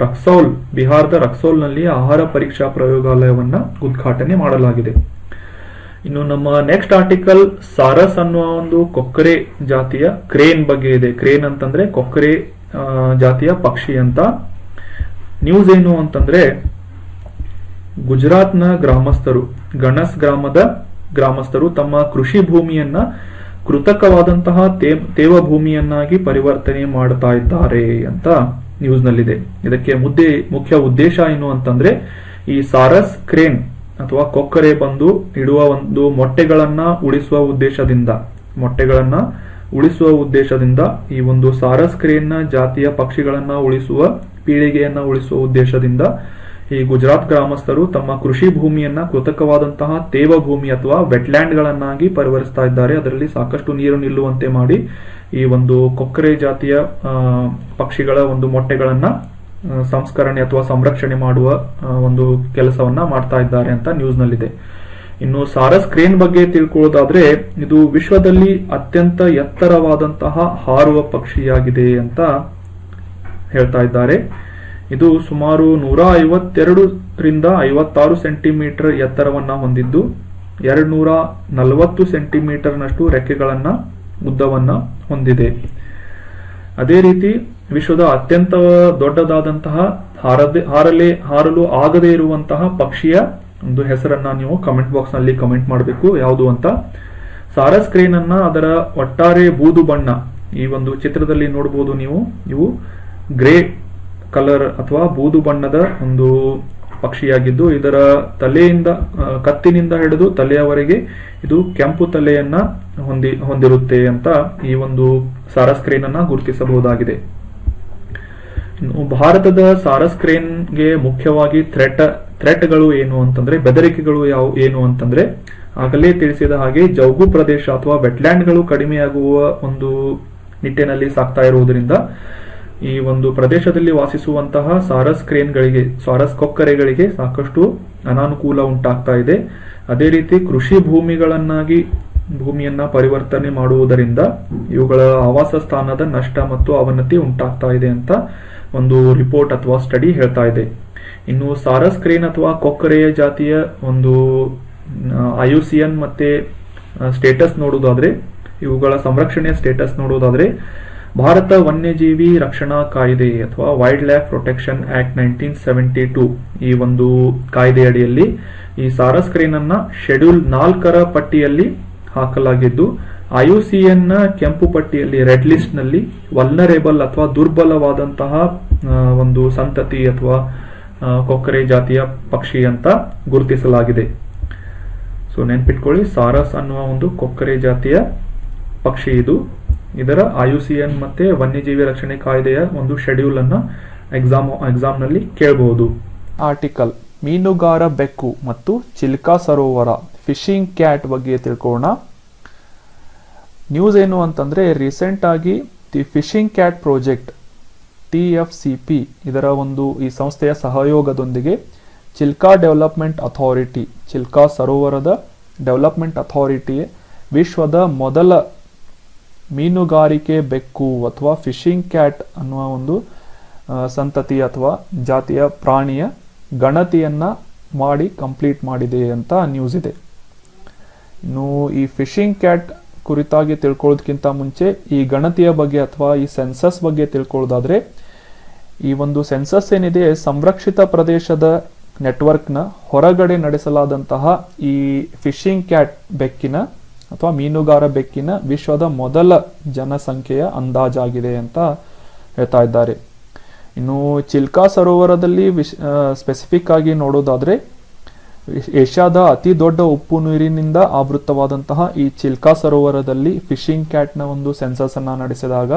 ಬಿಹಾರದ ರಕ್ಸೌಲ್ ನಲ್ಲಿ ಆಹಾರ ಪರೀಕ್ಷಾ ಪ್ರಯೋಗಾಲಯವನ್ನ ಉದ್ಘಾಟನೆ ಮಾಡಲಾಗಿದೆ. ಇನ್ನು ನಮ್ಮ ನೆಕ್ಸ್ಟ್ ಆರ್ಟಿಕಲ್ ಸಾರಸ್ ಅನ್ನುವ ಒಂದು ಕೊಕ್ಕರೆ ಜಾತಿಯ ಕ್ರೇನ್ ಬಗ್ಗೆ ಇದೆ. ಕ್ರೇನ್ ಅಂತಂದ್ರೆ ಕೊಕ್ಕರೆ ಜಾತಿಯ ಪಕ್ಷಿ ಅಂತ. ನ್ಯೂಸ್ ಏನು ಅಂತಂದ್ರೆ, ಗುಜರಾತ್ನ ಗಣಸ್ ಗ್ರಾಮದ ಗ್ರಾಮಸ್ಥರು ತಮ್ಮ ಕೃಷಿ ಭೂಮಿಯನ್ನ ಕೃತಕವಾದಂತಹ ತೇವ ಭೂಮಿಯನ್ನಾಗಿ ಪರಿವರ್ತನೆ ಮಾಡ್ತಾ ಇದ್ದಾರೆ ಅಂತ ನ್ಯೂಸ್ ನಲ್ಲಿದೆ. ಇದಕ್ಕೆ ಮುಖ್ಯ ಉದ್ದೇಶ ಏನು ಅಂತಂದ್ರೆ, ಈ ಸಾರಸ್ ಕ್ರೇನ್ ಅಥವಾ ಕೊಕ್ಕರೆ ಬಂದು ಇಡುವ ಒಂದು ಮೊಟ್ಟೆಗಳನ್ನ ಉಳಿಸುವ ಉದ್ದೇಶದಿಂದ ಈ ಒಂದು ಸಾರಸ್ ಕ್ರೇನ್ ನ ಜಾತಿಯ ಪಕ್ಷಿಗಳನ್ನ ಉಳಿಸುವ ಪೀಳಿಗೆಯನ್ನ ಉಳಿಸುವ ಉದ್ದೇಶದಿಂದ ಈ ಗುಜರಾತ್ ಗ್ರಾಮಸ್ಥರು ತಮ್ಮ ಕೃಷಿ ಭೂಮಿಯನ್ನ ಕೃತಕವಾದಂತಹ ತೇವ ಭೂಮಿ ಅಥವಾ ವೆಟ್ಲ್ಯಾಂಡ್ ಗಳನ್ನಾಗಿ ಪರಿವರ್ತಿಸ್ತಾ ಇದ್ದಾರೆ. ಅದರಲ್ಲಿ ಸಾಕಷ್ಟು ನೀರು ನಿಲ್ಲುವಂತೆ ಮಾಡಿ ಈ ಒಂದು ಕೊಕ್ಕರೆ ಜಾತಿಯ ಪಕ್ಷಿಗಳ ಒಂದು ಮೊಟ್ಟೆಗಳನ್ನ ಸಂಸ್ಕರಣೆ ಅಥವಾ ಸಂರಕ್ಷಣೆ ಮಾಡುವ ಒಂದು ಕೆಲಸವನ್ನ ಮಾಡ್ತಾ ಇದ್ದಾರೆ ಅಂತ ನ್ಯೂಸ್ ನಲ್ಲಿದೆ. ಇನ್ನು ಸಾರಸ್ ಕ್ರೇನ್ ಬಗ್ಗೆ ತಿಳ್ಕೊಳ್ಳೋದಾದ್ರೆ, ಇದು ವಿಶ್ವದಲ್ಲಿ ಅತ್ಯಂತ ಎತ್ತರವಾದಂತಹ ಹಾರುವ ಪಕ್ಷಿಯಾಗಿದೆ ಅಂತ ಹೇಳ್ತಾ ಇದ್ದಾರೆ. ಇದು ಸುಮಾರು 152ರಿಂದ 56 ಸೆಂಟಿಮೀಟರ್ ಎತ್ತರವನ್ನ ಹೊಂದಿದ್ದು 240 ಸೆಂಟಿಮೀಟರ್ ನಷ್ಟು ರೆಕ್ಕೆಗಳನ್ನ ಉದ್ದವನ್ನ ಹೊಂದಿದೆ. ಅದೇ ರೀತಿ ವಿಶ್ವದ ಅತ್ಯಂತ ದೊಡ್ಡದಾದಂತಹ ಹಾರಲು ಆಗದೇ ಇರುವಂತಹ ಪಕ್ಷಿಯ ಒಂದು ಹೆಸರನ್ನ ನೀವು ಕಮೆಂಟ್ ಬಾಕ್ಸ್ ನಲ್ಲಿ ಕಮೆಂಟ್ ಮಾಡಬೇಕು, ಯಾವುದು ಅಂತ. ಸಾರಸ್ ಕ್ರೇನ್ ಅನ್ನ ಅದರ ಒಟ್ಟಾರೆ ಬೂದು ಬಣ್ಣ ಈ ಒಂದು ಚಿತ್ರದಲ್ಲಿ ನೋಡಬಹುದು ನೀವು. ಇವು ಗ್ರೇ ಕಲರ್ ಅಥವಾ ಬೂದು ಬಣ್ಣದ ಒಂದು ಪಕ್ಷಿಯಾಗಿದ್ದು, ಇದರ ಕತ್ತಿನಿಂದ ಹಿಡಿದು ತಲೆಯವರೆಗೆ ಇದು ಕೆಂಪು ತಲೆಯನ್ನ ಹೊಂದಿರುತ್ತೆ ಅಂತ ಈ ಒಂದು ಸಾರಸ್ ಕ್ರೇನ್ ಅನ್ನ ಗುರುತಿಸಬಹುದಾಗಿದೆ. ಭಾರತದ ಸಾರಸ್ ಕ್ರೇನ್ಗೆ ಮುಖ್ಯವಾಗಿ ಥ್ರೆಟ್ಗಳು ಏನು ಅಂತಂದ್ರೆ, ಬೆದರಿಕೆಗಳು ಏನು ಅಂತಂದ್ರೆ, ಆಗಲೇ ತಿಳಿಸಿದ ಹಾಗೆ ಜೌಗು ಪ್ರದೇಶ ಅಥವಾ ವೆಟ್ಲ್ಯಾಂಡ್ಗಳು ಕಡಿಮೆಯಾಗುವ ಒಂದು ನಿಟ್ಟಿನಲ್ಲಿ ಸಾಗ್ತಾ ಇರುವುದರಿಂದ ಈ ಒಂದು ಪ್ರದೇಶದಲ್ಲಿ ವಾಸಿಸುವಂತಹ ಸಾರಸ್ ಕೊಕ್ಕರೆಗಳಿಗೆ ಸಾಕಷ್ಟು ಅನಾನುಕೂಲ ಉಂಟಾಗ್ತಾ ಇದೆ. ಅದೇ ರೀತಿ ಕೃಷಿ ಭೂಮಿಯನ್ನ ಪರಿವರ್ತನೆ ಮಾಡುವುದರಿಂದ ಇವುಗಳ ಆವಾಸ ಸ್ಥಾನದ ನಷ್ಟ ಮತ್ತು ಅವನತಿ ಉಂಟಾಗ್ತಾ ಇದೆ ಅಂತ ಒಂದು ರಿಪೋರ್ಟ್ ಅಥವಾ ಸ್ಟಡಿ ಹೇಳ್ತಾ ಇದೆ. ಇನ್ನು ಸಾರಸ್ ಕ್ರೇನ್ ಅಥವಾ ಕೊಕ್ಕರೆಯ ಜಾತಿಯ ಒಂದು IUCN ಮತ್ತೆ ಸ್ಟೇಟಸ್ ನೋಡುವುದಾದ್ರೆ, ಇವುಗಳ ಸಂರಕ್ಷಣೆಯ ಸ್ಟೇಟಸ್ ನೋಡುವುದಾದ್ರೆ, ಭಾರತ ವನ್ಯಜೀವಿ ರಕ್ಷಣಾ ಕಾಯ್ದೆ ಅಥವಾ ವೈಲ್ಡ್ ಲೈಫ್ ಪ್ರೊಟೆಕ್ಷನ್ ಆಕ್ಟ್ 1972 ಈ ಒಂದು ಕಾಯ್ದೆ ಅಡಿಯಲ್ಲಿ ಈ ಸಾರಸ್ ಕ್ರೇನ್ ಅನ್ನ ಶೆಡ್ಯೂಲ್ 4 ಪಟ್ಟಿಯಲ್ಲಿ ಹಾಕಲಾಗಿದ್ದು, IUCN ನ ಕೆಂಪು ಪಟ್ಟಿಯಲ್ಲಿ ರೆಡ್ ಲಿಸ್ಟ್ ನಲ್ಲಿ ವಲ್ನರೇಬಲ್ ಅಥವಾ ದುರ್ಬಲವಾದಂತಹ ಒಂದು ಸಂತತಿ ಅಥವಾ ಕೊಕ್ಕರೆ ಜಾತಿಯ ಪಕ್ಷಿ ಅಂತ ಗುರುತಿಸಲಾಗಿದೆ. ಸೊ ನೆನ್ಪಿಟ್ಕೊಳ್ಳಿ, ಸಾರಸ್ ಅನ್ನುವ ಒಂದು ಕೊಕ್ಕರೆ ಜಾತಿಯ ಪಕ್ಷಿ ಇದು. ಇದರ IUCN ಮತ್ತೆ ವನ್ಯಜೀವಿ ರಕ್ಷಣೆ ಕಾಯ್ದೆಯ ಒಂದು ಶೆಡ್ಯೂಲ್ ಅನ್ನ ಎಕ್ಸಾಮ್ ನಲ್ಲಿ ಕೇಳಬಹುದು. ಆರ್ಟಿಕಲ್ ಮೀನುಗಾರ ಬೆಕ್ಕು ಮತ್ತು ಚಿಲ್ಕಾ ಸರೋವರ ಫಿಶಿಂಗ್ ಕ್ಯಾಟ್ ಬಗ್ಗೆ ತಿಳ್ಕೊಳ್ಳೋಣ. ನ್ಯೂಸ್ ಏನು ಅಂತಂದ್ರೆ, ರೀಸೆಂಟ್ ಆಗಿ the fishing cat project TFCP ಇದರ ಒಂದು ಈ ಸಂಸ್ಥೆಯ ಸಹಯೋಗದೊಂದಿಗೆ ಚಿಲ್ಕಾ ಡೆವಲಪ್ಮೆಂಟ್ ಅಥಾರಿಟಿ, ಚಿಲ್ಕಾ ಸರೋವರದ ಡೆವಲಪ್ಮೆಂಟ್ ಅಥಾರಿಟಿ ವಿಶ್ವದ ಮೊದಲ ಮೀನುಗಾರಿಕೆ ಬೆಕ್ಕು ಅಥವಾ ಫಿಶಿಂಗ್ ಕ್ಯಾಟ್ ಅನ್ನುವ ಒಂದು ಸಂತತಿ ಅಥವಾ ಜಾತಿಯ ಪ್ರಾಣಿಯ ಗಣತಿಯನ್ನ ಮಾಡಿ ಕಂಪ್ಲೀಟ್ ಮಾಡಿದೆ ಅಂತ ನ್ಯೂಸ್ ಇದೆ. ಇನ್ನು ಈ ಫಿಶಿಂಗ್ ಕ್ಯಾಟ್ ಕುರಿತಾಗಿ ತಿಳ್ಕೊಳ್ಳೋದಕ್ಕಿಂತ ಮುಂಚೆ ಈ ಗಣತಿಯ ಬಗ್ಗೆ ಅಥವಾ ಈ ಸೆನ್ಸಸ್ ಬಗ್ಗೆ ತಿಳ್ಕೊಳ್ಳೋದಾದ್ರೆ, ಈ ಒಂದು ಸೆನ್ಸಸ್ ಏನಿದೆ ಸಂರಕ್ಷಿತ ಪ್ರದೇಶದ ನೆಟ್ವರ್ಕ್ನ ಹೊರಗಡೆ ನಡೆಸಲಾದಂತಹ ಈ ಫಿಶಿಂಗ್ ಕ್ಯಾಟ್ ಬೆಕ್ಕಿನ ಅಥವಾ ಮೀನುಗಾರ ಬೆಕ್ಕಿನ ವಿಶ್ವದ ಮೊದಲ ಜನಸಂಖ್ಯೆಯ ಅಂದಾಜಾಗಿದೆ ಅಂತ ಹೇಳ್ತಾ ಇದ್ದಾರೆ. ಇನ್ನು ಚಿಲ್ಕಾ ಸರೋವರದಲ್ಲಿ ಸ್ಪೆಸಿಫಿಕ್ ಆಗಿ ನೋಡೋದಾದ್ರೆ, ಏಷ್ಯಾದ ಅತಿ ದೊಡ್ಡ ಉಪ್ಪು ನೀರಿನಿಂದ ಆವೃತವಾದಂತಹ ಈ ಚಿಲ್ಕಾ ಸರೋವರದಲ್ಲಿ ಫಿಶಿಂಗ್ ಕ್ಯಾಟ್ನ ಒಂದು ಸೆನ್ಸಸ್ ಅನ್ನ ನಡೆಸಿದಾಗ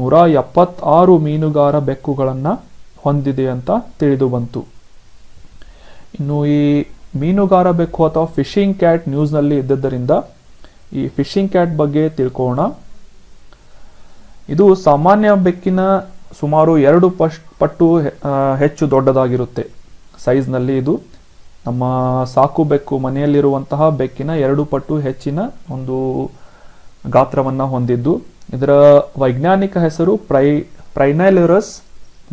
176 ಮೀನುಗಾರ ಬೆಕ್ಕುಗಳನ್ನ ಹೊಂದಿದೆ ಅಂತ ತಿಳಿದು ಬಂತು. ಇನ್ನು ಈ ಮೀನುಗಾರ ಬೆಕ್ಕು ಅಥವಾ ಫಿಶಿಂಗ್ ಕ್ಯಾಟ್ ನ್ಯೂಸ್ ನಲ್ಲಿ ಇದ್ದದ್ದರಿಂದ ಈ ಫಿಶಿಂಗ್ ಕ್ಯಾಟ್ ಬಗ್ಗೆ ತಿಳ್ಕೊಳ್ಳೋಣ. ಇದು ಸಾಮಾನ್ಯ ಬೆಕ್ಕಿನ ಸುಮಾರು 2 ಪಟ್ಟು ಹೆಚ್ಚು ದೊಡ್ಡದಾಗಿರುತ್ತೆ ಸೈಜ್ ನಲ್ಲಿ. ಇದು ನಮ್ಮ ಸಾಕು ಬೆಕ್ಕು, ಮನೆಯಲ್ಲಿರುವಂತಹ ಬೆಕ್ಕಿನ 2 ಪಟ್ಟು ಹೆಚ್ಚಿನ ಒಂದು ಗಾತ್ರವನ್ನ ಹೊಂದಿದ್ದು, ಇದರ ವೈಜ್ಞಾನಿಕ ಹೆಸರು ಪ್ರೈನೈಲರಸ್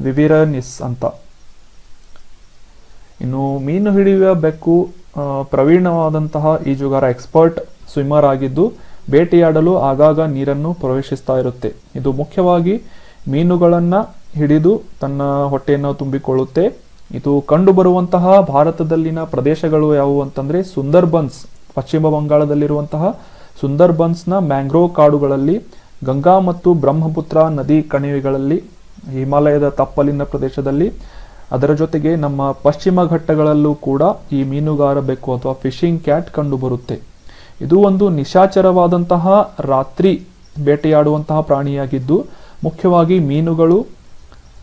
ವಿವಿರನಿಸ್ ಅಂತ. ಇನ್ನು ಮೀನು ಹಿಡಿಯುವ ಬೆಕ್ಕು ಪ್ರವೀಣವಾದಂತಹ ಈಜುಗಾರ, ಎಕ್ಸ್ಪರ್ಟ್ ಸ್ವಿಮ್ಮರ್ ಆಗಿದ್ದು ಬೇಟೆಯಾಡಲು ಆಗಾಗ ನೀರನ್ನು ಪ್ರವೇಶಿಸ್ತಾ ಇರುತ್ತೆ. ಇದು ಮುಖ್ಯವಾಗಿ ಮೀನುಗಳನ್ನ ಹಿಡಿದು ತನ್ನ ಹೊಟ್ಟೆಯನ್ನು ತುಂಬಿಕೊಳ್ಳುತ್ತೆ. ಇದು ಕಂಡು ಬರುವಂತಹ ಭಾರತದಲ್ಲಿನ ಪ್ರದೇಶಗಳು ಯಾವುವು ಅಂತಂದ್ರೆ ಸುಂದರ್ಬನ್ಸ್, ಪಶ್ಚಿಮ ಬಂಗಾಳದಲ್ಲಿರುವಂತಹ ಸುಂದರ್ಬನ್ಸ್ನ ಮ್ಯಾಂಗ್ರೋವ್ ಕಾಡುಗಳಲ್ಲಿ, ಗಂಗಾ ಮತ್ತು ಬ್ರಹ್ಮಪುತ್ರ ನದಿ ಕಣಿವೆಗಳಲ್ಲಿ, ಹಿಮಾಲಯದ ತಪ್ಪಲಿನ ಪ್ರದೇಶದಲ್ಲಿ, ಅದರ ಜೊತೆಗೆ ನಮ್ಮ ಪಶ್ಚಿಮ ಘಟ್ಟಗಳಲ್ಲೂ ಕೂಡ ಈ ಮೀನುಗಾರ ಬೆಕ್ಕು ಅಥವಾ ಫಿಶಿಂಗ್ ಕ್ಯಾಟ್ ಕಂಡು ಬರುತ್ತೆ. ಇದು ಒಂದು ನಿಶಾಚರವಾದಂತಹ ರಾತ್ರಿ ಬೇಟೆಯಾಡುವಂತಹ ಪ್ರಾಣಿಯಾಗಿದ್ದು, ಮುಖ್ಯವಾಗಿ ಮೀನುಗಳು,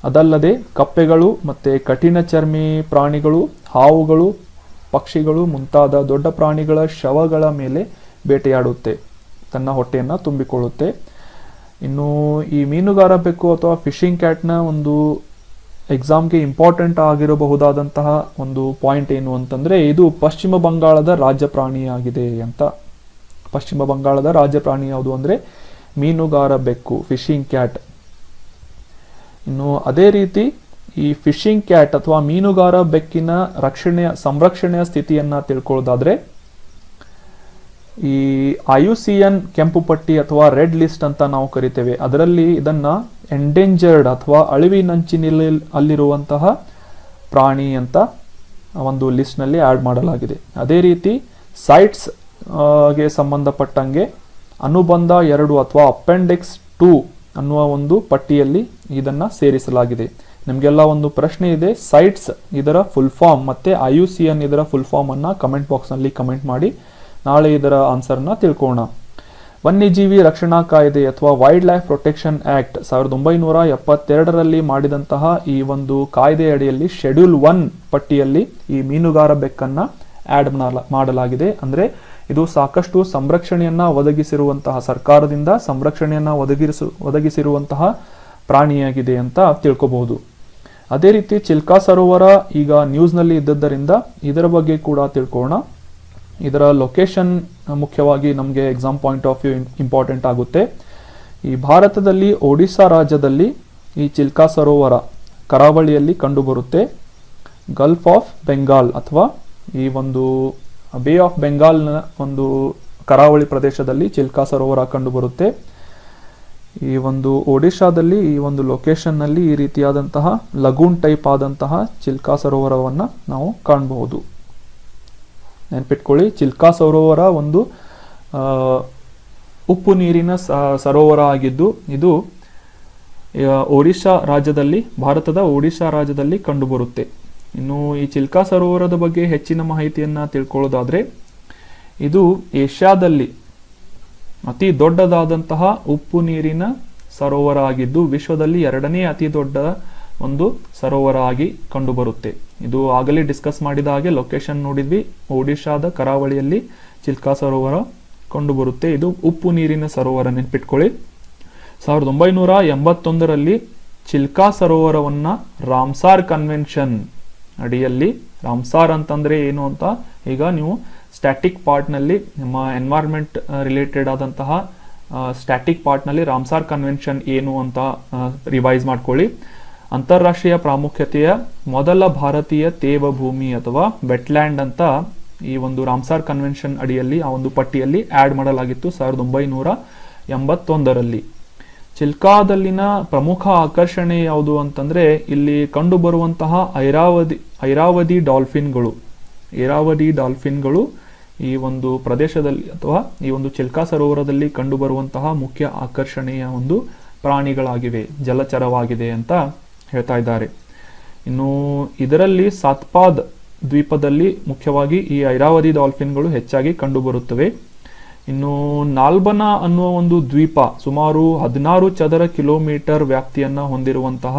ಅದಲ್ಲದೆ ಕಪ್ಪೆಗಳು ಮತ್ತೆ ಕಠಿಣ ಚರ್ಮಿ ಪ್ರಾಣಿಗಳು, ಹಾವುಗಳು, ಪಕ್ಷಿಗಳು ಮುಂತಾದ ದೊಡ್ಡ ಪ್ರಾಣಿಗಳ ಶವಗಳ ಮೇಲೆ ಬೇಟೆಯಾಡುತ್ತೆ, ತನ್ನ ಹೊಟ್ಟೆಯನ್ನು ತುಂಬಿಕೊಳ್ಳುತ್ತೆ. ಇನ್ನು ಈ ಮೀನುಗಾರ ಬೆಕ್ಕು ಅಥವಾ ಫಿಶಿಂಗ್ ಕ್ಯಾಟ್ನ ಒಂದು ಎಕ್ಸಾಮ್ಗೆ ಇಂಪಾರ್ಟೆಂಟ್ ಆಗಿರಬಹುದಾದಂತಹ ಒಂದು ಪಾಯಿಂಟ್ ಏನು ಅಂತಂದ್ರೆ, ಇದು ಪಶ್ಚಿಮ ಬಂಗಾಳದ ರಾಜ್ಯ ಪ್ರಾಣಿಯಾಗಿದೆ ಅಂತ. ಪಶ್ಚಿಮ ಬಂಗಾಳದ ರಾಜ್ಯ ಪ್ರಾಣಿ ಯಾವುದು ಅಂದ್ರೆ ಮೀನುಗಾರ ಬೆಕ್ಕು, ಫಿಶಿಂಗ್ ಕ್ಯಾಟ್. ಇನ್ನು ಅದೇ ರೀತಿ ಈ ಫಿಶಿಂಗ್ ಕ್ಯಾಟ್ ಅಥವಾ ಮೀನುಗಾರ ಬೆಕ್ಕಿನ ಸಂರಕ್ಷಣೆಯ ಸ್ಥಿತಿಯನ್ನ ತಿಳ್ಕೊಳ್ಳೋದಾದ್ರೆ, ಈ IUCN ಕೆಂಪು ಪಟ್ಟಿ ಅಥವಾ ರೆಡ್ ಲಿಸ್ಟ್ ಅಂತ ನಾವು ಕರಿತೇವೆ, ಅದರಲ್ಲಿ ಇದನ್ನ ಎಂಡೇಂಜರ್ಡ್ ಅಥವಾ ಅಳಿವಿನಂಚಿನಲ್ಲಿ ಅಲ್ಲಿರುವಂತಹ ಪ್ರಾಣಿ ಅಂತ ಒಂದು ಲಿಸ್ಟ್ ನಲ್ಲಿ ಆಡ್ ಮಾಡಲಾಗಿದೆ. ಅದೇ ರೀತಿ ಸೈಟ್ಸ್ ಗೆ ಸಂಬಂಧಪಟ್ಟಂಗೆ ಅನುಬಂಧ 2 ಅಥವಾ ಅಪೆಂಡಿಕ್ಸ್ 2 ಅನ್ನುವ ಒಂದು ಪಟ್ಟಿಯಲ್ಲಿ ಇದನ್ನ ಸೇರಿಸಲಾಗಿದೆ. ನಿಮಗೆಲ್ಲ ಒಂದು ಪ್ರಶ್ನೆ ಇದೆ, ಸೈಟ್ಸ್ ಇದರ ಫುಲ್ ಫಾರ್ಮ್ ಮತ್ತೆ IUCN ಇದರ ಫುಲ್ ಫಾರ್ಮ್ ಅನ್ನ ಕಮೆಂಟ್ ಬಾಕ್ಸ್ ನಲ್ಲಿ ಕಮೆಂಟ್ ಮಾಡಿ, ನಾಳೆ ಇದರ ಆನ್ಸರ್ನ ತಿಳ್ಕೊಳ್ಳೋಣ. ವನ್ಯಜೀವಿ ರಕ್ಷಣಾ ಕಾಯ್ದೆ ಅಥವಾ ವೈಲ್ಡ್ ಲೈಫ್ ಪ್ರೊಟೆಕ್ಷನ್ ಆಕ್ಟ್ 1972ರಲ್ಲಿ ಮಾಡಿದಂತಹ ಈ ಒಂದು ಕಾಯ್ದೆ ಅಡಿಯಲ್ಲಿ ಶೆಡ್ಯೂಲ್ 1 ಪಟ್ಟಿಯಲ್ಲಿ ಈ ಮೀನುಗಾರ ಬೆಕ್ಕನ್ನ ಆಡ್ ಮಾಡಲಾಗಿದೆ. ಅಂದ್ರೆ ಇದು ಸಾಕಷ್ಟು ಸಂರಕ್ಷಣೆಯನ್ನ ಒದಗಿಸಿರುವಂತಹ, ಸರ್ಕಾರದಿಂದ ಸಂರಕ್ಷಣೆಯನ್ನ ಒದಗಿಸಿರುವಂತಹ ಪ್ರಾಣಿಯಾಗಿದೆ ಅಂತ ತಿಳ್ಕೋಬಹುದು. ಅದೇ ರೀತಿ ಚಿಲ್ಕಾ ಸರೋವರ ಈಗ ನ್ಯೂಸ್ ನಲ್ಲಿ ಇದ್ದದ್ದರಿಂದ ಇದರ ಬಗ್ಗೆ ಕೂಡ ತಿಳ್ಕೊಳ್ಳೋಣ. ಇದರ ಲೊಕೇಶನ್ ಮುಖ್ಯವಾಗಿ ನಮಗೆ exam point of view important ಆಗುತ್ತೆ. ಈ ಭಾರತದಲ್ಲಿ ಒಡಿಶಾ ರಾಜ್ಯದಲ್ಲಿ ಈ ಚಿಲ್ಕಾ ಸರೋವರ ಕರಾವಳಿಯಲ್ಲಿ ಕಂಡುಬರುತ್ತೆ. ಗಲ್ಫ್ ಆಫ್ ಬೆಂಗಾಲ್ ಅಥವಾ ಈ ಒಂದು ಬೇ ಆಫ್ ಬೆಂಗಾಲ್ನ ಒಂದು ಕರಾವಳಿ ಪ್ರದೇಶದಲ್ಲಿ ಚಿಲ್ಕಾ ಸರೋವರ ಕಂಡುಬರುತ್ತೆ. ಈ ಒಂದು ಒಡಿಶಾದಲ್ಲಿ ಈ ಒಂದು ಲೊಕೇಶನ್ ನಲ್ಲಿ ಈ ರೀತಿಯಾದಂತಹ ಲಗೂನ್ ಟೈಪ್ ಆದಂತಹ ಚಿಲ್ಕಾ ಸರೋವರವನ್ನ ನಾವು ಕಾಣಬಹುದು. ನೆನ್ಪಿಟ್ಕೊಳ್ಳಿ, ಚಿಲ್ಕಾ ಸರೋವರ ಒಂದು ಉಪ್ಪು ನೀರಿನ ಸರೋವರ ಆಗಿದ್ದು ಇದು ಒಡಿಶಾ ರಾಜ್ಯದಲ್ಲಿ, ಭಾರತದ ಒಡಿಶಾ ರಾಜ್ಯದಲ್ಲಿ ಕಂಡುಬರುತ್ತೆ. ಇನ್ನು ಈ ಚಿಲ್ಕಾ ಸರೋವರದ ಬಗ್ಗೆ ಹೆಚ್ಚಿನ ಮಾಹಿತಿಯನ್ನು ತಿಳ್ಕೊಳ್ಳೋದಾದ್ರೆ, ಇದು ಏಷ್ಯಾದಲ್ಲಿ ಅತಿ ದೊಡ್ಡದಾದಂತಹ ಉಪ್ಪು ನೀರಿನ ಸರೋವರ ಆಗಿದ್ದು ವಿಶ್ವದಲ್ಲಿ 2ನೇ ಅತಿ ದೊಡ್ಡ ಒಂದು ಸರೋವರ ಆಗಿ ಕಂಡುಬರುತ್ತೆ. ಇದು ಆಗಲೇ ಡಿಸ್ಕಸ್ ಮಾಡಿದ ಹಾಗೆ ಲೊಕೇಶನ್ ನೋಡಿದ್ವಿ, ಒಡಿಶಾದ ಕರಾವಳಿಯಲ್ಲಿ ಚಿಲ್ಕಾ ಸರೋವರ ಕಂಡುಬರುತ್ತೆ. ಇದು ಉಪ್ಪು ನೀರಿನ ಸರೋವರ, ನೆನ್ಪಿಟ್ಕೊಳ್ಳಿ. 1981ರಲ್ಲಿ ಚಿಲ್ಕಾ ಸರೋವರವನ್ನ ರಾಮ್ಸಾರ್ ಕನ್ವೆನ್ಷನ್ ಅಡಿಯಲ್ಲಿ, ರಾಮ್ಸಾರ್ ಅಂತಂದ್ರೆ ಏನು ಅಂತ ಈಗ ನೀವು ಸ್ಟ್ಯಾಟಿಕ್ ಪಾರ್ಟ್ ನಲ್ಲಿ, ನಮ್ಮ ಎನ್ವೈರ್ಮೆಂಟ್ ರಿಲೇಟೆಡ್ ಆದಂತಹ ಸ್ಟ್ಯಾಟಿಕ್ ಪಾರ್ಟ್ ನಲ್ಲಿ ರಾಮ್ಸಾರ್ ಕನ್ವೆನ್ಷನ್ ಏನು ಅಂತ ರಿವೈಸ್ ಮಾಡ್ಕೊಳ್ಳಿ. ಅಂತಾರಾಷ್ಟ್ರೀಯ ಪ್ರಾಮುಖ್ಯತೆಯ ಮೊದಲ ಭಾರತೀಯ ತೇವ ಭೂಮಿ ಅಥವಾ ವೆಟ್ಲ್ಯಾಂಡ್ ಅಂತ ಈ ಒಂದು ರಾಮ್ಸಾರ್ ಕನ್ವೆನ್ಷನ್ ಅಡಿಯಲ್ಲಿ ಆ ಒಂದು ಪಟ್ಟಿಯಲ್ಲಿ ಆಡ್ ಮಾಡಲಾಗಿತ್ತು 1981ರಲ್ಲಿ. ಚಿಲ್ಕಾದಲ್ಲಿನ ಪ್ರಮುಖ ಆಕರ್ಷಣೆ ಯಾವುದು ಅಂತಂದ್ರೆ, ಇಲ್ಲಿ ಕಂಡು ಬರುವಂತಹ ಐರಾವದಿ ಡಾಲ್ಫಿನ್ಗಳು ಈ ಒಂದು ಪ್ರದೇಶದಲ್ಲಿ ಅಥವಾ ಈ ಒಂದು ಚಿಲ್ಕಾ ಸರೋವರದಲ್ಲಿ ಕಂಡು ಬರುವಂತಹ ಮುಖ್ಯ ಆಕರ್ಷಣೆಯ ಒಂದು ಪ್ರಾಣಿಗಳಾಗಿವೆ, ಜಲಚರವಾಗಿದೆ ಅಂತ ಹೇಳ್ತಾ ಇದ್ದಾರೆ. ಇನ್ನು ಇದರಲ್ಲಿ ಸಾತ್ಪಾದ್ ದ್ವೀಪದಲ್ಲಿ ಮುಖ್ಯವಾಗಿ ಈ ಐರಾವದಿ ಡಾಲ್ಫಿನ್ಗಳು ಹೆಚ್ಚಾಗಿ ಕಂಡುಬರುತ್ತವೆ. ಇನ್ನು ನಾಲ್ಬನಾ ಅನ್ನುವ ಒಂದು ದ್ವೀಪ, ಸುಮಾರು 16 ಚದರ ಕಿಲೋಮೀಟರ್ ವ್ಯಾಪ್ತಿಯನ್ನ ಹೊಂದಿರುವಂತಹ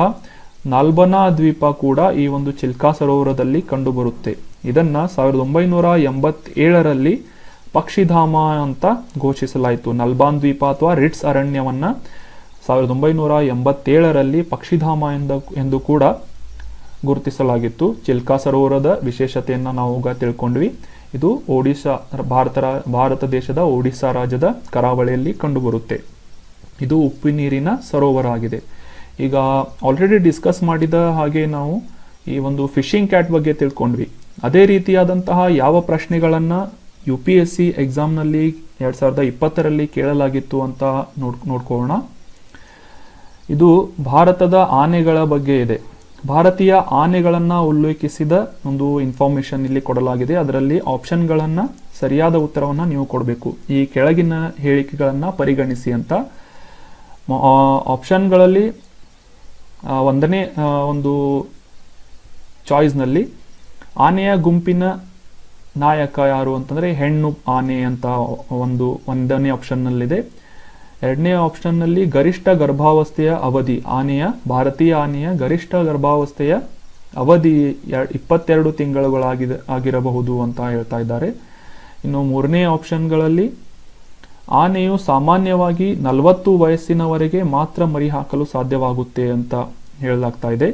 ನಾಲ್ಬನಾ ದ್ವೀಪ ಕೂಡ ಈ ಒಂದು ಚಿಲ್ಕಾ ಸರೋವರದಲ್ಲಿ ಕಂಡುಬರುತ್ತೆ. ಇದನ್ನ 1987ರಲ್ಲಿ ಪಕ್ಷಿಧಾಮ ಅಂತ ಘೋಷಿಸಲಾಯಿತು. ನಲ್ಬಾನ್ ದ್ವೀಪ ಅಥವಾ ರಿಟ್ಸ್ ಅರಣ್ಯವನ್ನ 1987ರಲ್ಲಿ ಪಕ್ಷಿಧಾಮ ಎಂದು ಕೂಡ ಗುರುತಿಸಲಾಗಿತ್ತು. ಚಿಲ್ಕಾ ಸರೋವರದ ವಿಶೇಷತೆಯನ್ನ ನಾವು ಈಗ ತಿಳ್ಕೊಂಡ್ವಿ. ಇದು ಒಡಿಶಾ, ಭಾರತ ದೇಶದ ಒಡಿಶಾ ರಾಜ್ಯದ ಕರಾವಳಿಯಲ್ಲಿ ಕಂಡುಬರುತ್ತೆ. ಇದು ಉಪ್ಪು ನೀರಿನ ಸರೋವರ ಆಗಿದೆ. ಈಗ ಆಲ್ರೆಡಿ ಡಿಸ್ಕಸ್ ಮಾಡಿದ ಹಾಗೆ ನಾವು ಈ ಒಂದು ಫಿಶಿಂಗ್ ಕ್ಯಾಟ್ ಬಗ್ಗೆ ತಿಳ್ಕೊಂಡ್ವಿ. ಅದೇ ರೀತಿಯಾದಂತಹ ಯಾವ ಪ್ರಶ್ನೆಗಳನ್ನ UPSC ಎಕ್ಸಾಮ್ನಲ್ಲಿ 2020ರಲ್ಲಿ ಕೇಳಲಾಗಿತ್ತು ಅಂತ ನೋಡ್ಕೊಳ್ಳೋಣ. ಇದು ಭಾರತದ ಆನೆಗಳ ಬಗ್ಗೆ ಇದೆ. ಭಾರತೀಯ ಆನೆಗಳನ್ನ ಉಲ್ಲೇಖಿಸಿದ ಒಂದು ಇನ್ಫಾರ್ಮೇಶನ್ ಇಲ್ಲಿ ಕೊಡಲಾಗಿದೆ. ಅದರಲ್ಲಿ ಆಪ್ಷನ್ಗಳನ್ನ, ಸರಿಯಾದ ಉತ್ತರವನ್ನ ನೀವು ಕೊಡಬೇಕು. ಈ ಕೆಳಗಿನ ಹೇಳಿಕೆಗಳನ್ನ ಪರಿಗಣಿಸಿ ಅಂತ. ಆಪ್ಷನ್ಗಳಲ್ಲಿ 1ನೇ ಒಂದು ಚಾಯ್ಸ್ನಲ್ಲಿ ಆನೆಯ ಗುಂಪಿನ ನಾಯಕ ಯಾರು ಅಂತಂದ್ರೆ ಹೆಣ್ಣು ಆನೆ ಅಂತ 1ನೇ ಆಪ್ಷನ್ನಲ್ಲಿದೆ. 2ನೇ ಆಪ್ಷನ್ನಲ್ಲಿ ಗರಿಷ್ಠ ಗರ್ಭಾವಸ್ಥೆಯ ಅವಧಿ, ಭಾರತೀಯ ಆನೆಯ ಗರಿಷ್ಠ ಗರ್ಭಾವಸ್ಥೆಯ ಅವಧಿ 22 ತಿಂಗಳುಗಳಾಗಿರಬಹುದು ಅಂತ ಹೇಳ್ತಾ ಇದ್ದಾರೆ. ಇನ್ನು 3ನೇ ಆಪ್ಷನ್ಗಳಲ್ಲಿ ಆನೆಯು ಸಾಮಾನ್ಯವಾಗಿ 40 ವಯಸ್ಸಿನವರೆಗೆ ಮಾತ್ರ ಮರಿ ಹಾಕಲು ಸಾಧ್ಯವಾಗುತ್ತೆ ಅಂತ ಹೇಳಲಾಗ್ತಾ ಇದೆ.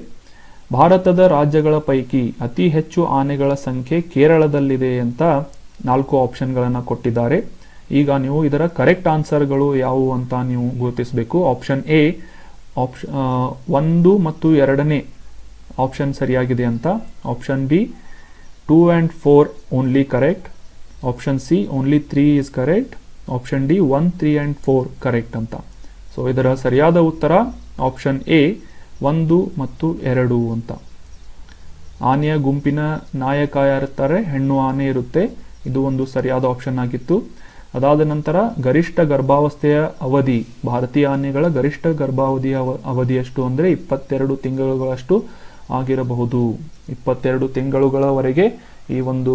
ಭಾರತದ ರಾಜ್ಯಗಳ ಪೈಕಿ ಅತಿ ಹೆಚ್ಚು ಆನೆಗಳ ಸಂಖ್ಯೆ ಕೇರಳದಲ್ಲಿದೆ ಅಂತ 4 ಆಪ್ಷನ್ಗಳನ್ನ ಕೊಟ್ಟಿದ್ದಾರೆ. ಈಗ ನೀವು ಇದರ ಕರೆಕ್ಟ್ ಆನ್ಸರ್ಗಳು ಯಾವುವು ಅಂತ ನೀವು ಗುರುತಿಸಬೇಕು. ಆಪ್ಷನ್ ಎ 1 ಮತ್ತು 2ನೇ ಆಪ್ಷನ್ ಸರಿಯಾಗಿದೆ ಅಂತ. Option B 2 and 4 only correct. Option C only 3 is correct. Option D 1, 3 and 4 correct ಅಂತ. ಸೊ ಇದರ ಸರಿಯಾದ ಉತ್ತರ ಆಪ್ಷನ್ ಎ 1 ಮತ್ತು 2 ಅಂತ. ಆನೆಯ ಗುಂಪಿನ ನಾಯಕ ಯಾರಿರ್ತಾರೆ, ಹೆಣ್ಣು ಆನೆ ಇರುತ್ತೆ. ಇದು ಒಂದು ಸರಿಯಾದ ಆಪ್ಷನ್ ಆಗಿತ್ತು. ಅದಾದ ನಂತರ ಗರಿಷ್ಠ ಗರ್ಭಾವಸ್ಥೆಯ ಅವಧಿ, ಭಾರತೀಯ ಆನೆಗಳ ಗರಿಷ್ಠ ಗರ್ಭಾವಧಿಯ ಅವಧಿ ಎಷ್ಟು ಅಂದ್ರೆ 22 ತಿಂಗಳುಗಳಷ್ಟು ಆಗಿರಬಹುದು. 22 ತಿಂಗಳುಗಳವರೆಗೆ ಈ ಒಂದು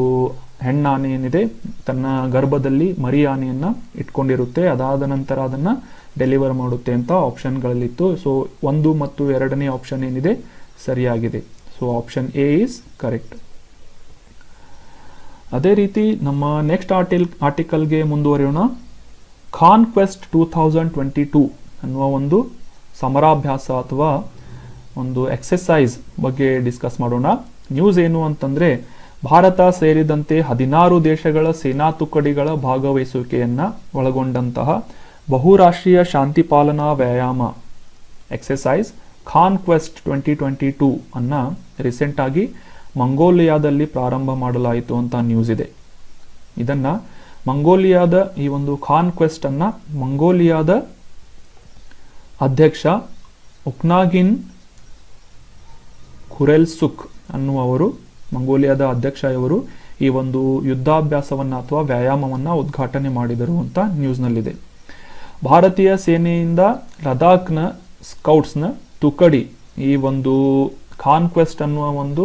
ಹೆಣ್ಣಾನೆ ಏನಿದೆ ತನ್ನ ಗರ್ಭದಲ್ಲಿ ಮರಿ ಆನೆಯನ್ನ ಇಟ್ಕೊಂಡಿರುತ್ತೆ. ಅದಾದ ನಂತರ ಅದನ್ನ ಡೆಲಿವರ್ ಮಾಡುತ್ತೆ ಅಂತ ಆಪ್ಷನ್ಗಳಲ್ಲಿತ್ತು. ಸೊ 1 ಮತ್ತು 2ನೇ ಆಪ್ಷನ್ ಏನಿದೆ ಸರಿಯಾಗಿದೆ. So option A is correct. ಅದೇ ರೀತಿ ನಮ್ಮ ನೆಕ್ಸ್ಟ್ ಆರ್ಟಿಕಲ್ಗೆ ಮುಂದುವರಿಯೋಣ. ಕಾನ್ಕ್ವೆಸ್ಟ್ 2022 ಅನ್ನುವ ಒಂದು ಸಮರಾಭ್ಯಾಸ ಅಥವಾ ಒಂದು ಎಕ್ಸರ್ಸೈಸ್ ಬಗ್ಗೆ ಡಿಸ್ಕಸ್ ಮಾಡೋಣ. ನ್ಯೂಸ್ ಏನು ಅಂತಂದ್ರೆ, ಭಾರತ ಸೇರಿದಂತೆ 16 ದೇಶಗಳ ಸೇನಾ ತುಕಡಿಗಳ ಭಾಗವಹಿಸುವಿಕೆಯನ್ನ ಒಳಗೊಂಡಂತಹ ಬಹುರಾಷ್ಟ್ರೀಯ ಶಾಂತಿ ಪಾಲನಾ ವ್ಯಾಯಾಮ ಎಕ್ಸರ್ಸೈಸ್ ಕಾನ್ಕ್ವೆಸ್ಟ್ 2022 ಅನ್ನ ರೀಸೆಂಟ್ ಆಗಿ ಮಂಗೋಲಿಯಾದಲ್ಲಿ ಪ್ರಾರಂಭ ಮಾಡಲಾಯಿತು ಅಂತ ನ್ಯೂಸ್ ಇದೆ. ಇದನ್ನ ಮಂಗೋಲಿಯಾದ ಈ ಒಂದು ಕಾನ್ಕ್ವೆಸ್ಟ್ ಅನ್ನ ಮಂಗೋಲಿಯಾದ ಅಧ್ಯಕ್ಷ ಉಕ್ನಾಗಿನ್ ಖುರೆಲ್ಸುಕ್ ಅನ್ನುವರು, ಮಂಗೋಲಿಯಾದ ಅಧ್ಯಕ್ಷ ಇವರು ಈ ಒಂದು ಯುದ್ಧಾಭ್ಯಾಸವನ್ನ ಅಥವಾ ವ್ಯಾಯಾಮವನ್ನ ಉದ್ಘಾಟನೆ ಮಾಡಿದರು ಅಂತ ನ್ಯೂಸ್ನಲ್ಲಿದೆ. ಭಾರತೀಯ ಸೇನೆಯಿಂದ ಲದಾಖ್ನ ಸ್ಕೌಟ್ಸ್ನ ತುಕಡಿ ಈ ಒಂದು ಕಾನ್ಕ್ವೆಸ್ಟ್ ಅನ್ನುವ ಒಂದು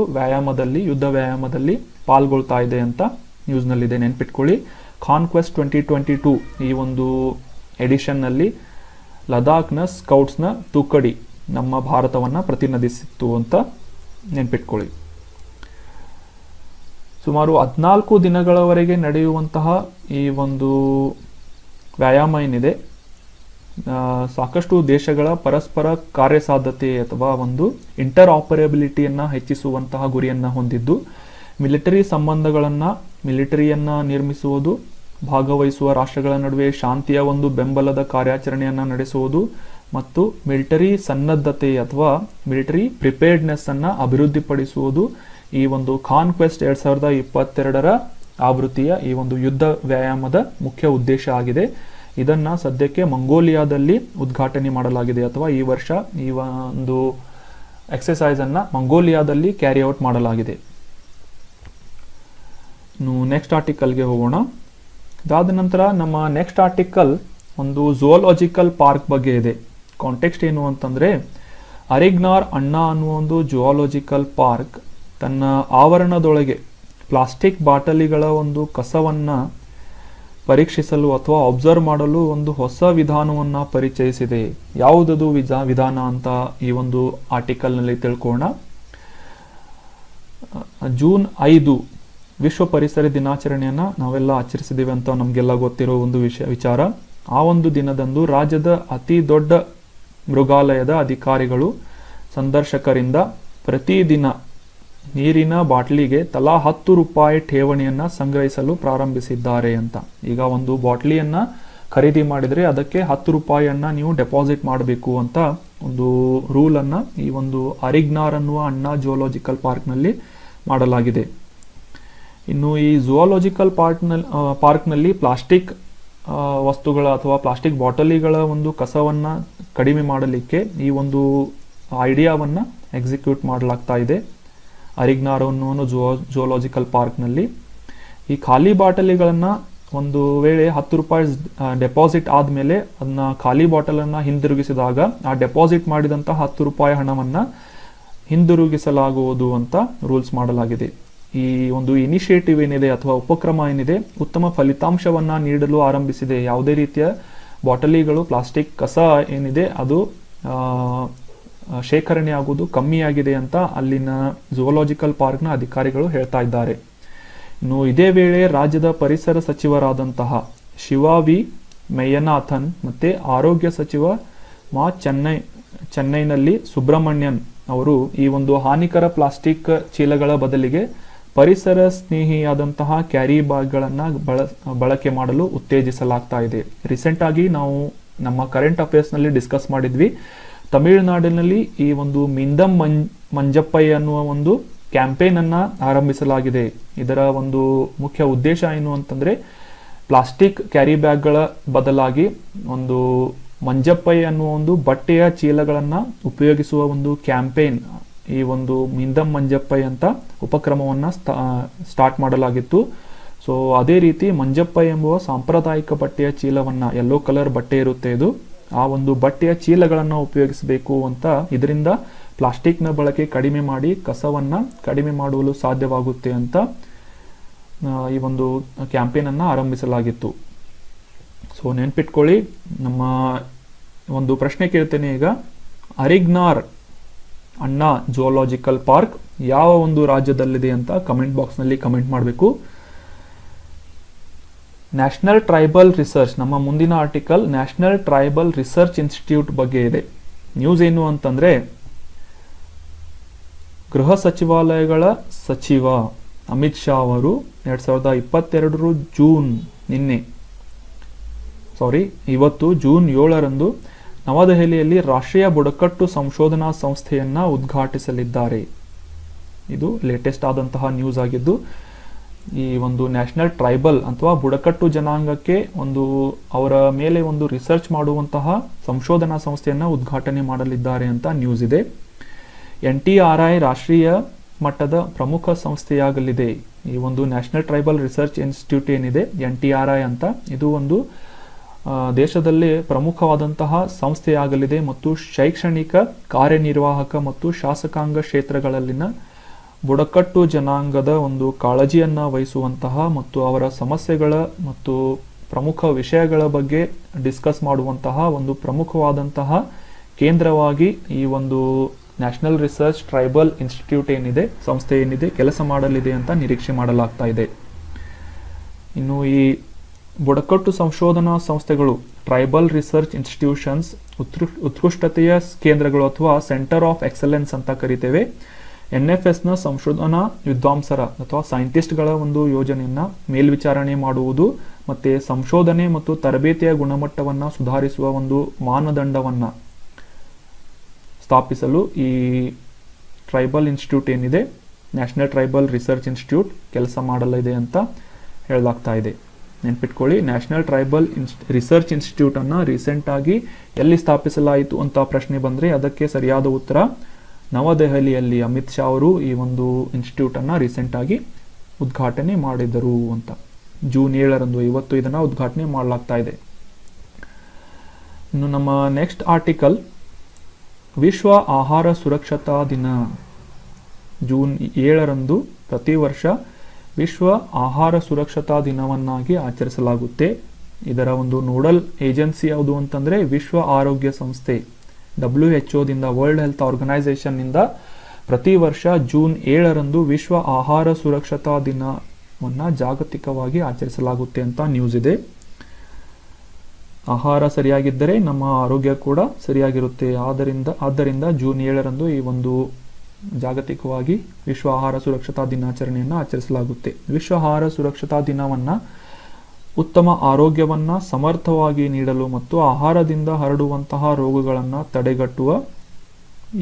ಯುದ್ಧ ವ್ಯಾಯಾಮದಲ್ಲಿ ಪಾಲ್ಗೊಳ್ತಾ ಇದೆ ಅಂತ ನ್ಯೂಸ್ನಲ್ಲಿದೆ, ನೆನ್ಪಿಟ್ಕೊಳ್ಳಿ. ಕಾನ್ಕ್ವೆಸ್ಟ್ 2022 ಈ ಒಂದು ಎಡಿಷನ್ನಲ್ಲಿ ಲದಾಖ್ನ ಸ್ಕೌಟ್ಸ್ನ ತುಕಡಿ ನಮ್ಮ ಭಾರತವನ್ನು ಪ್ರತಿನಿಧಿಸಿತ್ತು ಅಂತ ನೆನ್ಪಿಟ್ಕೊಳ್ಳಿ. ಸುಮಾರು 14 ದಿನಗಳವರೆಗೆ ನಡೆಯುವಂತಹ ಈ ಒಂದು ವ್ಯಾಯಾಮ ಏನಿದೆ ಸಾಕಷ್ಟು ದೇಶಗಳ ಪರಸ್ಪರ ಕಾರ್ಯಸಾಧ್ಯತೆ ಅಥವಾ ಒಂದು ಇಂಟರ್ ಆಪರೇಬಿಲಿಟಿಯನ್ನು ಹೆಚ್ಚಿಸುವಂತಹ ಗುರಿಯನ್ನು ಹೊಂದಿದ್ದು, ಮಿಲಿಟರಿಯನ್ನ ನಿರ್ಮಿಸುವುದು, ಭಾಗವಹಿಸುವ ರಾಷ್ಟ್ರಗಳ ನಡುವೆ ಶಾಂತಿಯ ಒಂದು ಬೆಂಬಲದ ಕಾರ್ಯಾಚರಣೆಯನ್ನು ನಡೆಸುವುದು ಮತ್ತು ಮಿಲಿಟರಿ ಸನ್ನದ್ಧತೆ ಅಥವಾ ಮಿಲಿಟರಿ ಪ್ರಿಪೇರ್ಡ್ನೆಸ್ ಅನ್ನ ಅಭಿವೃದ್ಧಿಪಡಿಸುವುದು ಈ ಒಂದು ಕಾನ್ಕ್ವೆಸ್ಟ್ 2022ರ ಆವೃತ್ತಿಯ ಈ ಒಂದು ಯುದ್ಧ ವ್ಯಾಯಾಮದ ಮುಖ್ಯ ಉದ್ದೇಶ ಆಗಿದೆ. ಇದನ್ನ ಸದ್ಯಕ್ಕೆ ಮಂಗೋಲಿಯಾದಲ್ಲಿ ಉದ್ಘಾಟನೆ ಮಾಡಲಾಗಿದೆ ಅಥವಾ ಈ ವರ್ಷ ಈ ಒಂದು ಎಕ್ಸರ್ಸೈಸ್ ಅನ್ನ ಮಂಗೋಲಿಯಾದಲ್ಲಿ ಕ್ಯಾರಿ ಔಟ್ ಮಾಡಲಾಗಿದೆ. ನೆಕ್ಸ್ಟ್ ಆರ್ಟಿಕಲ್ಗೆ ಹೋಗೋಣ. ಇದಾದ ನಂತರ ನಮ್ಮ ನೆಕ್ಸ್ಟ್ ಆರ್ಟಿಕಲ್ ಒಂದು ಝೂಲಾಜಿಕಲ್ ಪಾರ್ಕ್ ಬಗ್ಗೆ ಇದೆ. ಕಾಂಟೆಕ್ಸ್ಟ್ ಏನು ಅಂತಂದ್ರೆ, ಅರಿಗ್ನಾರ್ ಅಣ್ಣಾ ಅನ್ನುವ ಒಂದು ಝೂಲಾಜಿಕಲ್ ಪಾರ್ಕ್ ತನ್ನ ಆವರಣದೊಳಗೆ ಪ್ಲಾಸ್ಟಿಕ್ ಬಾಟಲಿಗಳ ಒಂದು ಕಸವನ್ನ ಪರೀಕ್ಷಿಸಲು ಅಥವಾ ಅಬ್ಸರ್ವ್ ಮಾಡಲು ಒಂದು ಹೊಸ ವಿಧಾನವನ್ನ ಪರಿಚಯಿಸಿದೆ. ಯಾವುದದು ವಿಧಾನ ಅಂತ ಈ ಒಂದು ಆರ್ಟಿಕಲ್ ನಲ್ಲಿ ತಿಳ್ಕೋಣ. ಜೂನ್ 5 ವಿಶ್ವ ಪರಿಸರ ದಿನಾಚರಣೆಯನ್ನ ನಾವೆಲ್ಲ ಆಚರಿಸಿದ್ದೇವೆ ಅಂತ ನಮಗೆಲ್ಲ ಗೊತ್ತಿರೋ ಒಂದು ವಿಚಾರ. ಆ ಒಂದು ದಿನದಂದು ರಾಜ್ಯದ ಅತಿ ದೊಡ್ಡ ಮೃಗಾಲಯದ ಅಧಿಕಾರಿಗಳು ಸಂದರ್ಶಕರಿಂದ ಪ್ರತಿದಿನ ನೀರಿನ ಬಾಟ್ಲಿಗೆ ತಲಾ 10 ರೂಪಾಯಿ ಠೇವಣಿಯನ್ನ ಸಂಗ್ರಹಿಸಲು ಪ್ರಾರಂಭಿಸಿದ್ದಾರೆ ಅಂತ. ಈಗ ಒಂದು ಬಾಟ್ಲಿಯನ್ನ ಖರೀದಿ ಮಾಡಿದ್ರೆ ಅದಕ್ಕೆ 10 ರೂಪಾಯಿಯನ್ನ ನೀವು ಡೆಪಾಸಿಟ್ ಮಾಡಬೇಕು ಅಂತ ಒಂದು ರೂಲ್ ಅನ್ನ ಈ ಒಂದು ಅರಿಗ್ನಾರ್ ಅನ್ನುವ ಅಣ್ಣಾ ಝೂಲಾಜಿಕಲ್ ಪಾರ್ಕ್ ನಲ್ಲಿ ಮಾಡಲಾಗಿದೆ. ಇನ್ನು ಈ ಝೂಲಾಜಿಕಲ್ ಪಾರ್ಕ್ ನಲ್ಲಿ ಪ್ಲಾಸ್ಟಿಕ್ ವಸ್ತುಗಳ ಅಥವಾ ಪ್ಲಾಸ್ಟಿಕ್ ಬಾಟಲಿಗಳ ಒಂದು ಕಸವನ್ನ ಕಡಿಮೆ ಮಾಡಲಿಕ್ಕೆ ಈ ಒಂದು ಐಡಿಯಾವನ್ನ ಎಕ್ಸಿಕ್ಯೂಟ್ ಮಾಡಲಾಗ್ತಾ ಇದೆ ಅರಿಗ್ನಾರ್ ಅನ್ನೋ ಝೂಲಾಜಿಕಲ್ ಪಾರ್ಕ್ ನಲ್ಲಿ. ಈ ಖಾಲಿ ಬಾಟಲಿಗಳನ್ನ ಒಂದು ವೇಳೆ 10 ರೂಪಾಯಿ ಡೆಪಾಸಿಟ್ ಆದ್ಮೇಲೆ ಅದನ್ನ ಖಾಲಿ ಬಾಟಲ್ ಅನ್ನ ಹಿಂದಿರುಗಿಸಿದಾಗ ಆ ಡೆಪಾಸಿಟ್ ಮಾಡಿದಂತಹ 10 ರೂಪಾಯಿ ಹಣವನ್ನ ಹಿಂದಿರುಗಿಸಲಾಗುವುದು ಅಂತ ರೂಲ್ಸ್ ಮಾಡಲಾಗಿದೆ. ಈ ಒಂದು ಇನಿಷಿಯೇಟಿವ್ ಏನಿದೆ ಅಥವಾ ಉಪಕ್ರಮ ಏನಿದೆ ಉತ್ತಮ ಫಲಿತಾಂಶವನ್ನ ನೀಡಲು ಆರಂಭಿಸಿದೆ. ಯಾವುದೇ ರೀತಿಯ ಬಾಟಲಿಗಳು ಪ್ಲಾಸ್ಟಿಕ್ ಕಸ ಏನಿದೆ ಅದು ಶೇಖರಣೆ ಆಗುವುದು ಕಮ್ಮಿಯಾಗಿದೆ ಅಂತ ಅಲ್ಲಿನ ಝೂಲಾಜಿಕಲ್ ಪಾರ್ಕ್ನ ಅಧಿಕಾರಿಗಳು ಹೇಳ್ತಾ ಇದ್ದಾರೆ. ಇನ್ನು ಇದೇ ವೇಳೆ ರಾಜ್ಯದ ಪರಿಸರ ಸಚಿವರಾದಂತಹ ಶಿವಾ ವಿ ಮೇಯನಾಥನ್ ಮತ್ತೆ ಆರೋಗ್ಯ ಸಚಿವ ಚೆನ್ನೈನಲ್ಲಿ ಸುಬ್ರಹ್ಮಣ್ಯನ್ ಅವರು ಈ ಒಂದು ಹಾನಿಕರ ಪ್ಲಾಸ್ಟಿಕ್ ಚೀಲಗಳ ಬದಲಿಗೆ ಪರಿಸರ ಸ್ನೇಹಿಯಾದಂತಹ ಕ್ಯಾರಿ ಬ್ಯಾಗ್ಗಳನ್ನ ಬಳಕೆ ಮಾಡಲು ಉತ್ತೇಜಿಸಲಾಗ್ತಾ ಇದೆ. ರೀಸೆಂಟ್ ಆಗಿ ನಾವು ನಮ್ಮ ಕರೆಂಟ್ ಅಫೇರ್ಸ್ ನಲ್ಲಿ ಡಿಸ್ಕಸ್ ಮಾಡಿದ್ವಿ. ತಮಿಳುನಾಡಿನಲ್ಲಿ ಈ ಒಂದು ಮಿಂದಂ ಮಂಜಪ್ಪೈ ಅನ್ನುವ ಒಂದು ಕ್ಯಾಂಪೇನ್ ಅನ್ನ ಆರಂಭಿಸಲಾಗಿದೆ. ಇದರ ಒಂದು ಮುಖ್ಯ ಉದ್ದೇಶ ಏನು ಅಂತಂದ್ರೆ, ಪ್ಲಾಸ್ಟಿಕ್ ಕ್ಯಾರಿ ಬ್ಯಾಗ್ಗಳ ಬದಲಾಗಿ ಒಂದು ಮಂಜಪ್ಪೈ ಅನ್ನುವ ಒಂದು ಬಟ್ಟೆಯ ಚೀಲಗಳನ್ನ ಉಪಯೋಗಿಸುವ ಒಂದು ಕ್ಯಾಂಪೇನ್, ಈ ಒಂದು ಮಿಂದಂ ಮಂಜಪ್ಪೈ ಅಂತ ಉಪಕ್ರಮವನ್ನ ಸ್ಟಾರ್ಟ್ ಮಾಡಲಾಗಿತ್ತು. ಸೊ ಅದೇ ರೀತಿ ಮಂಜಪ್ಪೈ ಎಂಬುವ ಸಾಂಪ್ರದಾಯಿಕ ಬಟ್ಟೆಯ ಚೀಲವನ್ನ, ಯೆಲ್ಲೋ ಕಲರ್ ಬಟ್ಟೆ ಇರುತ್ತೆ ಇದು, ಆ ಒಂದು ಬಟ್ಟೆಯ ಚೀಲಗಳನ್ನ ಉಪಯೋಗಿಸಬೇಕು ಅಂತ, ಇದರಿಂದ ಪ್ಲಾಸ್ಟಿಕ್ನ ಬಳಕೆ ಕಡಿಮೆ ಮಾಡಿ ಕಸವನ್ನ ಕಡಿಮೆ ಮಾಡಲು ಸಾಧ್ಯವಾಗುತ್ತೆ ಅಂತ ಈ ಒಂದು ಕ್ಯಾಂಪೇನ್ ಅನ್ನ ಆರಂಭಿಸಲಾಗಿತ್ತು. ಸೊ ನೆನ್ಪಿಟ್ಕೊಳ್ಳಿ. ನಮ್ಮ ಒಂದು ಪ್ರಶ್ನೆ ಕೇಳ್ತೇನೆ ಈಗ, ಅರಿಗ್ನಾರ್ ಅಣ್ಣಾ ಝೂಲಾಜಿಕಲ್ ಪಾರ್ಕ್ ಯಾವ ಒಂದು ರಾಜ್ಯದಲ್ಲಿದೆ ಅಂತ ಕಮೆಂಟ್ ಬಾಕ್ಸ್ ನಲ್ಲಿ ಕಮೆಂಟ್ ಮಾಡಬೇಕು. ನ್ಯಾಷನಲ್ ಟ್ರೈಬಲ್ ರಿಸರ್ಚ್, ನಮ್ಮ ಮುಂದಿನ article national tribal research institute ಬಗ್ಗೆ ಇದೆ. ನ್ಯೂಸ್ ಏನು ಅಂತಂದ್ರೆ, ಗೃಹ ಸಚಿವಾಲಯಗಳ ಸಚಿವ ಅಮಿತ್ ಶಾ ಅವರು 2022 ಇವತ್ತು ಜೂನ್ 7ರಂದು ನವದೆಹಲಿಯಲ್ಲಿ ರಾಷ್ಟ್ರೀಯ ಬುಡಕಟ್ಟು ಸಂಶೋಧನಾ ಸಂಸ್ಥೆಯನ್ನ ಉದ್ಘಾಟಿಸಲಿದ್ದಾರೆ. ಇದು ಲೇಟೆಸ್ಟ್ ಆದಂತಹ ನ್ಯೂಸ್ ಆಗಿದ್ದು, ಈ ಒಂದು ನ್ಯಾಷನಲ್ ಟ್ರೈಬಲ್ ಅಥವಾ ಬುಡಕಟ್ಟು ಜನಾಂಗಕ್ಕೆ ಒಂದು ಅವರ ಮೇಲೆ ಒಂದು ರಿಸರ್ಚ್ ಮಾಡುವಂತಹ ಸಂಶೋಧನಾ ಸಂಸ್ಥೆಯನ್ನ ಉದ್ಘಾಟನೆ ಮಾಡಲಿದ್ದಾರೆ ಅಂತ ನ್ಯೂಸ್ ಇದೆ. NTRI ರಾಷ್ಟ್ರೀಯ ಮಟ್ಟದ ಪ್ರಮುಖ ಸಂಸ್ಥೆಯಾಗಲಿದೆ. ಈ ಒಂದು ನ್ಯಾಷನಲ್ ಟ್ರೈಬಲ್ ರಿಸರ್ಚ್ ಇನ್ಸ್ಟಿಟ್ಯೂಟ್ ಏನಿದೆ NTRI ಅಂತ, ಇದು ಒಂದು ದೇಶದಲ್ಲೇ ಪ್ರಮುಖವಾದಂತಹ ಸಂಸ್ಥೆಯಾಗಲಿದೆ ಮತ್ತು ಶೈಕ್ಷಣಿಕ, ಕಾರ್ಯನಿರ್ವಾಹಕ ಮತ್ತು ಶಾಸಕಾಂಗ ಕ್ಷೇತ್ರಗಳಲ್ಲಿನ ಬುಡಕಟ್ಟು ಜನಾಂಗದ ಒಂದು ಕಾಳಜಿಯನ್ನು ವಹಿಸುವಂತಹ ಮತ್ತು ಅವರ ಸಮಸ್ಯೆಗಳ ಮತ್ತು ಪ್ರಮುಖ ವಿಷಯಗಳ ಬಗ್ಗೆ ಡಿಸ್ಕಸ್ ಮಾಡುವಂತಹ ಒಂದು ಪ್ರಮುಖವಾದಂತಹ ಕೇಂದ್ರವಾಗಿ ಈ ಒಂದು ನ್ಯಾಷನಲ್ ರಿಸರ್ಚ್ ಟ್ರೈಬಲ್ ಇನ್ಸ್ಟಿಟ್ಯೂಟ್ ಏನಿದೆ, ಸಂಸ್ಥೆ ಏನಿದೆ, ಕೆಲಸ ಮಾಡಲಿದೆ ಅಂತ ನಿರೀಕ್ಷೆ ಮಾಡಲಾಗ್ತಾ ಇದೆ. ಇನ್ನು ಈ ಬುಡಕಟ್ಟು ಸಂಶೋಧನಾ ಸಂಸ್ಥೆಗಳು, ಟ್ರೈಬಲ್ ರಿಸರ್ಚ್ ಇನ್ಸ್ಟಿಟ್ಯೂಷನ್ಸ್, ಉತ್ಕೃಷ್ಟತೆಯ ಕೇಂದ್ರಗಳು ಅಥವಾ ಸೆಂಟರ್ ಆಫ್ ಎಕ್ಸಲೆನ್ಸ್ ಅಂತ ಕರಿತೇವೆ. NFSನ ಸಂಶೋಧನಾ ವಿದ್ವಾಂಸರ ಅಥವಾ ಸೈಂಟಿಸ್ಟ್ಗಳ ಒಂದು ಯೋಜನೆಯನ್ನ ಮೇಲ್ವಿಚಾರಣೆ ಮಾಡುವುದು ಮತ್ತೆ ಸಂಶೋಧನೆ ಮತ್ತು ತರಬೇತಿಯ ಗುಣಮಟ್ಟವನ್ನು ಸುಧಾರಿಸುವ ಒಂದು ಮಾನದಂಡವನ್ನು ಸ್ಥಾಪಿಸಲು ಈ ಟ್ರೈಬಲ್ ಇನ್ಸ್ಟಿಟ್ಯೂಟ್ ಏನಿದೆ, ನ್ಯಾಷನಲ್ ಟ್ರೈಬಲ್ ರಿಸರ್ಚ್ ಇನ್ಸ್ಟಿಟ್ಯೂಟ್ ಕೆಲಸ ಮಾಡಲಿದೆ ಅಂತ ಹೇಳಲಾಗ್ತಾ ಇದೆ. ನೆನ್ಪಿಟ್ಕೊಳ್ಳಿ, ನ್ಯಾಷನಲ್ ಟ್ರೈಬಲ್ ರಿಸರ್ಚ್ ಇನ್ಸ್ಟಿಟ್ಯೂಟ್ ಅನ್ನ ರೀಸೆಂಟ್ ಆಗಿ ಎಲ್ಲಿ ಸ್ಥಾಪಿಸಲಾಯಿತು ಅಂತ ಪ್ರಶ್ನೆ ಬಂದ್ರೆ ಅದಕ್ಕೆ ಸರಿಯಾದ ಉತ್ತರ ನವದೆಹಲಿಯಲ್ಲಿ ಅಮಿತ್ ಶಾ ಅವರು ಈ ಒಂದು ಇನ್ಸ್ಟಿಟ್ಯೂಟ್ ಅನ್ನ ರೀಸೆಂಟ್ ಆಗಿ ಉದ್ಘಾಟನೆ ಮಾಡಿದರು ಅಂತ. ಜೂನ್ 7ರಂದು ಇವತ್ತು ಇದನ್ನ ಉದ್ಘಾಟನೆ ಮಾಡಲಾಗ್ತಾ ಇದೆ. ಇನ್ನು ನಮ್ಮ ನೆಕ್ಸ್ಟ್ ಆರ್ಟಿಕಲ್, ವಿಶ್ವ ಆಹಾರ ಸುರಕ್ಷತಾ ದಿನ. ಜೂನ್ 7ರಂದು ಪ್ರತಿ ವರ್ಷ ವಿಶ್ವ ಆಹಾರ ಸುರಕ್ಷತಾ ದಿನವನ್ನಾಗಿ ಆಚರಿಸಲಾಗುತ್ತೆ. ಇದರ ಒಂದು ನೋಡಲ್ ಏಜೆನ್ಸಿ ಯಾವುದು ಅಂತಂದ್ರೆ ವಿಶ್ವ ಆರೋಗ್ಯ ಸಂಸ್ಥೆ, WHO ದಿಂದ, ವರ್ಲ್ಡ್ ಹೆಲ್ತ್ ಆರ್ಗನೈಸೇಷನ್ ನಿಂದ ಪ್ರತಿ ವರ್ಷ ಜೂನ್ 7ರಂದು ವಿಶ್ವ ಆಹಾರ ಸುರಕ್ಷತಾ ದಿನವನ್ನ ಜಾಗತಿಕವಾಗಿ ಆಚರಿಸಲಾಗುತ್ತೆ ಅಂತ ನ್ಯೂಸ್ ಇದೆ. ಆಹಾರ ಸರಿಯಾಗಿದ್ದರೆ ನಮ್ಮ ಆರೋಗ್ಯ ಕೂಡ ಸರಿಯಾಗಿರುತ್ತೆ. ಆದ್ದರಿಂದ ಜೂನ್ 7ರಂದು ಈ ಒಂದು ಜಾಗತಿಕವಾಗಿ ವಿಶ್ವ ಆಹಾರ ಸುರಕ್ಷತಾ ದಿನಾಚರಣೆಯನ್ನು ಆಚರಿಸಲಾಗುತ್ತೆ. ವಿಶ್ವ ಆಹಾರ ಸುರಕ್ಷತಾ ದಿನವನ್ನ ಉತ್ತಮ ಆರೋಗ್ಯವನ್ನ ಸಮರ್ಥವಾಗಿ ನೀಡಲು ಮತ್ತು ಆಹಾರದಿಂದ ಹರಡುವಂತಹ ರೋಗಗಳನ್ನು ತಡೆಗಟ್ಟುವ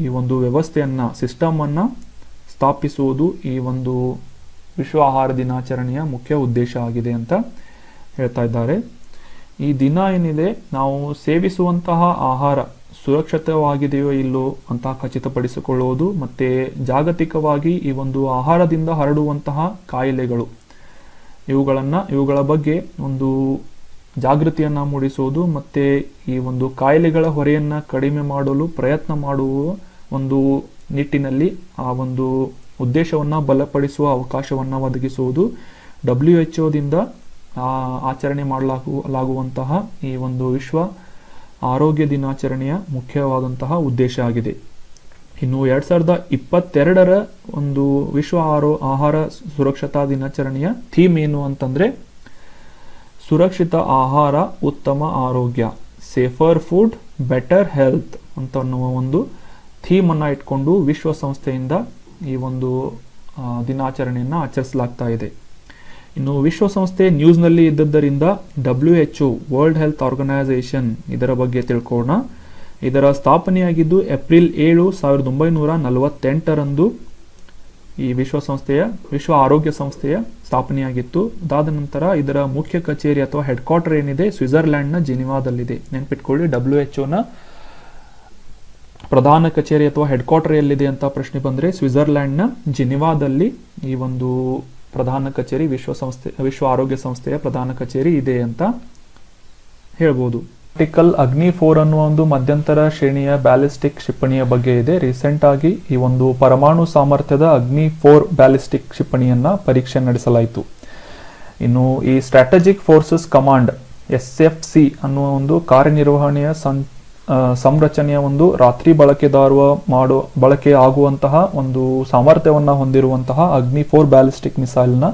ಈ ಒಂದು ವ್ಯವಸ್ಥೆಯನ್ನ, ಸಿಸ್ಟಮ್ ಅನ್ನ ಸ್ಥಾಪಿಸುವುದು ಈ ಒಂದು ವಿಶ್ವ ಆಹಾರ ದಿನಾಚರಣೆಯ ಮುಖ್ಯ ಉದ್ದೇಶ ಆಗಿದೆ ಅಂತ ಹೇಳ್ತಾ ಇದ್ದಾರೆ. ಈ ದಿನ ಏನಿದೆ, ನಾವು ಸೇವಿಸುವಂತಹ ಆಹಾರ ಸುರಕ್ಷಿತವಾಗಿದೆಯೋ ಇಲ್ಲೋ ಅಂತ ಖಚಿತಪಡಿಸಿಕೊಳ್ಳುವುದು ಮತ್ತೆ ಜಾಗತಿಕವಾಗಿ ಈ ಒಂದು ಆಹಾರದಿಂದ ಹರಡುವಂತಹ ಕಾಯಿಲೆಗಳು ಇವುಗಳ ಬಗ್ಗೆ ಒಂದು ಜಾಗೃತಿಯನ್ನ ಮೂಡಿಸುವುದು ಮತ್ತೆ ಈ ಒಂದು ಕಾಯಿಲೆಗಳ ಹೊರೆಯನ್ನ ಕಡಿಮೆ ಮಾಡಲು ಪ್ರಯತ್ನ ಮಾಡುವ ಒಂದು ನಿಟ್ಟಿನಲ್ಲಿ ಆ ಒಂದು ಉದ್ದೇಶವನ್ನ ಬಲಪಡಿಸುವ ಅವಕಾಶವನ್ನ ಒದಗಿಸುವುದು WHO ದಿಂದ ಆಚರಣೆ ಮಾಡಲಾಗುವಂತಹ ಈ ಒಂದು ವಿಶ್ವ ಆರೋಗ್ಯ ದಿನಾಚರಣೆಯ ಮುಖ್ಯವಾದಂತಹ ಉದ್ದೇಶ ಆಗಿದೆ. ಇನ್ನು 2022ರ ಒಂದು ವಿಶ್ವ ಆಹಾರ ಸುರಕ್ಷತಾ ದಿನಾಚರಣೆಯ ಥೀಮ್ ಏನು ಅಂತಂದ್ರೆ ಸುರಕ್ಷಿತ ಆಹಾರ, ಉತ್ತಮ ಆರೋಗ್ಯ, ಸೇಫರ್ ಫುಡ್, ಬೆಟರ್ ಹೆಲ್ತ್ ಅಂತ ಅನ್ನುವ ಒಂದು ಥೀಮ್ ಅನ್ನ ಇಟ್ಕೊಂಡು ವಿಶ್ವಸಂಸ್ಥೆಯಿಂದ ಈ ಒಂದು ದಿನಾಚರಣೆಯನ್ನ ಆಚರಿಸಲಾಗ್ತಾ ಇದೆ. ಇನ್ನು ವಿಶ್ವಸಂಸ್ಥೆ ನ್ಯೂಸ್ನಲ್ಲಿ ಇದ್ದದ್ದರಿಂದ WHO, ವರ್ಲ್ಡ್ ಹೆಲ್ತ್ ಆರ್ಗನೈಸೇಷನ್, ಇದರ ಬಗ್ಗೆ ತಿಳ್ಕೊಳ್ಳೋಣ. ಇದರ ಸ್ಥಾಪನೆಯಾಗಿದ್ದು ಏಪ್ರಿಲ್ 7, 1948ರಂದು ಈ ವಿಶ್ವ ಆರೋಗ್ಯ ಸಂಸ್ಥೆಯ ಸ್ಥಾಪನೆಯಾಗಿತ್ತು. ಅದಾದ ನಂತರ ಇದರ ಮುಖ್ಯ ಕಚೇರಿ ಅಥವಾ ಹೆಡ್ ಕ್ವಾರ್ಟರ್ ಏನಿದೆ ಸ್ವಿಟ್ಜರ್ಲ್ಯಾಂಡ್ನ ಜಿನಿವಾದಲ್ಲಿದೆ. ನೆನ್ಪಿಟ್ಕೊಳ್ಳಿ, WHO ಪ್ರಧಾನ ಕಚೇರಿ ಅಥವಾ ಹೆಡ್ ಕ್ವಾರ್ಟರ್ ಎಲ್ಲಿದೆ ಅಂತ ಪ್ರಶ್ನೆ ಬಂದ್ರೆ ಸ್ವಿಟ್ಜರ್ಲ್ಯಾಂಡ್ನ ಜಿನಿವಾದಲ್ಲಿ ಈ ಒಂದು ಪ್ರಧಾನ ಕಚೇರಿ, ವಿಶ್ವ ಆರೋಗ್ಯ ಸಂಸ್ಥೆಯ ಪ್ರಧಾನ ಕಚೇರಿ ಇದೆ ಅಂತ ಹೇಳ್ಬೋದು. ಆರ್ಟಿಕಲ್ ಅಗ್ನಿ 4 ಅನ್ನುವ ಒಂದು ಮಧ್ಯಂತರ ಶ್ರೇಣಿಯ ಬ್ಯಾಲಿಸ್ಟಿಕ್ ಕ್ಷಿಪಣಿಯ ಬಗ್ಗೆ ಇದೆ. ರೀಸೆಂಟ್ ಆಗಿ ಈ ಒಂದು ಪರಮಾಣು ಸಾಮರ್ಥ್ಯದ ಅಗ್ನಿ 4 ಬ್ಯಾಲಿಸ್ಟಿಕ್ ಕ್ಷಿಪಣಿಯನ್ನ ಪರೀಕ್ಷೆ ನಡೆಸಲಾಯಿತು. ಇನ್ನು ಈ ಸ್ಟ್ರಾಟಜಿಕ್ ಫೋರ್ಸಸ್ ಕಮಾಂಡ್ SFC ಅನ್ನುವ ಒಂದು ಕಾರ್ಯನಿರ್ವಹಣೆಯ ಸಂರಚನೆಯ ಒಂದು ರಾತ್ರಿ ಬಳಕೆ ಆಗುವಂತಹ ಒಂದು ಸಾಮರ್ಥ್ಯವನ್ನ ಹೊಂದಿರುವಂತಹ ಅಗ್ನಿ 4 ಬ್ಯಾಲಿಸ್ಟಿಕ್ ಮಿಸೈಲ್ ನ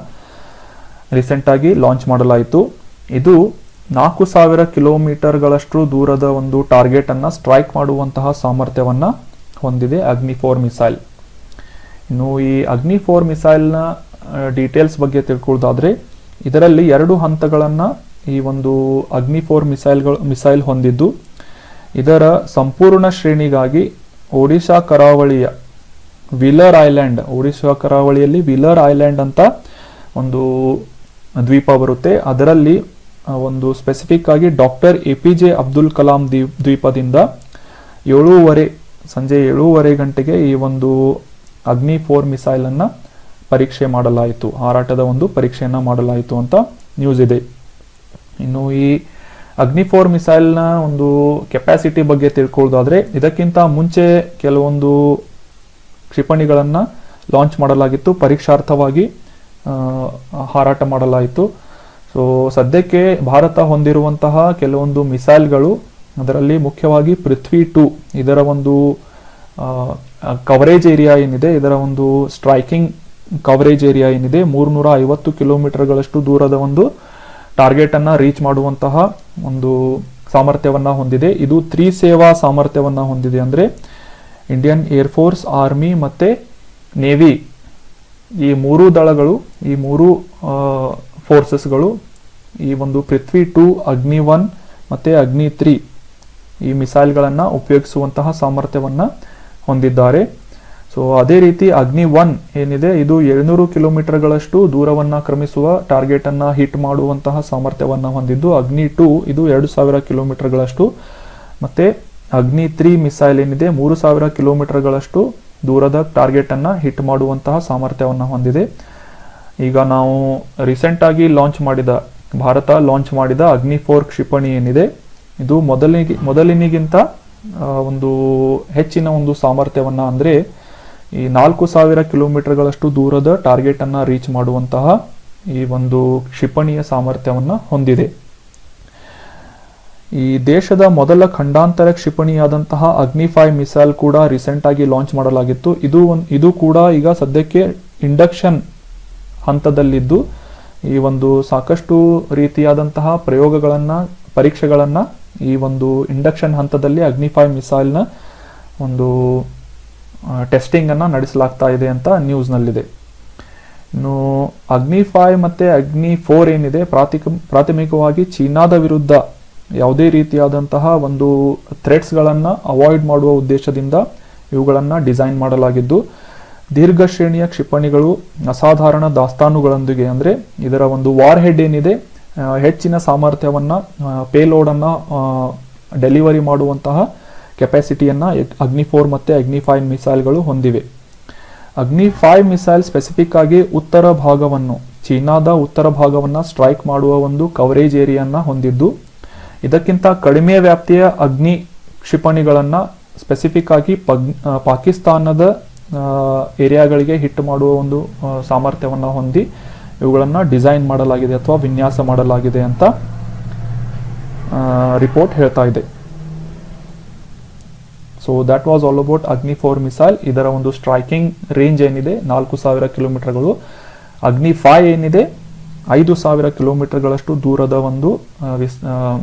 ರೀಸೆಂಟ್ ಆಗಿ ಲಾಂಚ್ ಮಾಡಲಾಯಿತು. ಇದು 4000 ಕಿಲೋಮೀಟರ್ಗಳಷ್ಟು ದೂರದ ಒಂದು ಟಾರ್ಗೆಟ್ ಅನ್ನ ಸ್ಟ್ರೈಕ್ ಮಾಡುವಂತಹ ಸಾಮರ್ಥ್ಯವನ್ನ ಹೊಂದಿದೆ ಅಗ್ನಿ 4 ಮಿಸೈಲ್. ಇನ್ನು ಈ ಅಗ್ನಿ 4 ಮಿಸೈಲ್ನ ಡೀಟೇಲ್ಸ್ ಬಗ್ಗೆ ತಿಳ್ಕೊಳ್ಳೋದಾದ್ರೆ ಇದರಲ್ಲಿ 2 ಹಂತಗಳನ್ನ ಈ ಒಂದು ಅಗ್ನಿ 4 ಮಿಸೈಲ್ ಹೊಂದಿದ್ದು, ಇದರ ಸಂಪೂರ್ಣ ಶ್ರೇಣಿಗಾಗಿ ಒಡಿಶಾ ಕರಾವಳಿಯಲ್ಲಿ ವಿಲರ್ ಐಲ್ಯಾಂಡ್ ಅಂತ ಒಂದು ದ್ವೀಪ ಬರುತ್ತೆ. ಅದರಲ್ಲಿ ಒಂದು ಸ್ಪೆಸಿಫಿಕ್ ಆಗಿ ಡಾಕ್ಟರ್ APJ ಅಬ್ದುಲ್ ಕಲಾಂ ದ್ವೀಪದಿಂದ ಸಂಜೆ 7:30 ಗಂಟೆಗೆ ಈ ಒಂದು ಅಗ್ನಿ 4 ಮಿಸೈಲ್ ಅನ್ನ ಪರೀಕ್ಷೆ ಮಾಡಲಾಯಿತು, ಹಾರಾಟದ ಒಂದು ಪರೀಕ್ಷೆಯನ್ನ ಮಾಡಲಾಯಿತು ಅಂತ ನ್ಯೂಸ್ ಇದೆ. ಇನ್ನು ಈ ಅಗ್ನಿ-4 ಮಿಸೈಲ್ನ ಒಂದು ಕೆಪಾಸಿಟಿ ಬಗ್ಗೆ ತಿಳ್ಕೊಳ್ಳೋದಾದ್ರೆ, ಇದಕ್ಕಿಂತ ಮುಂಚೆ ಕೆಲವೊಂದು ಕ್ಷಿಪಣಿಗಳನ್ನು ಲಾಂಚ್ ಮಾಡಲಾಗಿತ್ತು, ಪರೀಕ್ಷಾರ್ಥವಾಗಿ ಹಾರಾಟ ಮಾಡಲಾಯಿತು. ಸೊ ಸದ್ಯಕ್ಕೆ ಭಾರತ ಹೊಂದಿರುವಂತಹ ಕೆಲವೊಂದು ಮಿಸೈಲ್ಗಳು, ಅದರಲ್ಲಿ ಮುಖ್ಯವಾಗಿ ಪೃಥ್ವಿ-2, ಇದರ ಒಂದು ಕವರೇಜ್ ಏರಿಯಾ ಏನಿದೆ, ಇದರ ಒಂದು ಸ್ಟ್ರೈಕಿಂಗ್ ಕವರೇಜ್ ಏರಿಯಾ ಏನಿದೆ 350 ಕಿಲೋಮೀಟರ್ಗಳಷ್ಟು ದೂರದ ಒಂದು ಟಾರ್ಗೆಟ್ ಅನ್ನ ರೀಚ್ ಮಾಡುವಂತಹ ಒಂದು ಸಾಮರ್ಥ್ಯವನ್ನ ಹೊಂದಿದೆ. ಇದು 3 ಸೇವಾ ಸಾಮರ್ಥ್ಯವನ್ನ ಹೊಂದಿದೆ. ಅಂದ್ರೆ ಇಂಡಿಯನ್ ಏರ್ಫೋರ್ಸ್, ಆರ್ಮಿ ಮತ್ತೆ ನೇವಿ, ಈ 3 ದಳಗಳು, ಈ 3 ಫೋರ್ಸಸ್ಗಳು ಈ ಒಂದು ಪೃಥ್ವಿ-2, ಅಗ್ನಿ-1 ಮತ್ತೆ ಅಗ್ನಿ-3 ಈ ಮಿಸೈಲ್ಗಳನ್ನು ಉಪಯೋಗಿಸುವಂತಹ ಸಾಮರ್ಥ್ಯವನ್ನ ಹೊಂದಿದ್ದಾರೆ. ಸೊ ಅದೇ ರೀತಿ ಅಗ್ನಿ-1 ಏನಿದೆ, ಇದು 700 ಕಿಲೋಮೀಟರ್ಗಳಷ್ಟು ದೂರವನ್ನ ಕ್ರಮಿಸುವ ಟಾರ್ಗೆಟ್ ಅನ್ನ ಹಿಟ್ ಮಾಡುವಂತಹ ಸಾಮರ್ಥ್ಯವನ್ನ ಹೊಂದಿದ್ದು, ಅಗ್ನಿ-2 ಇದು 2000 ಕಿಲೋಮೀಟರ್ಗಳಷ್ಟು, ಮತ್ತೆ ಅಗ್ನಿ-3 ಮಿಸೈಲ್ ಏನಿದೆ 3000 ಕಿಲೋಮೀಟರ್ಗಳಷ್ಟು ದೂರದ ಟಾರ್ಗೆಟ್ ಅನ್ನ ಹಿಟ್ ಮಾಡುವಂತಹ ಸಾಮರ್ಥ್ಯವನ್ನ ಹೊಂದಿದೆ. ಈಗ ನಾವು ರೀಸೆಂಟ್ ಆಗಿ ಭಾರತ ಲಾಂಚ್ ಮಾಡಿದ ಅಗ್ನಿ-4 ಕ್ಷಿಪಣಿ ಏನಿದೆ, ಇದು ಮೊದಲಿನಿಗಿಂತ ಒಂದು ಹೆಚ್ಚಿನ ಒಂದು ಸಾಮರ್ಥ್ಯವನ್ನ, ಅಂದ್ರೆ ಈ 4000 ಕಿಲೋಮೀಟರ್ಗಳಷ್ಟು ದೂರದ ಟಾರ್ಗೆಟ್ ಅನ್ನ ರೀಚ್ ಮಾಡುವಂತಹ ಈ ಒಂದು ಕ್ಷಿಪಣಿಯ ಸಾಮರ್ಥ್ಯವನ್ನ ಹೊಂದಿದೆ. ಈ ದೇಶದ ಮೊದಲ ಖಂಡಾಂತರ ಕ್ಷಿಪಣಿಯಾದಂತಹ ಅಗ್ನಿ-5 ಮಿಸೈಲ್ ಕೂಡ ರೀಸೆಂಟ್ ಆಗಿ ಲಾಂಚ್ ಮಾಡಲಾಗಿತ್ತು. ಇದು ಕೂಡ ಈಗ ಸದ್ಯಕ್ಕೆ ಇಂಡಕ್ಷನ್ ಹಂತದಲ್ಲಿದ್ದು, ಈ ಒಂದು ಸಾಕಷ್ಟು ರೀತಿಯಾದಂತಹ ಪರೀಕ್ಷೆಗಳನ್ನ ಈ ಒಂದು ಇಂಡಕ್ಷನ್ ಹಂತದಲ್ಲಿ ಅಗ್ನಿ-5 ಮಿಸೈಲ್ನ ಒಂದು ಟೆಸ್ಟಿಂಗ್ ಅನ್ನ ನಡೆಸಲಾಗ್ತಾ ಇದೆ ಅಂತ ನ್ಯೂಸ್ ನಲ್ಲಿದೆ. ಇನ್ನು ಅಗ್ನಿ-5 ಮತ್ತೆ ಅಗ್ನಿ-4 ಏನಿದೆ, ಪ್ರಾಥಮಿಕವಾಗಿ ಚೀನಾದ ವಿರುದ್ಧ ಯಾವುದೇ ರೀತಿಯಾದಂತಹ ಒಂದು ಥ್ರೆಟ್ಸ್ ಗಳನ್ನ ಅವಾಯ್ಡ್ ಮಾಡುವ ಉದ್ದೇಶದಿಂದ ಇವುಗಳನ್ನ ಡಿಸೈನ್ ಮಾಡಲಾಗಿದ್ದು, ದೀರ್ಘ ಶ್ರೇಣಿಯ ಕ್ಷಿಪಣಿಗಳು ಅಸಾಧಾರಣ ದಾಸ್ತಾನುಗಳೊಂದಿಗೆ, ಅಂದ್ರೆ ಇದರ ಒಂದು ವಾರ್ ಹೆಡ್ ಏನಿದೆ, ಹೆಚ್ಚಿನ ಸಾಮರ್ಥ್ಯವನ್ನ, ಪೇಲೋಡ್ ಅನ್ನ ಡೆಲಿವರಿ ಮಾಡುವಂತಹ ಕೆಪಾಸಿಟಿಯನ್ನ ಅಗ್ನಿ-4 ಮತ್ತೆ ಅಗ್ನಿ-5 ಮಿಸೈಲ್ಗಳು ಹೊಂದಿವೆ. ಅಗ್ನಿ-5 ಮಿಸೈಲ್ ಸ್ಪೆಸಿಫಿಕ್ ಆಗಿ ಚೀನಾದ ಉತ್ತರ ಭಾಗವನ್ನ ಸ್ಟ್ರೈಕ್ ಮಾಡುವ ಒಂದು ಕವರೇಜ್ ಏರಿಯಾನ ಹೊಂದಿದ್ದು, ಇದಕ್ಕಿಂತ ಕಡಿಮೆ ವ್ಯಾಪ್ತಿಯ ಅಗ್ನಿ ಕ್ಷಿಪಣಿಗಳನ್ನ ಸ್ಪೆಸಿಫಿಕ್ ಆಗಿ ಪಾಕಿಸ್ತಾನದ ಏರಿಯಾಗಳಿಗೆ ಹಿಟ್ ಮಾಡುವ ಒಂದು ಸಾಮರ್ಥ್ಯವನ್ನ ಹೊಂದಿ ಇವುಗಳನ್ನ ಡಿಸೈನ್ ಮಾಡಲಾಗಿದೆ ಅಥವಾ ವಿನ್ಯಾಸ ಮಾಡಲಾಗಿದೆ ಅಂತ ರಿಪೋರ್ಟ್ ಹೇಳ್ತಾ ಇದೆ. So that was all about Agni four missile. ಇದರ ಒಂದು ಸ್ಟ್ರೈಕಿಂಗ್ ರೇಂಜ್ ಏನಿದೆ 4000 ಕಿಲೋಮೀಟರ್ಗಳು, ಅಗ್ನಿ-5 ಏನಿದೆ 5000 ಕಿಲೋಮೀಟರ್ಗಳಷ್ಟು ದೂರದ ಒಂದು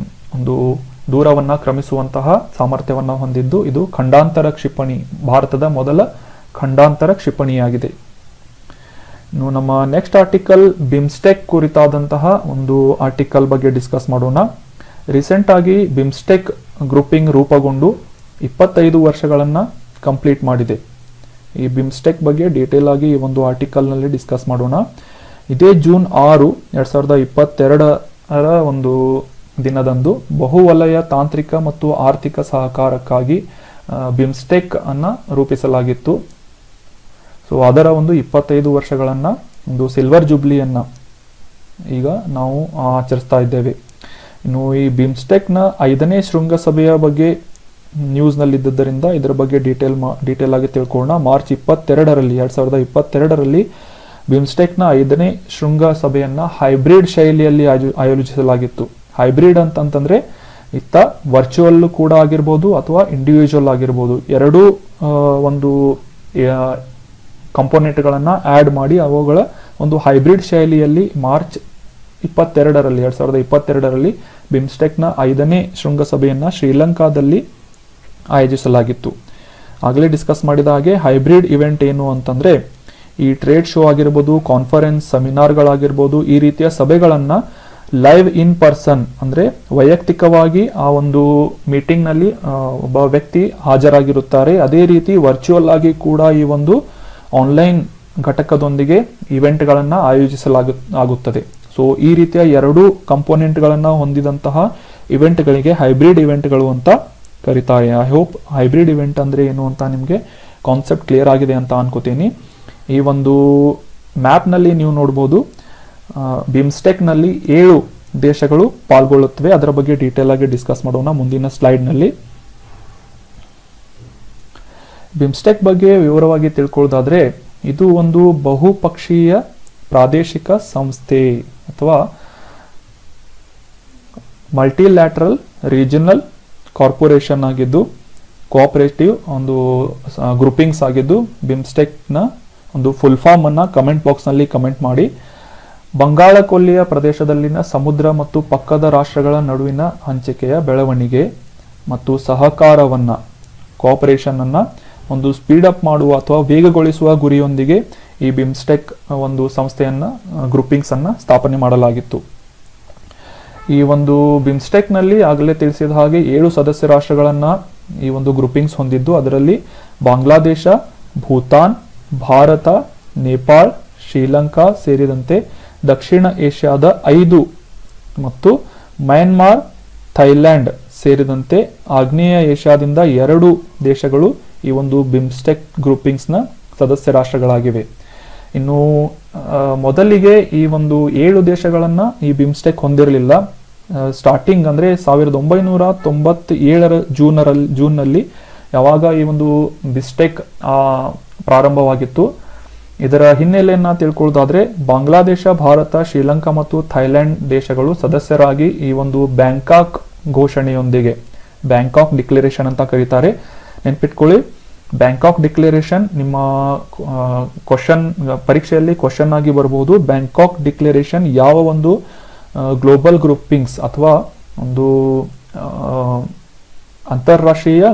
ದೂರವನ್ನ ಕ್ರಮಿಸುವಂತಹ ಸಾಮರ್ಥ್ಯವನ್ನ ಹೊಂದಿದ್ದು, ಇದು ಖಂಡಾಂತರ ಕ್ಷಿಪಣಿ, ಭಾರತದ ಮೊದಲ ಖಂಡಾಂತರ ಕ್ಷಿಪಣಿಯಾಗಿದೆ. ಇನ್ನು ನಮ್ಮ ನೆಕ್ಸ್ಟ್ ಆರ್ಟಿಕಲ್ ಬಿಮ್ಸ್ಟೆಕ್ ಕುರಿತಾದಂತಹ ಒಂದು ಆರ್ಟಿಕಲ್ ಬಗ್ಗೆ ಡಿಸ್ಕಸ್ ಮಾಡೋಣ. ರೀಸೆಂಟ್ ಆಗಿ ಬಿಮ್ಸ್ಟೆಕ್ ಗ್ರೂಪಿಂಗ್ ರೂಪುಗೊಂಡು 25 ವರ್ಷಗಳನ್ನ ಕಂಪ್ಲೀಟ್ ಮಾಡಿದೆ. ಈ ಬಿಮ್ಸ್ಟೆಕ್ ಬಗ್ಗೆ ಡೀಟೇಲ್ ಆಗಿ ಈ ಒಂದು ಆರ್ಟಿಕಲ್ ನಲ್ಲಿ ಡಿಸ್ಕಸ್ ಮಾಡೋಣ. ಇದೇ ಜೂನ್ 6, 2022 ಒಂದು ದಿನದಂದು ಬಹುವಲಯ ತಾಂತ್ರಿಕ ಮತ್ತು ಆರ್ಥಿಕ ಸಹಕಾರಕ್ಕಾಗಿ ಬಿಮ್ಸ್ಟೆಕ್ ಅನ್ನ ರೂಪಿಸಲಾಗಿತ್ತು. ಸೊ ಅದರ ಒಂದು 25 ವರ್ಷಗಳನ್ನ, ಒಂದು ಸಿಲ್ವರ್ ಜೂಬ್ಲಿಯನ್ನ ಈಗ ನಾವು ಆಚರಿಸ್ತಾ ಇದ್ದೇವೆ. ಇನ್ನು ಈ ಬಿಮ್ಸ್ಟೆಕ್ ನ 5ನೇ ಶೃಂಗಸಭೆಯ ಬಗ್ಗೆ ನ್ಯೂಸ್ ನಲ್ಲಿ ಇದ್ದದ್ದರಿಂದ ಇದರ ಬಗ್ಗೆ ಡೀಟೇಲ್ ಆಗಿ ತಿಳ್ಕೊಳ್ಳೋಣ. ಮಾರ್ಚ್ 2022ರಲ್ಲಿ ಬಿಮ್ಸ್ಟೆಕ್ ನ 5ನೇ ಶೃಂಗಸಭೆಯನ್ನ ಹೈಬ್ರಿಡ್ ಶೈಲಿಯಲ್ಲಿ ಆಯೋಜಿಸಲಾಗಿತ್ತು. ಹೈಬ್ರಿಡ್ ಅಂತಂದ್ರೆ ಇತ್ತ ವರ್ಚುವಲ್ ಕೂಡ ಆಗಿರ್ಬೋದು ಅಥವಾ ಇಂಡಿವಿಜುವಲ್ ಆಗಿರ್ಬೋದು, ಎರಡೂ ಒಂದು ಕಂಪೋನೆಂಟ್ಗಳನ್ನ ಆಡ್ ಮಾಡಿ ಅವುಗಳ ಒಂದು ಹೈಬ್ರಿಡ್ ಶೈಲಿಯಲ್ಲಿ ಮಾರ್ಚ್ 2022ರಲ್ಲಿ ಬಿಮ್ಸ್ಟೆಕ್ ನ 5ನೇ ಶೃಂಗಸಭೆಯನ್ನ ಶ್ರೀಲಂಕಾದಲ್ಲಿ ಆಯೋಜಿಸಲಾಗಿತ್ತು. ಆಗಲೇ ಡಿಸ್ಕಸ್ ಮಾಡಿದ ಹಾಗೆ ಹೈಬ್ರಿಡ್ ಇವೆಂಟ್ ಏನು ಅಂತಂದ್ರೆ, ಈ ಟ್ರೇಡ್ ಶೋ ಆಗಿರ್ಬೋದು, ಕಾನ್ಫರೆನ್ಸ್, ಸೆಮಿನಾರ್ಗಳಾಗಿರ್ಬೋದು, ಈ ರೀತಿಯ ಸಭೆಗಳನ್ನ ಲೈವ್ ಇನ್ ಪರ್ಸನ್ ಅಂದ್ರೆ ವೈಯಕ್ತಿಕವಾಗಿ ಆ ಒಂದು ಮೀಟಿಂಗ್ ನಲ್ಲಿ ಒಬ್ಬ ವ್ಯಕ್ತಿ ಹಾಜರಾಗಿರುತ್ತಾರೆ. ಅದೇ ರೀತಿ ವರ್ಚುವಲ್ ಆಗಿ ಕೂಡ ಈ ಒಂದು ಆನ್ಲೈನ್ ಘಟಕದೊಂದಿಗೆ ಇವೆಂಟ್ ಗಳನ್ನ ಆಯೋಜಿಸಲಾಗುತ್ತದೆ. ಸೊ ಈ ರೀತಿಯ ಎರಡು ಕಂಪೋನೆಂಟ್ ಗಳನ್ನ ಹೊಂದಿದಂತಹ ಇವೆಂಟ್ ಗಳಿಗೆ ಹೈಬ್ರಿಡ್ ಇವೆಂಟ್ಗಳು ಅಂತ ಕರೀತಾರೆ. ಐ ಹೋಪ್ ಹೈಬ್ರಿಡ್ ಇವೆಂಟ್ ಅಂದ್ರೆ ಏನು ಅಂತ ನಿಮ್ಗೆ ಕಾನ್ಸೆಪ್ಟ್ ಕ್ಲಿಯರ್ ಆಗಿದೆ ಅಂತ ಅನ್ಕೋತೀನಿ. ಈ ಒಂದು ಮ್ಯಾಪ್ ನಲ್ಲಿ ನೀವು ನೋಡಬಹುದು, ಬಿಮ್ಸ್ಟೆಕ್ ನಲ್ಲಿ 7 ದೇಶಗಳು ಪಾಲ್ಗೊಳ್ಳುತ್ತವೆ. ಅದರ ಬಗ್ಗೆ ಡೀಟೇಲ್ ಆಗಿ ಡಿಸ್ಕಸ್ ಮಾಡೋಣ ಮುಂದಿನ ಸ್ಲೈಡ್ನಲ್ಲಿ. ಬಿಮ್ಸ್ಟೆಕ್ ಬಗ್ಗೆ ವಿವರವಾಗಿ ತಿಳ್ಕೊಳ್ಳೋದಾದ್ರೆ, ಇದು ಒಂದು ಬಹುಪಕ್ಷೀಯ ಪ್ರಾದೇಶಿಕ ಸಂಸ್ಥೆ ಅಥವಾ ಮಲ್ಟಿಲ್ಯಾಟ್ರಲ್ ರೀಜನಲ್ ಕಾರ್ಪೊರೇಷನ್ ಆಗಿದ್ದು, ಕೋಆಪರೇಟಿವ್ ಒಂದು ಗ್ರೂಪಿಂಗ್ಸ್ ಆಗಿದ್ದು, ಬಿಮ್ಸ್ಟೆಕ್ನ ಒಂದು ಫುಲ್ ಫಾರ್ಮ್ ಅನ್ನ ಕಮೆಂಟ್ ಬಾಕ್ಸ್ ನಲ್ಲಿ ಕಮೆಂಟ್ ಮಾಡಿ. ಬಂಗಾಳ ಕೊಲ್ಲಿಯ ಪ್ರದೇಶದಲ್ಲಿನ ಸಮುದ್ರ ಮತ್ತು ಪಕ್ಕದ ರಾಷ್ಟ್ರಗಳ ನಡುವಿನ ಹಂಚಿಕೆಯ ಬೆಳವಣಿಗೆ ಮತ್ತು ಸಹಕಾರವನ್ನ ಕೋಆಪರೇಷನ್ ಅನ್ನ ಒಂದು ಸ್ಪೀಡ್ ಅಪ್ ಮಾಡುವ ಅಥವಾ ವೇಗಗೊಳಿಸುವ ಗುರಿಯೊಂದಿಗೆ ಈ ಬಿಮ್ಸ್ಟೆಕ್ ಒಂದು ಸಂಸ್ಥೆಯನ್ನ ಗ್ರೂಪಿಂಗ್ಸ್ ಅನ್ನ ಸ್ಥಾಪನೆ ಮಾಡಲಾಗಿತ್ತು. ಈ ಒಂದು ಬಿಮ್ಸ್ಟೆಕ್ ನಲ್ಲಿ ಆಗಲೇ ತಿಳಿಸಿದ ಹಾಗೆ 7 ಸದಸ್ಯ ರಾಷ್ಟ್ರಗಳನ್ನ ಈ ಒಂದು ಗ್ರೂಪಿಂಗ್ಸ್ ಹೊಂದಿದ್ದು, ಅದರಲ್ಲಿ ಬಾಂಗ್ಲಾದೇಶ, ಭೂತಾನ್, ಭಾರತ, ನೇಪಾಳ, ಶ್ರೀಲಂಕಾ ಸೇರಿದಂತೆ ದಕ್ಷಿಣ ಏಷ್ಯಾದ 5 ಮತ್ತು ಮ್ಯಾನ್ಮಾರ್, ಥೈಲ್ಯಾಂಡ್ ಸೇರಿದಂತೆ ಆಗ್ನೇಯ ಏಷ್ಯಾದಿಂದ 2 ದೇಶಗಳು ಈ ಒಂದು ಬಿಮ್ಸ್ಟೆಕ್ ಗ್ರೂಪಿಂಗ್ಸ್ನ ಸದಸ್ಯ ರಾಷ್ಟ್ರಗಳಾಗಿವೆ. ಇನ್ನು ಮೊದಲಿಗೆ ಈ ಒಂದು 7 ದೇಶಗಳನ್ನ ಈ ಬಿಮ್ಸ್ಟೆಕ್ ಹೊಂದಿರಲಿಲ್ಲ. ಸ್ಟಾರ್ಟಿಂಗ್ ಅಂದ್ರೆ 1997 ಜೂನ್ನಲ್ಲಿ ಯಾವಾಗ ಈ ಒಂದು ಬಿಮ್ಸ್ಟೆಕ್ ಪ್ರಾರಂಭವಾಗಿತ್ತು. ಇದರ ಹಿನ್ನೆಲೆಯನ್ನ ತಿಳ್ಕೊಳ್ಳೋದಾದ್ರೆ, ಬಾಂಗ್ಲಾದೇಶ, ಭಾರತ, ಶ್ರೀಲಂಕಾ ಮತ್ತು ಥೈಲ್ಯಾಂಡ್ ದೇಶಗಳು ಸದಸ್ಯರಾಗಿ ಈ ಒಂದು ಬ್ಯಾಂಕಾಕ್ ಘೋಷಣೆಯೊಂದಿಗೆ, ಬ್ಯಾಂಕಾಕ್ ಡಿಕ್ಲರೇಷನ್ ಅಂತ ಕರೀತಾರೆ, ನೆನ್ಪಿಟ್ಕೊಳ್ಳಿ. ಬ್ಯಾಂಕಾಕ್ ಡಿಕ್ಲರೇಷನ್ ನಿಮ್ಮ ಪರೀಕ್ಷೆಯಲ್ಲಿ ಕ್ವಶನ್ ಆಗಿ ಬರಬಹುದು. ಬ್ಯಾಂಕಾಕ್ ಡಿಕ್ಲರೇಷನ್ ಯಾವ ಒಂದು ಗ್ಲೋಬಲ್ ಗ್ರೂಪಿಂಗ್ಸ್ ಅಥವಾ ಒಂದು ಅಂತಾರಾಷ್ಟ್ರೀಯ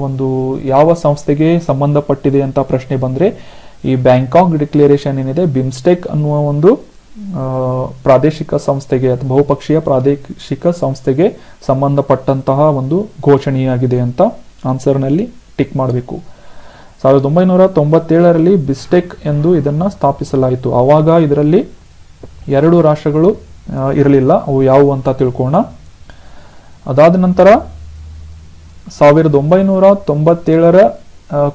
ಒಂದು ಯಾವ ಸಂಸ್ಥೆಗೆ ಸಂಬಂಧಪಟ್ಟಿದೆ ಅಂತ ಪ್ರಶ್ನೆ ಬಂದ್ರೆ, ಈ ಬ್ಯಾಂಕಾಕ್ ಡಿಕ್ಲರೇಷನ್ ಏನಿದೆ ಬಿಮ್ಸ್ಟೆಕ್ ಅನ್ನುವ ಒಂದು ಪ್ರಾದೇಶಿಕ ಸಂಸ್ಥೆಗೆ ಅಥವಾ ಬಹುಪಕ್ಷೀಯ ಪ್ರಾದೇಶಿಕ ಸಂಸ್ಥೆಗೆ ಸಂಬಂಧಪಟ್ಟಂತಹ ಒಂದು ಘೋಷಣೆಯಾಗಿದೆ ಅಂತ ಆನ್ಸರ್ನಲ್ಲಿ ಟಿಕ್ ಮಾಡಬೇಕು. 1997ರಲ್ಲಿ ಬಿಮ್ಸ್ಟೆಕ್ ಎಂದು ಇದನ್ನ ಸ್ಥಾಪಿಸಲಾಯಿತು. ಆವಾಗ ಇದರಲ್ಲಿ 2 ರಾಷ್ಟ್ರಗಳು ಇರಲಿಲ್ಲ. ಅವು ಯಾವುವು ಅಂತ ತಿಳ್ಕೋಣ. ಅದಾದ ನಂತರ 1997ರ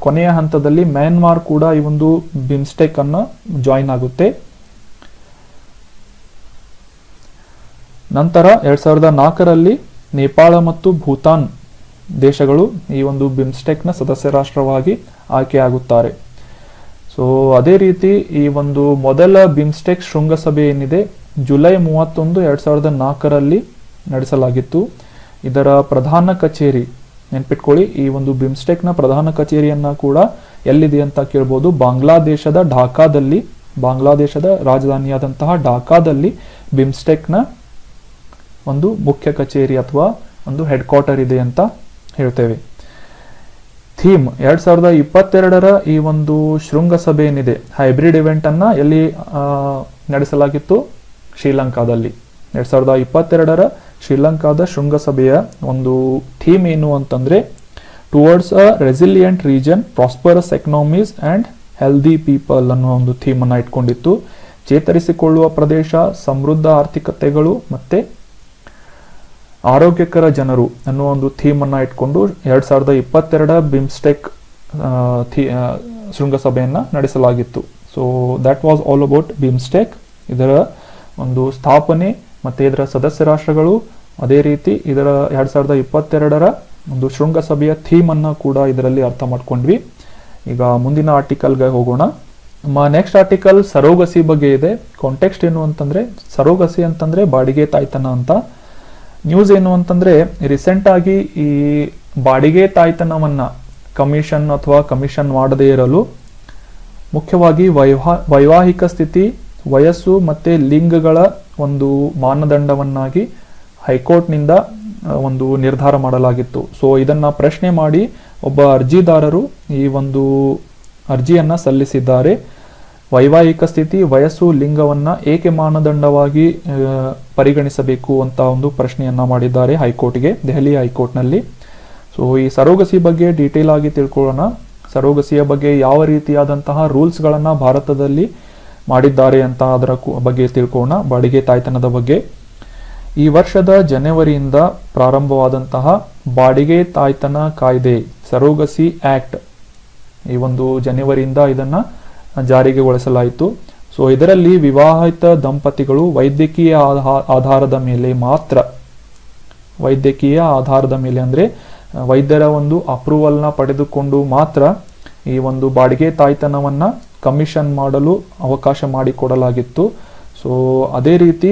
ಕೊನೆಯ ಹಂತದಲ್ಲಿ ಮ್ಯಾನ್ಮಾರ್ ಕೂಡ ಈ ಒಂದು ಬಿಮ್ಸ್ಟೆಕ್ ಅನ್ನ ಜಾಯಿನ್ ಆಗುತ್ತೆ. ನಂತರ 2004ರಲ್ಲಿ ನೇಪಾಳ ಮತ್ತು ಭೂತಾನ್ ದೇಶಗಳು ಈ ಒಂದು ಬಿಮ್ಸ್ಟೆಕ್ ನ ಸದಸ್ಯ ರಾಷ್ಟ್ರವಾಗಿ ಆಯ್ಕೆಯಾಗುತ್ತಾರೆ. ಸೊ ಅದೇ ರೀತಿ ಈ ಒಂದು ಮೊದಲ ಬಿಮ್ಸ್ಟೆಕ್ ಶೃಂಗಸಭೆ ಏನಿದೆ ಜುಲೈ 31, 2004ರಲ್ಲಿ ನಡೆಸಲಾಗಿತ್ತು. ಇದರ ಪ್ರಧಾನ ಕಚೇರಿ ನೆನ್ಪಿಟ್ಕೊಳ್ಳಿ, ಈ ಒಂದು ಬಿಮ್ಸ್ಟೆಕ್ ನ ಪ್ರಧಾನ ಕಚೇರಿಯನ್ನ ಕೂಡ ಎಲ್ಲಿದೆ ಅಂತ ಕೇಳ್ಬೋದು. ಬಾಂಗ್ಲಾದೇಶದ ಢಾಕಾದಲ್ಲಿ, ಬಾಂಗ್ಲಾದೇಶದ ರಾಜಧಾನಿಯಾದಂತಹ ಢಾಕಾದಲ್ಲಿ ಬಿಮ್ಸ್ಟೆಕ್ ನ ಒಂದು ಮುಖ್ಯ ಕಚೇರಿ ಅಥವಾ ಒಂದು ಹೆಡ್ ಕ್ವಾರ್ಟರ್ ಇದೆ ಅಂತ ಹೇಳ್ತೇವೆ. ಥೀಮ್ 2022ರ ಈ ಒಂದು ಶೃಂಗಸಭೆ ಏನಿದೆ, ಹೈಬ್ರಿಡ್ ಇವೆಂಟ್ ಅನ್ನ ಎಲ್ಲಿ ನಡೆಸಲಾಗಿತ್ತು? ಶ್ರೀಲಂಕಾದಲ್ಲಿ. 2022ರ ಶ್ರೀಲಂಕಾದ ಶೃಂಗಸಭೆಯ ಒಂದು ಥೀಮ್ ಏನು ಅಂತಂದ್ರೆ, towards a resilient region, prosperous economies and healthy people ಅನ್ನೋ ಒಂದು ಥೀಮ್ ಅನ್ನ ಇಟ್ಕೊಂಡಿತ್ತು. ಚೇತರಿಸಿಕೊಳ್ಳುವ ಪ್ರದೇಶ, ಸಮೃದ್ಧ ಆರ್ಥಿಕತೆಗಳು ಮತ್ತೆ ಆರೋಗ್ಯಕರ ಜನರು ಅನ್ನುವ ಒಂದು ಥೀಮ್ ಅನ್ನ ಇಟ್ಕೊಂಡು 2022 ಬಿಮ್ಸ್ಟೆಕ್ ಶೃಂಗಸಭೆಯನ್ನ ನಡೆಸಲಾಗಿತ್ತು. So that was all about BIMSTEC, ಇದರ ಒಂದು ಸ್ಥಾಪನೆ ಮತ್ತೆ ಇದರ ಸದಸ್ಯ ರಾಷ್ಟ್ರಗಳು, ಅದೇ ರೀತಿ ಇದರ 2022ರ ಒಂದು ಶೃಂಗಸಭೆಯ ಥೀಮ್ ಅನ್ನ ಕೂಡ ಇದರಲ್ಲಿ ಅರ್ಥ ಮಾಡ್ಕೊಂಡ್ವಿ. ಈಗ ಮುಂದಿನ ಆರ್ಟಿಕಲ್ಗೆ ಹೋಗೋಣ. ನಮ್ಮ ನೆಕ್ಸ್ಟ್ ಆರ್ಟಿಕಲ್ ಸರೋಗಸಿ ಬಗ್ಗೆ ಇದೆ. ಕಾಂಟೆಕ್ಸ್ಟ್ ಏನು ಅಂತಂದ್ರೆ, ಸರೋಗಸಿ ಅಂತಂದ್ರೆ ಬಾಡಿಗೆ ತಾಯ್ತನ ಅಂತ. ನ್ಯೂಸ್ ಏನು ಅಂತಂದ್ರೆ, ರೀಸೆಂಟ್ ಆಗಿ ಈ ಬಾಡಿಗೆ ತಾಯ್ತನವನ್ನ ಕಮಿಷನ್ ಅಥವಾ ಕಮಿಷನ್ ಮಾಡದೇ ಇರಲು ಮುಖ್ಯವಾಗಿ ವೈವಾಹಿಕ ಸ್ಥಿತಿ, ವಯಸ್ಸು ಮತ್ತೆ ಲಿಂಗಗಳ ಒಂದು ಮಾನದಂಡವನ್ನಾಗಿ ಹೈಕೋರ್ಟ್ನಿಂದ ಒಂದು ನಿರ್ಧಾರ ಮಾಡಲಾಗಿತ್ತು. ಸೊ ಇದನ್ನ ಪ್ರಶ್ನೆ ಮಾಡಿ ಒಬ್ಬ ಅರ್ಜಿದಾರರು ಈ ಒಂದು ಅರ್ಜಿಯನ್ನ ಸಲ್ಲಿಸಿದ್ದಾರೆ. ವೈವಾಹಿಕ ಸ್ಥಿತಿ, ವಯಸ್ಸು, ಲಿಂಗವನ್ನ ಏಕೆ ಮಾನದಂಡವಾಗಿ ಪರಿಗಣಿಸಬೇಕು ಅಂತ ಒಂದು ಪ್ರಶ್ನೆಯನ್ನ ಮಾಡಿದ್ದಾರೆ ಹೈಕೋರ್ಟ್ಗೆ, ದೆಹಲಿ ಹೈಕೋರ್ಟ್ನಲ್ಲಿ. ಸೊ ಈ ಸರೋಗಸಿ ಬಗ್ಗೆ ಡೀಟೇಲ್ ಆಗಿ ತಿಳ್ಕೊಳ್ಳೋಣ. ಸರೋಗಸಿಯ ಬಗ್ಗೆ ಯಾವ ರೀತಿಯಾದಂತಹ ರೂಲ್ಸ್ಗಳನ್ನ ಭಾರತದಲ್ಲಿ ಮಾಡಿದ್ದಾರೆ ಅಂತ ಅದರ ಬಗ್ಗೆ ತಿಳ್ಕೊಳ್ಳೋಣ. ಬಾಡಿಗೆ ತಾಯ್ತನದ ಬಗ್ಗೆ ಈ ವರ್ಷದ ಜನವರಿಯಿಂದ ಪ್ರಾರಂಭವಾದಂತಹ ಬಾಡಿಗೆ ತಾಯ್ತನ ಕಾಯ್ದೆ, ಸರೋಗಸಿ ಆಕ್ಟ್, ಈ ಒಂದು ಜನವರಿಯಿಂದ ಇದನ್ನ ಜಾರಿಗೆಗೊಳಿಸಲಾಯಿತು. ಸೊ ಇದರಲ್ಲಿ ವಿವಾಹಿತ ದಂಪತಿಗಳು ವೈದ್ಯಕೀಯ ಆಧಾರದ ಮೇಲೆ ಮಾತ್ರ, ವೈದ್ಯಕೀಯ ಆಧಾರದ ಮೇಲೆ ಅಂದರೆ ವೈದ್ಯರ ಒಂದು ಅಪ್ರೂವಲ್ನ ಪಡೆದುಕೊಂಡು ಮಾತ್ರ ಈ ಒಂದು ಬಾಡಿಗೆ ತಾಯ್ತನವನ್ನು ಕಮಿಷನ್ ಮಾಡಲು ಅವಕಾಶ ಮಾಡಿಕೊಡಲಾಗಿತ್ತು. ಸೊ ಅದೇ ರೀತಿ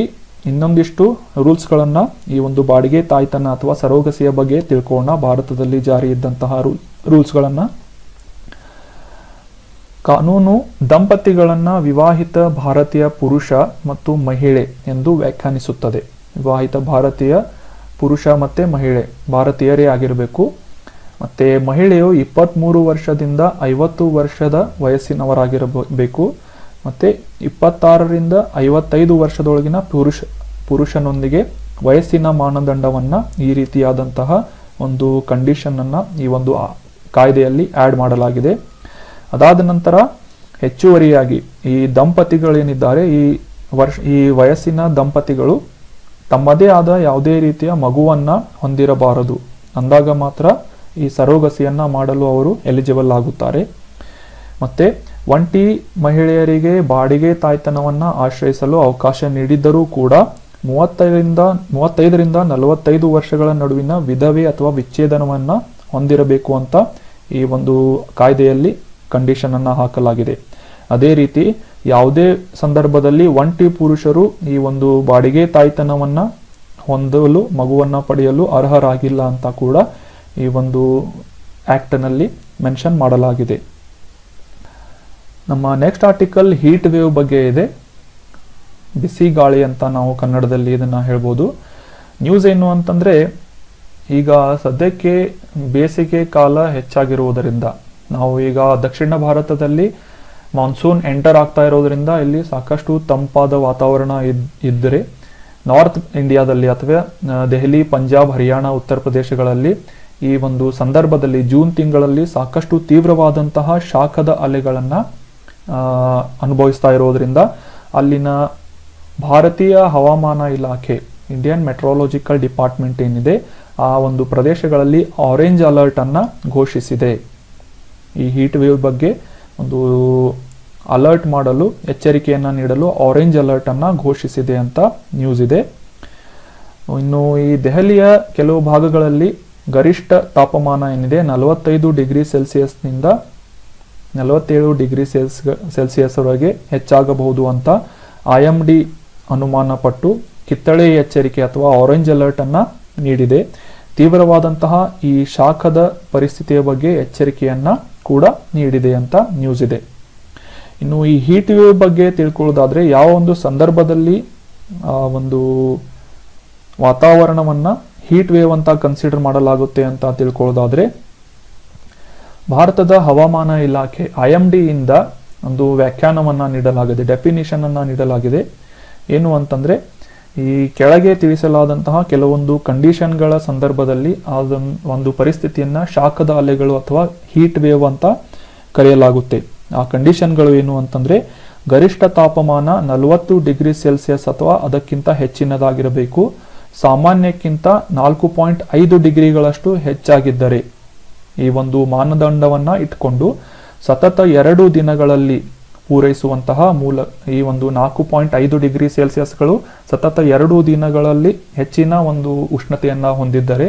ಇನ್ನೊಂದಿಷ್ಟು ರೂಲ್ಸ್ಗಳನ್ನು ಈ ಒಂದು ಬಾಡಿಗೆ ತಾಯ್ತನ ಅಥವಾ ಸರೋಗಸಿಯ ಬಗ್ಗೆ ತಿಳ್ಕೊಳ್ಳೋಣ. ಭಾರತದಲ್ಲಿ ಜಾರಿ ಇದ್ದಂತಹ ರೂಲ್ಸ್ಗಳನ್ನು. ಕಾನೂನು ದಂಪತಿಗಳನ್ನು ವಿವಾಹಿತ ಭಾರತೀಯ ಪುರುಷ ಮತ್ತು ಮಹಿಳೆ ಎಂದು ವ್ಯಾಖ್ಯಾನಿಸುತ್ತದೆ. ವಿವಾಹಿತ ಭಾರತೀಯ ಪುರುಷ ಮತ್ತು ಮಹಿಳೆ ಭಾರತೀಯರೇ ಆಗಿರಬೇಕು. ಮತ್ತು ಮಹಿಳೆಯು 23 ವರ್ಷದಿಂದ 50 ವರ್ಷದ ವಯಸ್ಸಿನವರಾಗಿರಬೇಕು. ಮತ್ತು 26ರಿಂದ 55 ವರ್ಷದೊಳಗಿನ ಪುರುಷನೊಂದಿಗೆ ವಯಸ್ಸಿನ ಮಾನದಂಡವನ್ನು ಈ ರೀತಿಯಾದಂತಹ ಒಂದು ಕಂಡೀಷನನ್ನು ಈ ಒಂದು ಕಾಯ್ದೆಯಲ್ಲಿ ಆ್ಯಡ್ ಮಾಡಲಾಗಿದೆ. ಅದಾದ ನಂತರ ಹೆಚ್ಚುವರಿಯಾಗಿ ಈ ದಂಪತಿಗಳೇನಿದ್ದಾರೆ, ಈ ವಯಸ್ಸಿನ ದಂಪತಿಗಳು ತಮ್ಮದೇ ಆದ ಯಾವುದೇ ರೀತಿಯ ಮಗುವನ್ನು ಹೊಂದಿರಬಾರದು ಅಂದಾಗ ಮಾತ್ರ ಈ ಸರೋಗಸಿಯನ್ನು ಮಾಡಲು ಅವರು ಎಲಿಜಿಬಲ್ ಆಗುತ್ತಾರೆ. ಮತ್ತು ಒಂಟಿ ಮಹಿಳೆಯರಿಗೆ ಬಾಡಿಗೆ ತಾಯ್ತನವನ್ನು ಆಶ್ರಯಿಸಲು ಅವಕಾಶ ನೀಡಿದ್ದರೂ ಕೂಡ 35ರಿಂದ 45 ವರ್ಷಗಳ ನಡುವಿನ ವಿಧವೆ ಅಥವಾ ವಿಚ್ಛೇದನವನ್ನು ಹೊಂದಿರಬೇಕು ಅಂತ ಈ ಒಂದು ಕಾಯ್ದೆಯಲ್ಲಿ ಕಂಡೀಷನನ್ನು ಹಾಕಲಾಗಿದೆ. ಅದೇ ರೀತಿ ಯಾವುದೇ ಸಂದರ್ಭದಲ್ಲಿ ಒಂಟಿ ಪುರುಷರು ಈ ಒಂದು ಬಾಡಿಗೆ ತಾಯ್ತನವನ್ನು ಹೊಂದಲು, ಮಗುವನ್ನು ಪಡೆಯಲು ಅರ್ಹರಾಗಿಲ್ಲ ಅಂತ ಕೂಡ ಈ ಒಂದು ಆ್ಯಕ್ಟ್ನಲ್ಲಿ ಮೆನ್ಷನ್ ಮಾಡಲಾಗಿದೆ. ನಮ್ಮ ನೆಕ್ಸ್ಟ್ ಆರ್ಟಿಕಲ್ ಹೀಟ್ ವೇವ್ ಬಗ್ಗೆ ಇದೆ. ಬಿಸಿ ಗಾಳಿ ಅಂತ ನಾವು ಕನ್ನಡದಲ್ಲಿ ಇದನ್ನು ಹೇಳ್ಬೋದು. ನ್ಯೂಸ್ ಏನು ಅಂತಂದರೆ, ಈಗ ಸದ್ಯಕ್ಕೆ ಬೇಸಿಗೆ ಕಾಲ ಹೆಚ್ಚಾಗಿರುವುದರಿಂದ, ನಾವು ಈಗ ದಕ್ಷಿಣ ಭಾರತದಲ್ಲಿ ಮಾನ್ಸೂನ್ ಎಂಟರ್ ಆಗ್ತಾ ಇರೋದ್ರಿಂದ ಇಲ್ಲಿ ಸಾಕಷ್ಟು ತಂಪಾದ ವಾತಾವರಣ ಇದ್ದರೆ, ನಾರ್ತ್ ಇಂಡಿಯಾದಲ್ಲಿ ಅಥವಾ ದೆಹಲಿ, ಪಂಜಾಬ್, ಹರಿಯಾಣ, ಉತ್ತರ ಪ್ರದೇಶಗಳಲ್ಲಿ ಈ ಒಂದು ಸಂದರ್ಭದಲ್ಲಿ ಜೂನ್ ತಿಂಗಳಲ್ಲಿ ಸಾಕಷ್ಟು ತೀವ್ರವಾದಂತಹ ಶಾಖದ ಅಲೆಗಳನ್ನು ಅನುಭವಿಸ್ತಾ ಇರೋದ್ರಿಂದ ಅಲ್ಲಿನ ಭಾರತೀಯ ಹವಾಮಾನ ಇಲಾಖೆ, ಇಂಡಿಯನ್ ಮೆಟ್ರೋಲಾಜಿಕಲ್ ಡಿಪಾರ್ಟ್ಮೆಂಟ್ ಏನಿದೆ, ಆ ಒಂದು ಪ್ರದೇಶಗಳಲ್ಲಿ ಆರೆಂಜ್ ಅಲರ್ಟ್ ಅನ್ನು ಘೋಷಿಸಿದೆ. ಈ ಹೀಟ್ ವೇವ್ ಬಗ್ಗೆ ಒಂದು ಅಲರ್ಟ್ ಮಾಡಲು, ಎಚ್ಚರಿಕೆಯನ್ನು ನೀಡಲು ಆರೆಂಜ್ ಅಲರ್ಟ್ ಅನ್ನು ಘೋಷಿಸಿದೆ ಅಂತ ನ್ಯೂಸ್ ಇದೆ. ಇನ್ನು ಈ ದೆಹಲಿಯ ಕೆಲವು ಭಾಗಗಳಲ್ಲಿ ಗರಿಷ್ಠ ತಾಪಮಾನ ಏನಿದೆ 45 ಡಿಗ್ರಿ ಸೆಲ್ಸಿಯಸ್ನಿಂದ 47 ಡಿಗ್ರಿ ಸೆಲ್ಸಿಯಸ್ವರೆಗೆ ಹೆಚ್ಚಾಗಬಹುದು ಅಂತ IMD ಅನುಮಾನ ಪಟ್ಟು ಕಿತ್ತಳೆ ಎಚ್ಚರಿಕೆ ಅಥವಾ ಆರೆಂಜ್ ಅಲರ್ಟ್ ಅನ್ನು ನೀಡಿದೆ. ತೀವ್ರವಾದಂತಹ ಈ ಶಾಖದ ಪರಿಸ್ಥಿತಿಯ ಬಗ್ಗೆ ಎಚ್ಚರಿಕೆಯನ್ನ ಕೂಡ ನೀಡಿದೆ ಅಂತ ನ್ಯೂಸ್ ಇದೆ. ಇನ್ನು ಈ ಹೀಟ್ ವೇವ್ ಬಗ್ಗೆ ತಿಳ್ಕೊಳ್ಳೋದಾದ್ರೆ, ಯಾವ ಒಂದು ಸಂದರ್ಭದಲ್ಲಿ ಒಂದು ವಾತಾವರಣವನ್ನ ಹೀಟ್ ವೇವ್ ಅಂತ ಕನ್ಸಿಡರ್ ಮಾಡಲಾಗುತ್ತೆ ಅಂತ ತಿಳ್ಕೊಳ್ಳೋದಾದ್ರೆ, ಭಾರತದ ಹವಾಮಾನ ಇಲಾಖೆ IMD ಇಂದ ಒಂದು ವ್ಯಾಖ್ಯಾನವನ್ನ ನೀಡಲಾಗಿದೆ, ಡೆಫಿನಿಷನ್ ಅನ್ನ ನೀಡಲಾಗಿದೆ. ಏನು ಅಂತಂದ್ರೆ, ಈ ಕೆಳಗೆ ತಿಳಿಸಲಾದಂತಹ ಕೆಲವೊಂದು ಕಂಡೀಷನ್ಗಳ ಸಂದರ್ಭದಲ್ಲಿ ಒಂದು ಪರಿಸ್ಥಿತಿಯನ್ನ ಶಾಖದ ಅಲೆಗಳು ಅಥವಾ ಹೀಟ್ ವೇವ್ ಅಂತ ಕರೆಯಲಾಗುತ್ತೆ. ಆ ಕಂಡೀಷನ್ಗಳು ಏನು ಅಂತಂದ್ರೆ, ಗರಿಷ್ಠ ತಾಪಮಾನ 40 ಡಿಗ್ರಿ ಸೆಲ್ಸಿಯಸ್ ಅಥವಾ ಅದಕ್ಕಿಂತ ಹೆಚ್ಚಿನದಾಗಿರಬೇಕು, ಸಾಮಾನ್ಯಕ್ಕಿಂತ 4.5 ಡಿಗ್ರಿಗಳಷ್ಟು ಹೆಚ್ಚಾಗಿದ್ದರೆ, ಈ ಒಂದು ಮಾನದಂಡವನ್ನ ಇಟ್ಕೊಂಡು ಸತತ 2 ದಿನಗಳಲ್ಲಿ ಪೂರೈಸುವಂತಹ ಈ ಒಂದು 4.5 ಡಿಗ್ರಿ ಸೆಲ್ಸಿಯಸ್ಗಳು ಸತತ 2 ದಿನಗಳಲ್ಲಿ ಹೆಚ್ಚಿನ ಒಂದು ಉಷ್ಣತೆಯನ್ನ ಹೊಂದಿದ್ದರೆ,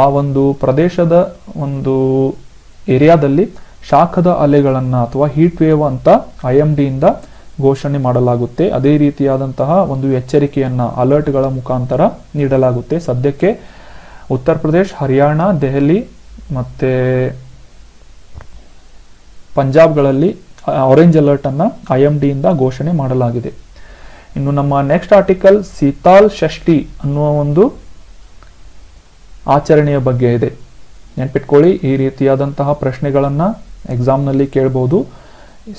ಆ ಒಂದು ಪ್ರದೇಶದ ಒಂದು ಏರಿಯಾದಲ್ಲಿ ಶಾಖದ ಅಲೆಗಳನ್ನ ಅಥವಾ ಹೀಟ್ ವೇವ್ ಅಂತ IMD ಇಂದ ಘೋಷಣೆ ಮಾಡಲಾಗುತ್ತೆ. ಅದೇ ರೀತಿಯಾದಂತಹ ಒಂದು ಎಚ್ಚರಿಕೆಯನ್ನ ಅಲರ್ಟ್ಗಳ ಮುಖಾಂತರ ನೀಡಲಾಗುತ್ತೆ. ಸದ್ಯಕ್ಕೆ ಉತ್ತರ ಪ್ರದೇಶ್, ಹರಿಯಾಣ, ದೆಹಲಿ ಮತ್ತೆ ಪಂಜಾಬ್ಗಳಲ್ಲಿ ಆರೆಂಜ್ ಅಲರ್ಟ್ ಅನ್ನ IMD ಇಂದ ಘೋಷಣೆ ಮಾಡಲಾಗಿದೆ. ಇನ್ನು ನಮ್ಮ ನೆಕ್ಸ್ಟ್ ಆರ್ಟಿಕಲ್ ಶೀತಾಲ್ ಷಷ್ಠಿ ಅನ್ನುವ ಒಂದು ಆಚರಣೆಯ ಬಗ್ಗೆ ಇದೆ. ನೆನ್ಪಿಟ್ಕೊಳ್ಳಿ, ಈ ರೀತಿಯಾದಂತಹ ಪ್ರಶ್ನೆಗಳನ್ನ ಎಕ್ಸಾಮ್ನಲ್ಲಿ ಕೇಳಬಹುದು.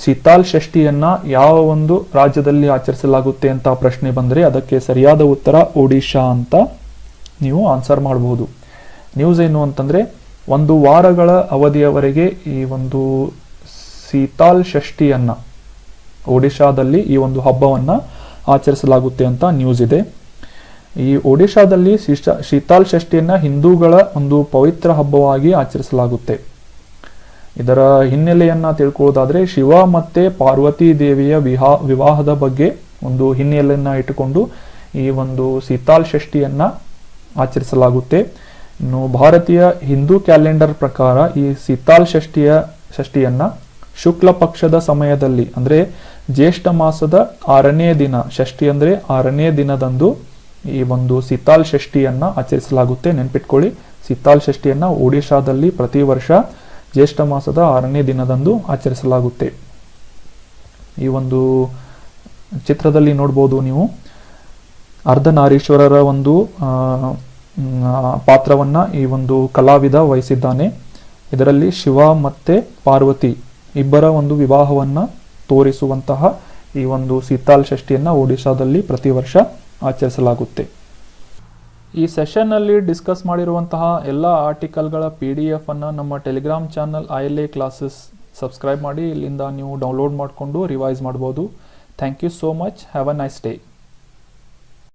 ಶೀತಾಲ್ ಷಷ್ಠಿಯನ್ನ ಯಾವ ಒಂದು ರಾಜ್ಯದಲ್ಲಿ ಆಚರಿಸಲಾಗುತ್ತೆ ಅಂತ ಪ್ರಶ್ನೆ ಬಂದರೆ ಅದಕ್ಕೆ ಸರಿಯಾದ ಉತ್ತರ ಒಡಿಶಾ ಅಂತ ನೀವು ಆನ್ಸರ್ ಮಾಡಬಹುದು. ನ್ಯೂಸ್ ಏನು ಅಂತಂದ್ರೆ, 1 ವಾರಗಳ ಅವಧಿಯವರೆಗೆ ಈ ಒಂದು ಶೀತಾಲ್ ಷಷ್ಠಿಯನ್ನ ಒಡಿಶಾದಲ್ಲಿ ಈ ಒಂದು ಹಬ್ಬವನ್ನ ಆಚರಿಸಲಾಗುತ್ತೆ ಅಂತ ನ್ಯೂಸ್ ಇದೆ. ಈ ಒಡಿಶಾದಲ್ಲಿ ಶೀತಾಲ್ ಷಷ್ಠಿಯನ್ನ ಹಿಂದೂಗಳ ಒಂದು ಪವಿತ್ರ ಹಬ್ಬವಾಗಿ ಆಚರಿಸಲಾಗುತ್ತೆ. ಇದರ ಹಿನ್ನೆಲೆಯನ್ನ ತಿಳ್ಕೊಳ್ಳೋದಾದ್ರೆ ಶಿವ ಮತ್ತೆ ಪಾರ್ವತಿ ದೇವಿಯ ವಿವಾಹದ ಬಗ್ಗೆ ಒಂದು ಹಿನ್ನೆಲೆಯನ್ನ ಇಟ್ಟುಕೊಂಡು ಈ ಒಂದು ಸೀತಾಲ್ ಷಷ್ಠಿಯನ್ನ ಆಚರಿಸಲಾಗುತ್ತೆ. ಇನ್ನು ಭಾರತೀಯ ಹಿಂದೂ ಕ್ಯಾಲೆಂಡರ್ ಪ್ರಕಾರ ಈ ಸೀತಾಲ್ ಷಷ್ಠಿಯನ್ನ ಶುಕ್ಲ ಪಕ್ಷದ ಸಮಯದಲ್ಲಿ ಅಂದ್ರೆ ಜ್ಯೇಷ್ಠ ಮಾಸದ 6ನೇ ದಿನ, ಷಷ್ಠಿ ಅಂದ್ರೆ 6ನೇ ದಿನದಂದು ಈ ಒಂದು ಸೀತಾಲ್ ಷಷ್ಠಿಯನ್ನ ಆಚರಿಸಲಾಗುತ್ತೆ. ನೆನ್ಪಿಟ್ಕೊಳ್ಳಿ, ಸೀತಾಲ್ ಷಷ್ಠಿಯನ್ನ ಒಡಿಶಾದಲ್ಲಿ ಪ್ರತಿ ವರ್ಷ ಜ್ಯೇಷ್ಠ ಮಾಸದ 6ನೇ ದಿನದಂದು ಆಚರಿಸಲಾಗುತ್ತೆ. ಈ ಒಂದು ಚಿತ್ರದಲ್ಲಿ ನೋಡ್ಬೋದು ನೀವು ಅರ್ಧನಾರೀಶ್ವರರ ಒಂದು ಪಾತ್ರವನ್ನ ಈ ಒಂದು ಕಲಾವಿದ ವಹಿಸಿದ್ದಾನೆ. ಇದರಲ್ಲಿ ಶಿವ ಮತ್ತೆ ಪಾರ್ವತಿ ಇಬ್ಬರ ಒಂದು ವಿವಾಹವನ್ನ ತೋರಿಸುವಂತಹ ಈ ಒಂದು ಸೀತಾಲ್ ಷಷ್ಠಿಯನ್ನ ಒಡಿಶಾದಲ್ಲಿ ಪ್ರತಿ ವರ್ಷ ಆಚರಿಸಲಾಗುತ್ತೆ. ಈ ಸೆಷನ್ ಅಲ್ಲಿ ಡಿಸ್ಕಸ್ ಮಾಡಿರುವಂತಹ ಎಲ್ಲ ಆರ್ಟಿಕಲ್ಗಳ PDF ಅನ್ನ ನಮ್ಮ telegram channel ILA classes subscribe ಮಾಡಿ, ಇಲ್ಲಿಂದ ನೀವು ಡೌನ್ಲೋಡ್ ಮಾಡಿಕೊಂಡು ರಿವೈಸ್ ಮಾಡಬಹುದು. Thank you so much. Have a nice day.